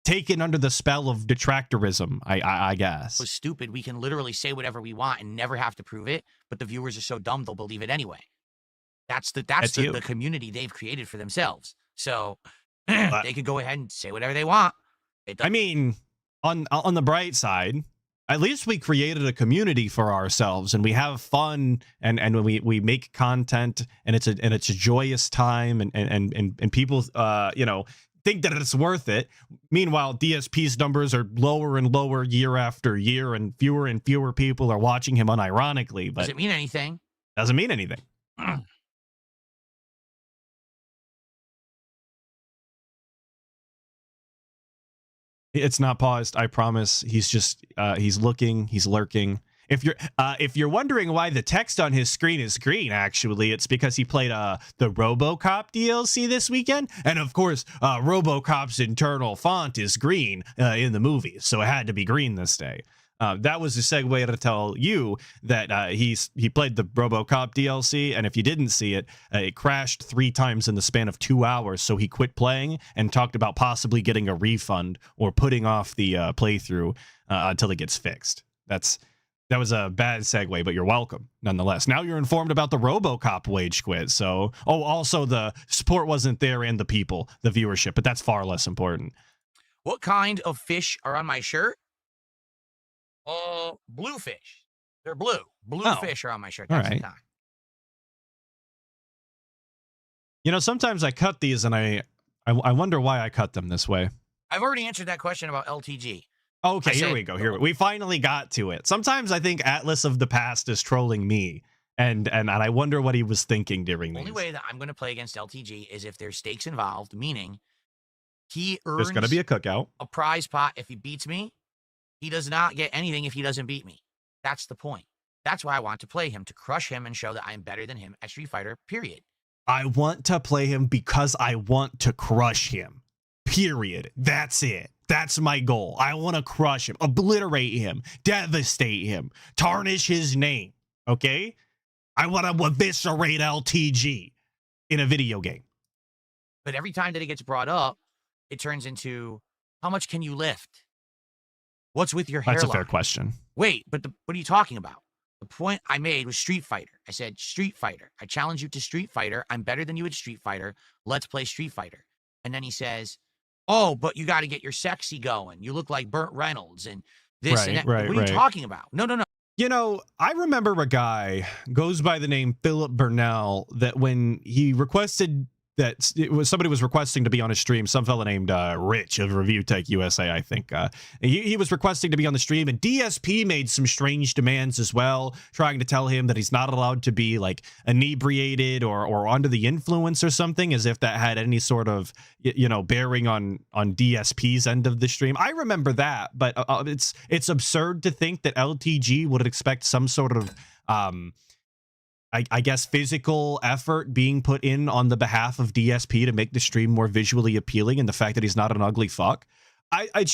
taken under the spell of detractorism, I guess. So stupid, we can literally say whatever we want and never have to prove it, but the viewers are so dumb they'll believe it anyway. That's the community they've created for themselves. So they could go ahead and say whatever they want. I mean... On the bright side, at least we created a community for ourselves and we have fun and we make content and it's a joyous time and people think that it's worth it. Meanwhile, DSP's numbers are lower and lower year after year and fewer people are watching him unironically. But does it mean anything? Doesn't mean anything. It's not paused, I promise. He's just he's looking, he's lurking. If you're wondering why the text on his screen is green, actually, it's because he played the RoboCop DLC this weekend, and of course, RoboCop's internal font is green in the movie, so it had to be green this day. That was a segue to tell you that he played the RoboCop DLC, and if you didn't see it, it crashed 3 times in the span of 2 hours, so he quit playing and talked about possibly getting a refund or putting off the playthrough until it gets fixed. That was a bad segue, but you're welcome nonetheless. Now you're informed about the RoboCop wage quit. So, also the support wasn't there and the people, the viewership, but that's far less important. What kind of fish are on my shirt? Blue fish. They're blue. Blue fish are on my shirt. That's the kind. You know, sometimes I cut these and I wonder why I cut them this way. I've already answered that question about LTG. Okay, here we go. We finally got to it. Sometimes I think Atlas of the Past is trolling me, and I wonder what he was thinking during The these. only way that I'm going to play against LTG is if there's stakes involved, meaning he earns There's going to be a cookout. A prize pot if he beats me. He does not get anything if he doesn't beat me. That's the point. That's why I want to play him, to crush him and show that I'm better than him at Street Fighter, period. I want to play him because I want to crush him, period. That's it. That's my goal. I want to crush him, obliterate him, devastate him, tarnish his name, okay? I want to eviscerate LTG in a video game. But every time that it gets brought up, it turns into, how much can you lift? What's with your hairline? That's a fair question. Wait, but what are you talking about? The point I made was Street Fighter. I said, Street Fighter. I challenge you to Street Fighter. I'm better than you at Street Fighter. Let's play Street Fighter. And then he says, oh, but you got to get your sexy going. You look like Burt Reynolds and this and that. What are you talking about? No. You know, I remember a guy goes by the name Philip Burnell that when he requested that somebody was requesting to be on a stream, some fella named Rich of Review Tech USA, I think. He was requesting to be on the stream, and DSP made some strange demands as well, trying to tell him that he's not allowed to be like inebriated or under the influence or something, as if that had any sort of, you know, bearing on DSP's end of the stream. I remember that, but it's absurd to think that LTG would expect some sort of I guess physical effort being put in on the behalf of DSP to make the stream more visually appealing, and the fact that he's not an ugly fuck. I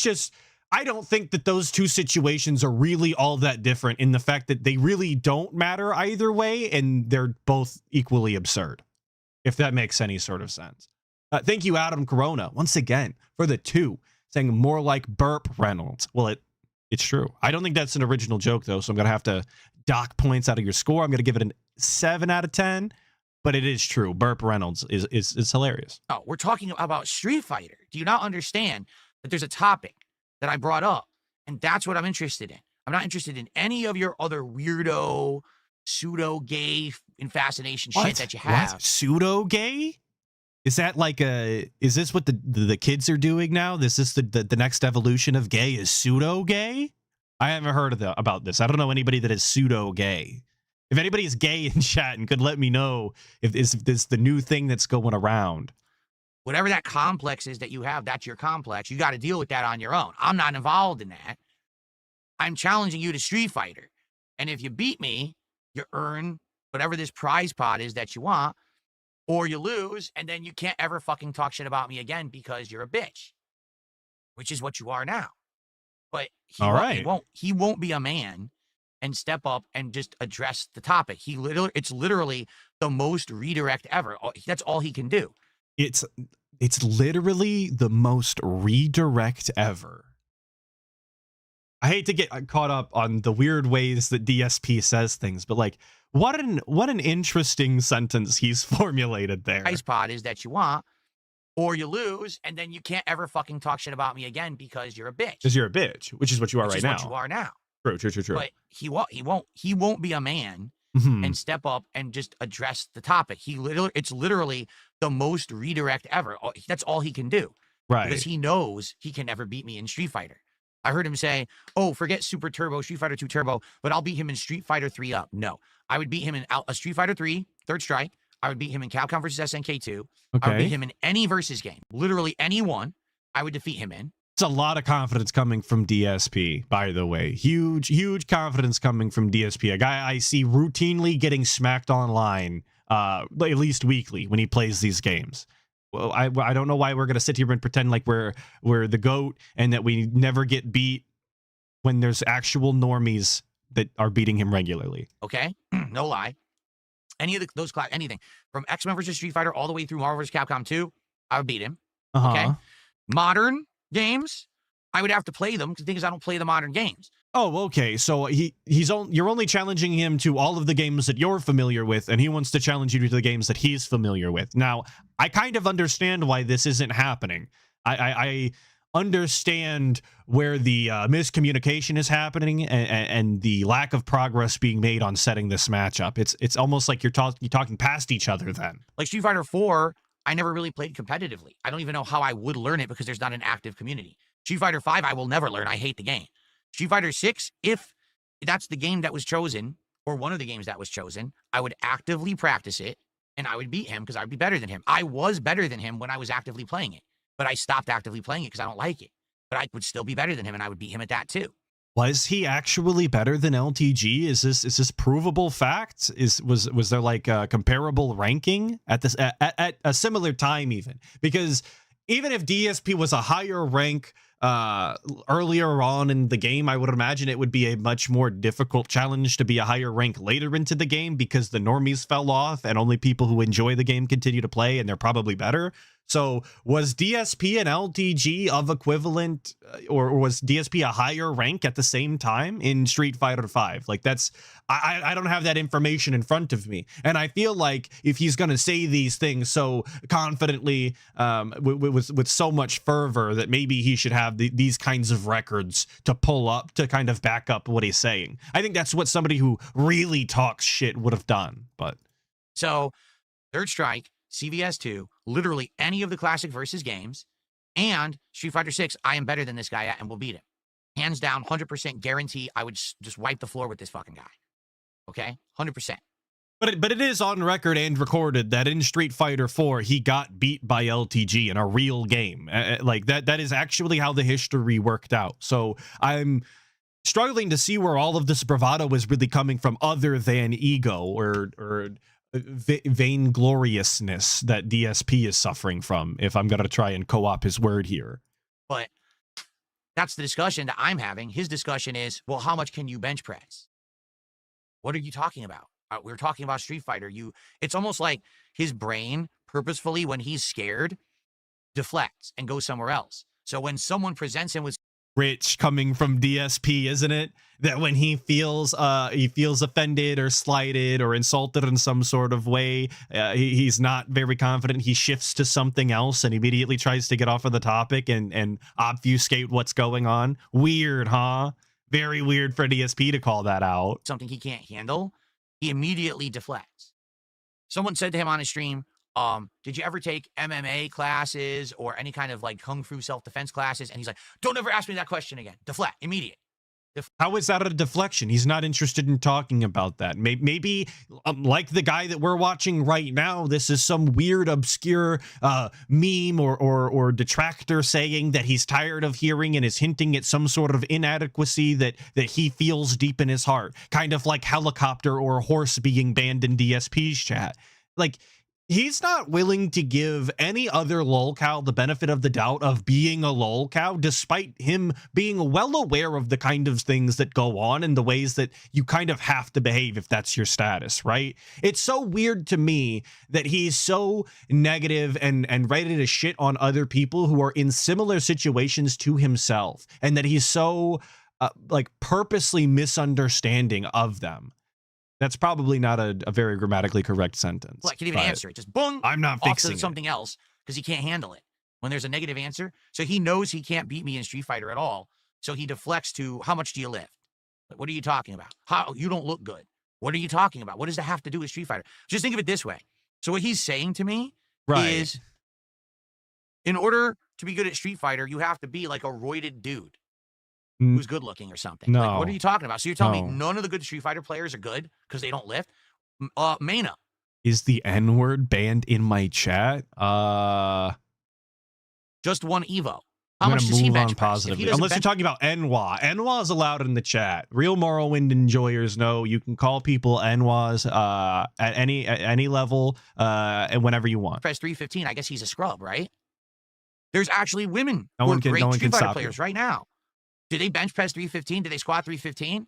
don't think that those two situations are really all that different in the fact that they really don't matter either way, and they're both equally absurd, if that makes any sort of sense. Thank you, Adam Corona, once again, for the 2, saying more like Burp Reynolds. Well, it's true. I don't think that's an original joke, though, so I'm going to have to dock points out of your score. I'm going to give it a 7 out of 10, but it is true. Burp Reynolds is hilarious. Oh, we're talking about Street Fighter. Do you not understand that there's a topic that I brought up, and that's what I'm interested in? I'm not interested in any of your other weirdo, pseudo-gay fascination shit that you have. What? Pseudo-gay? Is that like is this what the kids are doing now? Is this the next evolution of gay is pseudo-gay? I haven't heard about this. I don't know anybody that is pseudo-gay. If anybody is gay in chat and could let me know if this is the new thing that's going around. Whatever that complex is that you have, that's your complex. You got to deal with that on your own. I'm not involved in that. I'm challenging you to Street Fighter. And if you beat me, you earn whatever this prize pot is that you want, or you lose, and then you can't ever fucking talk shit about me again because you're a bitch, which is what you are now. But he won't be a man and step up and just address the topic. It's literally the most redirect ever. That's all he can do. It's literally the most redirect ever. I hate to get caught up on the weird ways that DSP says things, but like, what an interesting sentence he's formulated there. Ice pod is that you want, or you lose, and then you can't ever fucking talk shit about me again because you're a bitch. Because you're a bitch, which is what you are right now. What you are now. True. But he won't be a man and step up and just address the topic. It's literally the most redirect ever. That's all he can do. Right. Because he knows he can never beat me in Street Fighter. I heard him say, oh, forget Super Turbo, Street Fighter 2 Turbo, but I'll beat him in Street Fighter 3 Up. No, I would beat him in a Street Fighter 3, Third Strike. I would beat him in Capcom vs. SNK 2. Okay. I would beat him in any versus game. Literally any one, I would defeat him in. It's a lot of confidence coming from DSP, by the way. Huge confidence coming from DSP. A guy I see routinely getting smacked online, at least weekly when he plays these games. Well, I don't know why we're gonna sit here and pretend like we're the GOAT and that we never get beat when there's actual normies that are beating him regularly. Okay, no lie. Any of those class, anything from X-Men versus Street Fighter all the way through Marvel vs. Capcom 2, I would beat him. Okay, modern games, I would have to play them because the thing is I don't play the modern games. Oh, okay. So you're only challenging him to all of the games that you're familiar with, and he wants to challenge you to the games that he's familiar with. Now, I kind of understand why this isn't happening. I understand where the miscommunication is happening and the lack of progress being made on setting this matchup. It's almost like you're talking past each other then. Like Street Fighter 4, I never really played competitively. I don't even know how I would learn it because there's not an active community. Street Fighter 5, I will never learn. I hate the game. Street Fighter 6, if that's the game that was chosen, or one of the games that was chosen, I would actively practice it, and I would beat him because I would be better than him. I was better than him when I was actively playing it, but I stopped actively playing it because I don't like it. But I would still be better than him, and I would beat him at that too. Was he actually better than LTG? Is this provable fact? Was there like a comparable ranking at this at a similar time even? Because even if DSP was a higher rank earlier on in the game, I would imagine it would be a much more difficult challenge to be a higher rank later into the game because the normies fell off and only people who enjoy the game continue to play, and they're probably better. So was DSP and LTG of equivalent, or was DSP a higher rank at the same time in Street Fighter 5? Like I don't have that information in front of me. And I feel like if he's going to say these things so confidently, with so much fervor, that maybe he should have these kinds of records to pull up to kind of back up what he's saying. I think that's what somebody who really talks shit would have done. But so Third Strike, CVS 2, literally any of the classic versus games, and Street Fighter 6, I am better than this guy at and will beat him. Hands down, 100% guarantee I would just wipe the floor with this fucking guy. Okay? 100%. But it is on record and recorded that in Street Fighter 4, he got beat by LTG in a real game. Like that is actually how the history worked out. So I'm struggling to see where all of this bravado is really coming from other than ego or vaingloriousness that DSP is suffering from, if I'm going to try and co-op his word here. But that's the discussion that I'm having. His discussion is, well, how much can you bench press? What are you talking about? We're talking about Street Fighter. It's almost like his brain purposefully, when he's scared, deflects and goes somewhere else. So when someone presents him with Rich coming from DSP, isn't it? That when he feels offended or slighted or insulted in some sort of way, he's not very confident. He shifts to something else and immediately tries to get off of the topic and obfuscate what's going on. Weird, huh? Very weird for DSP to call that out. Something he can't handle, he immediately deflects. Someone said to him on his stream, did you ever take MMA classes or any kind of like kung fu self-defense classes? And he's like, don't ever ask me that question again. Deflect, immediate. How is that a deflection? He's not interested in talking about that. Maybe like the guy that we're watching right now, this is some weird, obscure meme or detractor saying that he's tired of hearing and is hinting at some sort of inadequacy that he feels deep in his heart. Kind of like helicopter or horse being banned in DSP's chat. Like, he's not willing to give any other lolcow the benefit of the doubt of being a lolcow, despite him being well aware of the kind of things that go on and the ways that you kind of have to behave if that's your status, right? It's so weird to me that he's so negative and ready to shit on other people who are in similar situations to himself, and that he's so like purposely misunderstanding of them. That's probably not a very grammatically correct sentence. Well, I can't even answer it. Just boom. I'm not fixing something else because he can't handle it when there's a negative answer. So he knows he can't beat me in Street Fighter at all. So he deflects to, how much do you lift? What are you talking about? How you don't look good. What are you talking about? What does that have to do with Street Fighter? Just think of it this way. So what he's saying to me is, in order to be good at Street Fighter, you have to be like a roided dude who's good looking or something. No. Like, what are you talking about? So you're telling me none of the good Street Fighter players are good because they don't lift? Mana. Is the N-word banned in my chat? Just one Evo. How I'm much gonna does he move bench on press? If positively. he doesn't Unless you're bench- talking about Enwa. Enwa is allowed in the chat. Real Morrowind enjoyers know you can call people Enwas at any level and whenever you want. press 315, I guess he's a scrub, right? There's actually women No who one are can- great no one Street can Fighter stop players you. right now. Do they bench press 315? Do they squat 315?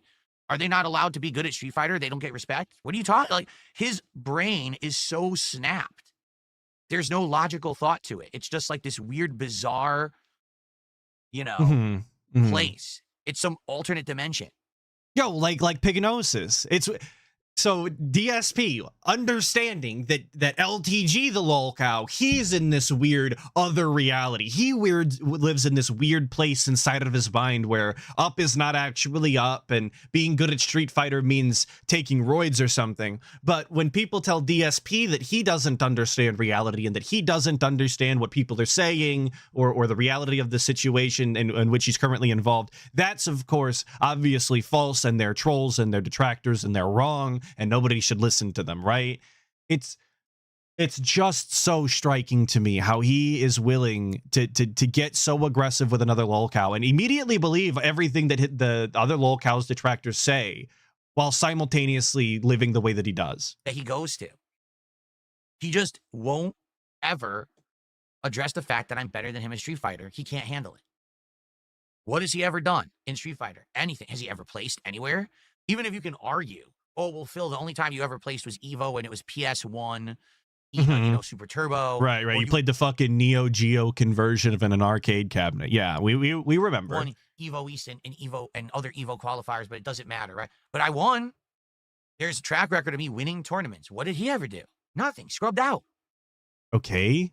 Are they not allowed to be good at Street Fighter? They don't get respect? What are you talking? Like, his brain is so snapped. There's no logical thought to it. It's just like this weird, bizarre, place. It's some alternate dimension. Yo, like Pignosis. It's so DSP understanding that LTG the lolcow, he's in this weird other reality. He lives in this weird place inside of his mind where up is not actually up and being good at Street Fighter means taking roids or something. But when people tell DSP that he doesn't understand reality and that he doesn't understand what people are saying or the reality of the situation in which he's currently involved, that's of course obviously false, and they're trolls and they're detractors and they're wrong and nobody should listen to them, right? It's just so striking to me how he is willing to get so aggressive with another lolcow and immediately believe everything that the other lolcow's detractors say while simultaneously living the way that he does. That he goes to. He just won't ever address the fact that I'm better than him in Street Fighter. He can't handle it. What has he ever done in Street Fighter? Anything. Has he ever placed anywhere? Even if you can argue, oh, well, Phil, the only time you ever placed was Evo and it was PS1, Super Turbo. Right. You played the fucking Neo Geo conversion of an arcade cabinet. Yeah, we remember. Won Evo East and Evo and other Evo qualifiers, but it doesn't matter, right? But I won. There's a track record of me winning tournaments. What did he ever do? Nothing. Scrubbed out. Okay.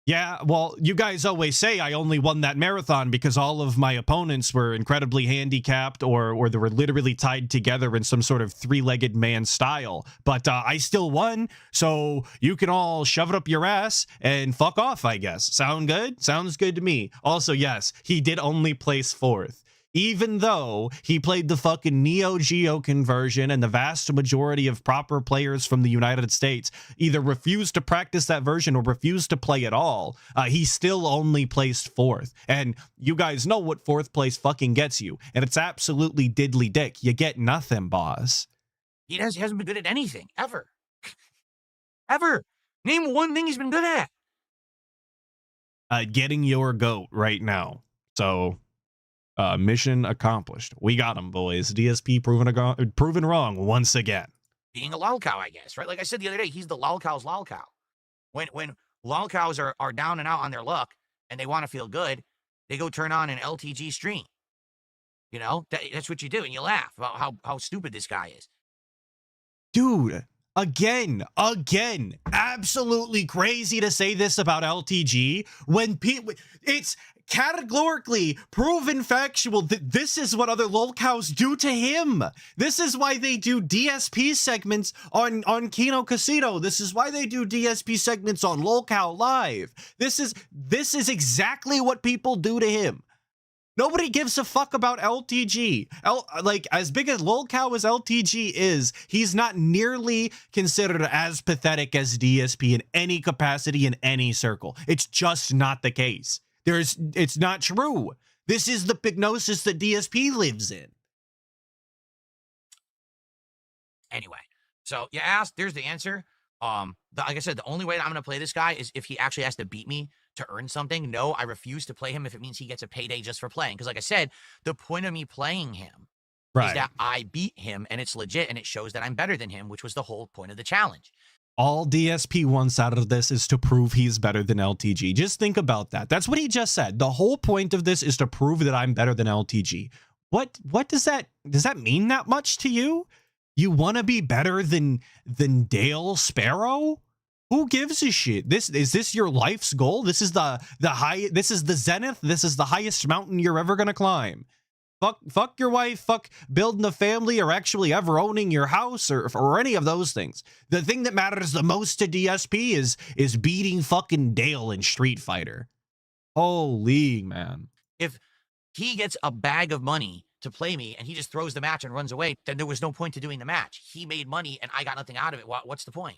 Yeah, well, you guys always say I only won that marathon because all of my opponents were incredibly handicapped or they were literally tied together in some sort of three-legged man style. But I still won, so you can all shove it up your ass and fuck off, I guess. Sound good? Sounds good to me. Also, yes, he did only place 4th. Even though he played the fucking Neo Geo conversion and the vast majority of proper players from the United States either refused to practice that version or refused to play at all, he still only placed 4th. And you guys know what 4th place fucking gets you. And it's absolutely diddly dick. You get nothing, boss. He hasn't been good at anything, ever. Ever. Name one thing he's been good at. Getting your goat right now. So... mission accomplished. We got him, boys. DSP proven wrong once again. Being a lolcow, I guess, right? Like I said the other day, he's the lolcow's lolcow. When lolcows are down and out on their luck and they want to feel good, they go turn on an LTG stream. That's what you do, and you laugh about how stupid this guy is. Dude, again, absolutely crazy to say this about LTG when it's categorically proven factual that this is what other lolcows do to him. This is why they do DSP segments on Kino Casino. This is why they do DSP segments on Lolcow Live. This is exactly what people do to him. Nobody gives a fuck about LTG. Like, as big as lolcow as LTG is, he's not nearly considered as pathetic as DSP in any capacity in any circle. It's just not the case. It's not true. This is the pignosis that DSP lives in. Anyway, so you asked, there's the answer. Like I said, the only way that I'm going to play this guy is if he actually has to beat me to earn something. No, I refuse to play him if it means he gets a payday just for playing. Because like I said, the point of me playing him is that I beat him and it's legit and it shows that I'm better than him, which was the whole point of the challenge. All DSP wants out of this is to prove he's better than LTG. Just think about that. That's what he just said. The whole point of this is to prove that I'm better than LTG. What does that mean that much to you? You want to be better than Dale Sparrow? Who gives a shit? Is this your life's goal? This is the zenith. This is the highest mountain you're ever gonna climb. Fuck your wife, fuck building a family or actually ever owning your house or any of those things. The thing that matters the most to DSP is beating fucking Dale in Street Fighter. Holy man. If he gets a bag of money to play me and he just throws the match and runs away, then there was no point to doing the match. He made money and I got nothing out of it. What's the point?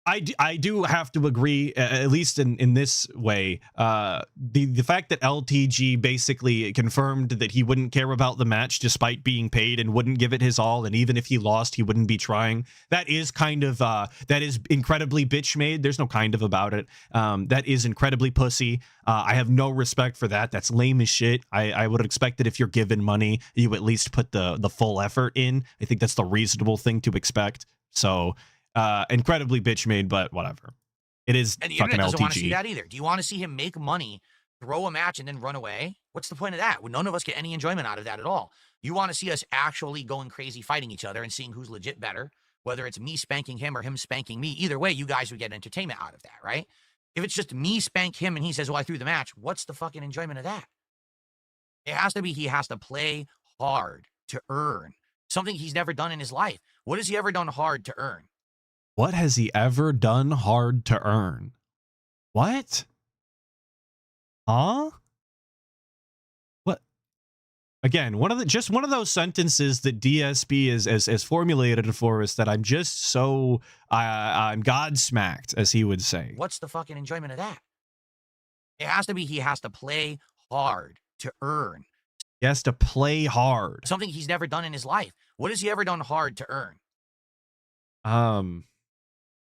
I do have to agree, at least in this way. The fact that LTG basically confirmed that he wouldn't care about the match despite being paid and wouldn't give it his all, and even if he lost, he wouldn't be trying. That is kind of that is incredibly bitch made. There's no kind of about it. That is incredibly pussy. I have no respect for that. That's lame as shit. I would expect that if you're given money, you at least put the full effort in. I think that's the reasonable thing to expect. So. Incredibly bitch made, but whatever. It is And the fucking internet doesn't want to see LTG. that either. Do you want to see him make money, throw a match, and then run away? What's the point of that? Well, none of us get any enjoyment out of that at all. You want to see us actually going crazy, fighting each other, and seeing who's legit better, whether it's me spanking him or him spanking me. Either way, you guys would get entertainment out of that, right? If it's just me spank him and he says, well, I threw the match, what's the fucking enjoyment of that? It has to be he has to play hard to earn something he's never done in his life. What has he ever done hard to earn? What has he ever done hard to earn? What? Huh? What? Again, one of those sentences that DSP is formulated for us that I'm just so I'm godsmacked, as he would say. What's the fucking enjoyment of that? It has to be he has to play hard to earn. He has to play hard. Something he's never done in his life. What has he ever done hard to earn?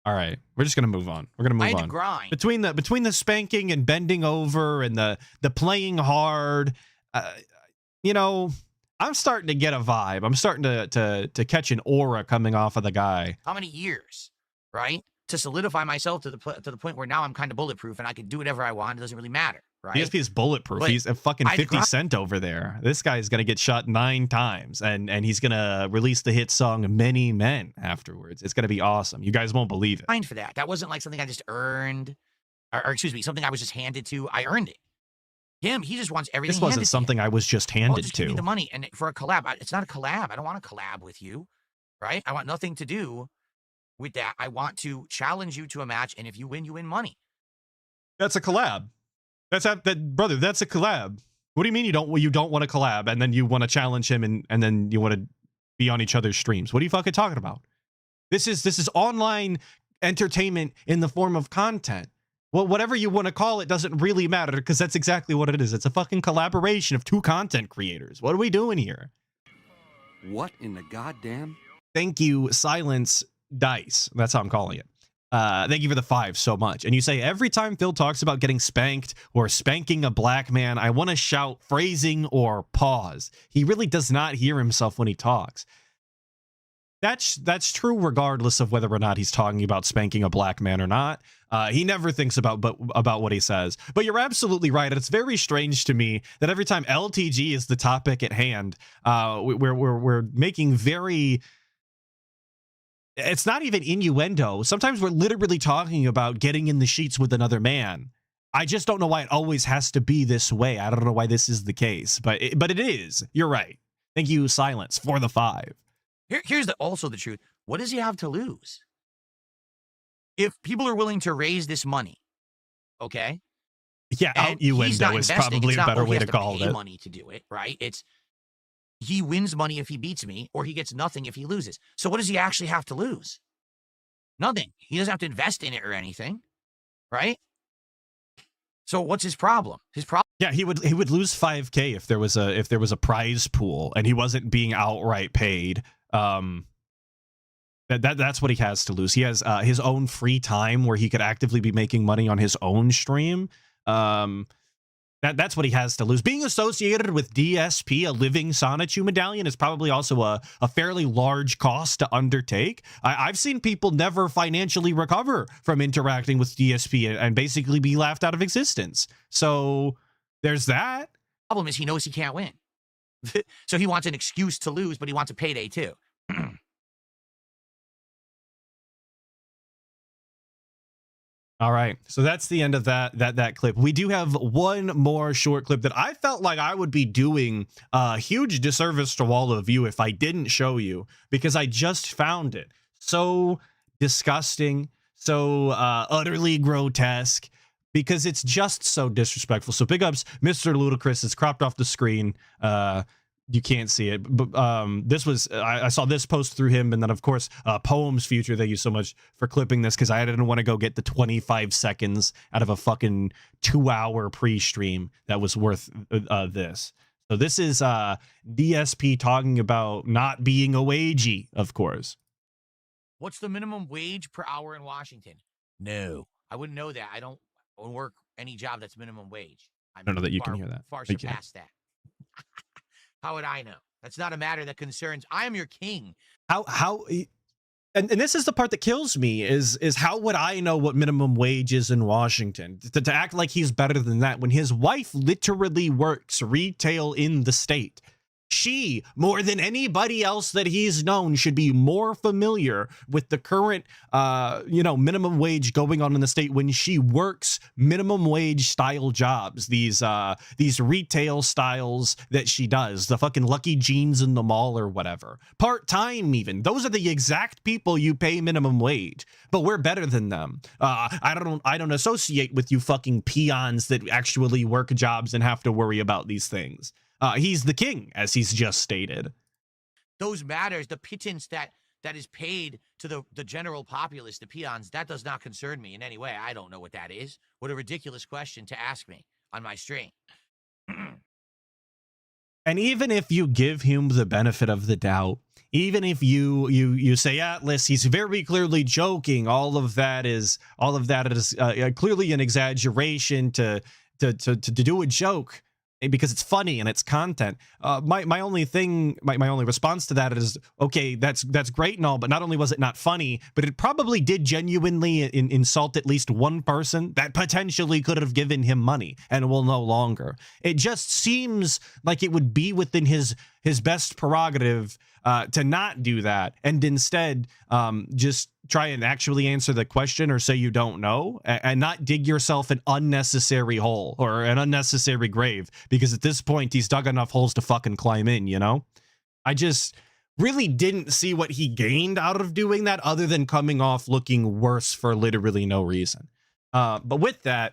All right, we're just gonna move on. We're gonna move I had on. to grind. Between the spanking and bending over and the playing hard, you know, I'm starting to get a vibe. I'm starting to catch an aura coming off of the guy. How many years, right? To solidify myself to the point where now I'm kind of bulletproof and I can do whatever I want. It doesn't really matter, right? DSP is bulletproof. But He's a fucking I had to 50 Cent over there. This guy's gonna get shot 9 times, and he's gonna release the hit song "Many Men" afterwards. It's gonna be awesome. You guys won't believe it. Grind for that. That wasn't like something I just earned, or excuse me, something I was just handed to. I earned it. Him, he just wants everything. This wasn't handed to something him. I was just Well, handed just give me to. the money, and for a collab, it's not a collab. I don't want to collab with you, right? I want nothing to do with that. I want to challenge you to a match, and if you win money. That's a collab. Brother. That's a collab. What do you mean you don't want to collab and then you want to challenge him and then you want to be on each other's streams? What are you fucking talking about? This is online entertainment in the form of content. Well, whatever you want to call it doesn't really matter, because that's exactly what it is. It's a fucking collaboration of 2 content creators. What are we doing here? What in the goddamn? Thank you, Silence Dice. That's how I'm calling it. Thank you for the 5 so much. And you say, every time Phil talks about getting spanked or spanking a black man, I want to shout phrasing or pause. He really does not hear himself when he talks. That's true regardless of whether or not he's talking about spanking a black man or not. He never thinks about what he says. But you're absolutely right. It's very strange to me that every time LTG is the topic at hand, we're making very... It's not even innuendo. Sometimes we're literally talking about getting in the sheets with another man. I just don't know why it always has to be this way. I don't know why this is the case, but it is. You're right. Thank you, Silence, for the 5. Here's also the truth. What does he have to lose? If people are willing to raise this money, okay? Yeah, and he's innuendo not is investing, probably it's a not, better oh, he way has to call pay it. money to do it, right? It's he wins money if he beats me, or he gets nothing if he loses. So what does he actually have to lose? Nothing. He doesn't have to invest in it or anything, right? So what's his problem? His problem. Yeah, he would lose 5K if there was a prize pool and he wasn't being outright paid. That's what he has to lose. He has his own free time where he could actively be making money on his own stream. That's what he has to lose. Being associated with DSP, a living Sonichu medallion, is probably also a fairly large cost to undertake. I've seen people never financially recover from interacting with DSP and basically be laughed out of existence. So there's that. Problem is he knows he can't win. So he wants an excuse to lose, but he wants a payday too. All right, so that's the end of that clip. We do have one more short clip that I felt like I would be doing a huge disservice to all of you if I didn't show you, because I just found it so disgusting, so utterly grotesque, because it's just so disrespectful. So big ups, Mr. Ludacris. It's cropped off the screen. you can't see it, but this was I saw this post through him, and then of course Poems Future, thank you so much for clipping this, because I didn't want to go get the 25 seconds out of a fucking 2-hour pre-stream that was worth this. So this is DSP talking about not being a wagey, of course. What's the minimum wage per hour in Washington? No, I wouldn't know that. I don't work any job that's minimum wage. I don't know that you can hear that. Far Thank you. surpassed that. How would I know? That's not a matter that concerns. I am your king. And this is the part that kills me is how would I know what minimum wage is in Washington? To act like he's better than that when his wife literally works retail in the state. She, more than anybody else that he's known, should be more familiar with the current, minimum wage going on in the state when she works minimum wage style jobs. These retail styles that she does, the fucking Lucky Jeans in the mall or whatever, part-time even. Those are the exact people you pay minimum wage, but we're better than them. I don't associate with you fucking peons that actually work jobs and have to worry about these things. He's the king, as he's just stated. Those matters, the pittance that is paid to the general populace, the peons, that does not concern me in any way. I don't know what that is. What a ridiculous question to ask me on my stream. And even if you give him the benefit of the doubt, even if you say, Atlas, he's very clearly joking, all of that is clearly an exaggeration to do a joke, because it's funny and it's content. My only response to that is, okay, that's great and all, but not only was it not funny, but it probably did genuinely insult at least one person that potentially could have given him money and will no longer. It just seems like it would be within his best prerogative to not do that, and instead just try and actually answer the question or say you don't know, and not dig yourself an unnecessary hole or an unnecessary grave, because at this point he's dug enough holes to fucking climb in, you know? I just really didn't see what he gained out of doing that other than coming off looking worse for literally no reason. But with that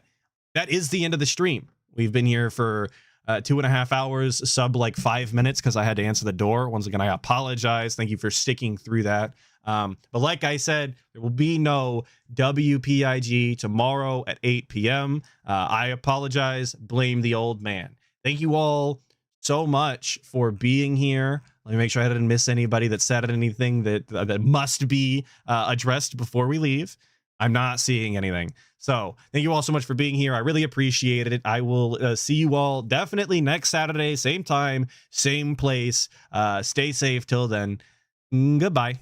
is the end of the stream. We've been here for 2.5 hours, sub like 5 minutes because I had to answer the door. Once again, I apologize. Thank you for sticking through that. But like I said, there will be no WPIG tomorrow at 8 p.m. I apologize. Blame the old man. Thank you all so much for being here. Let me make sure I didn't miss anybody that said anything that must be addressed before we leave. I'm not seeing anything. So thank you all so much for being here. I really appreciate it. I will see you all definitely next Saturday, same time, same place. Stay safe till then. Goodbye.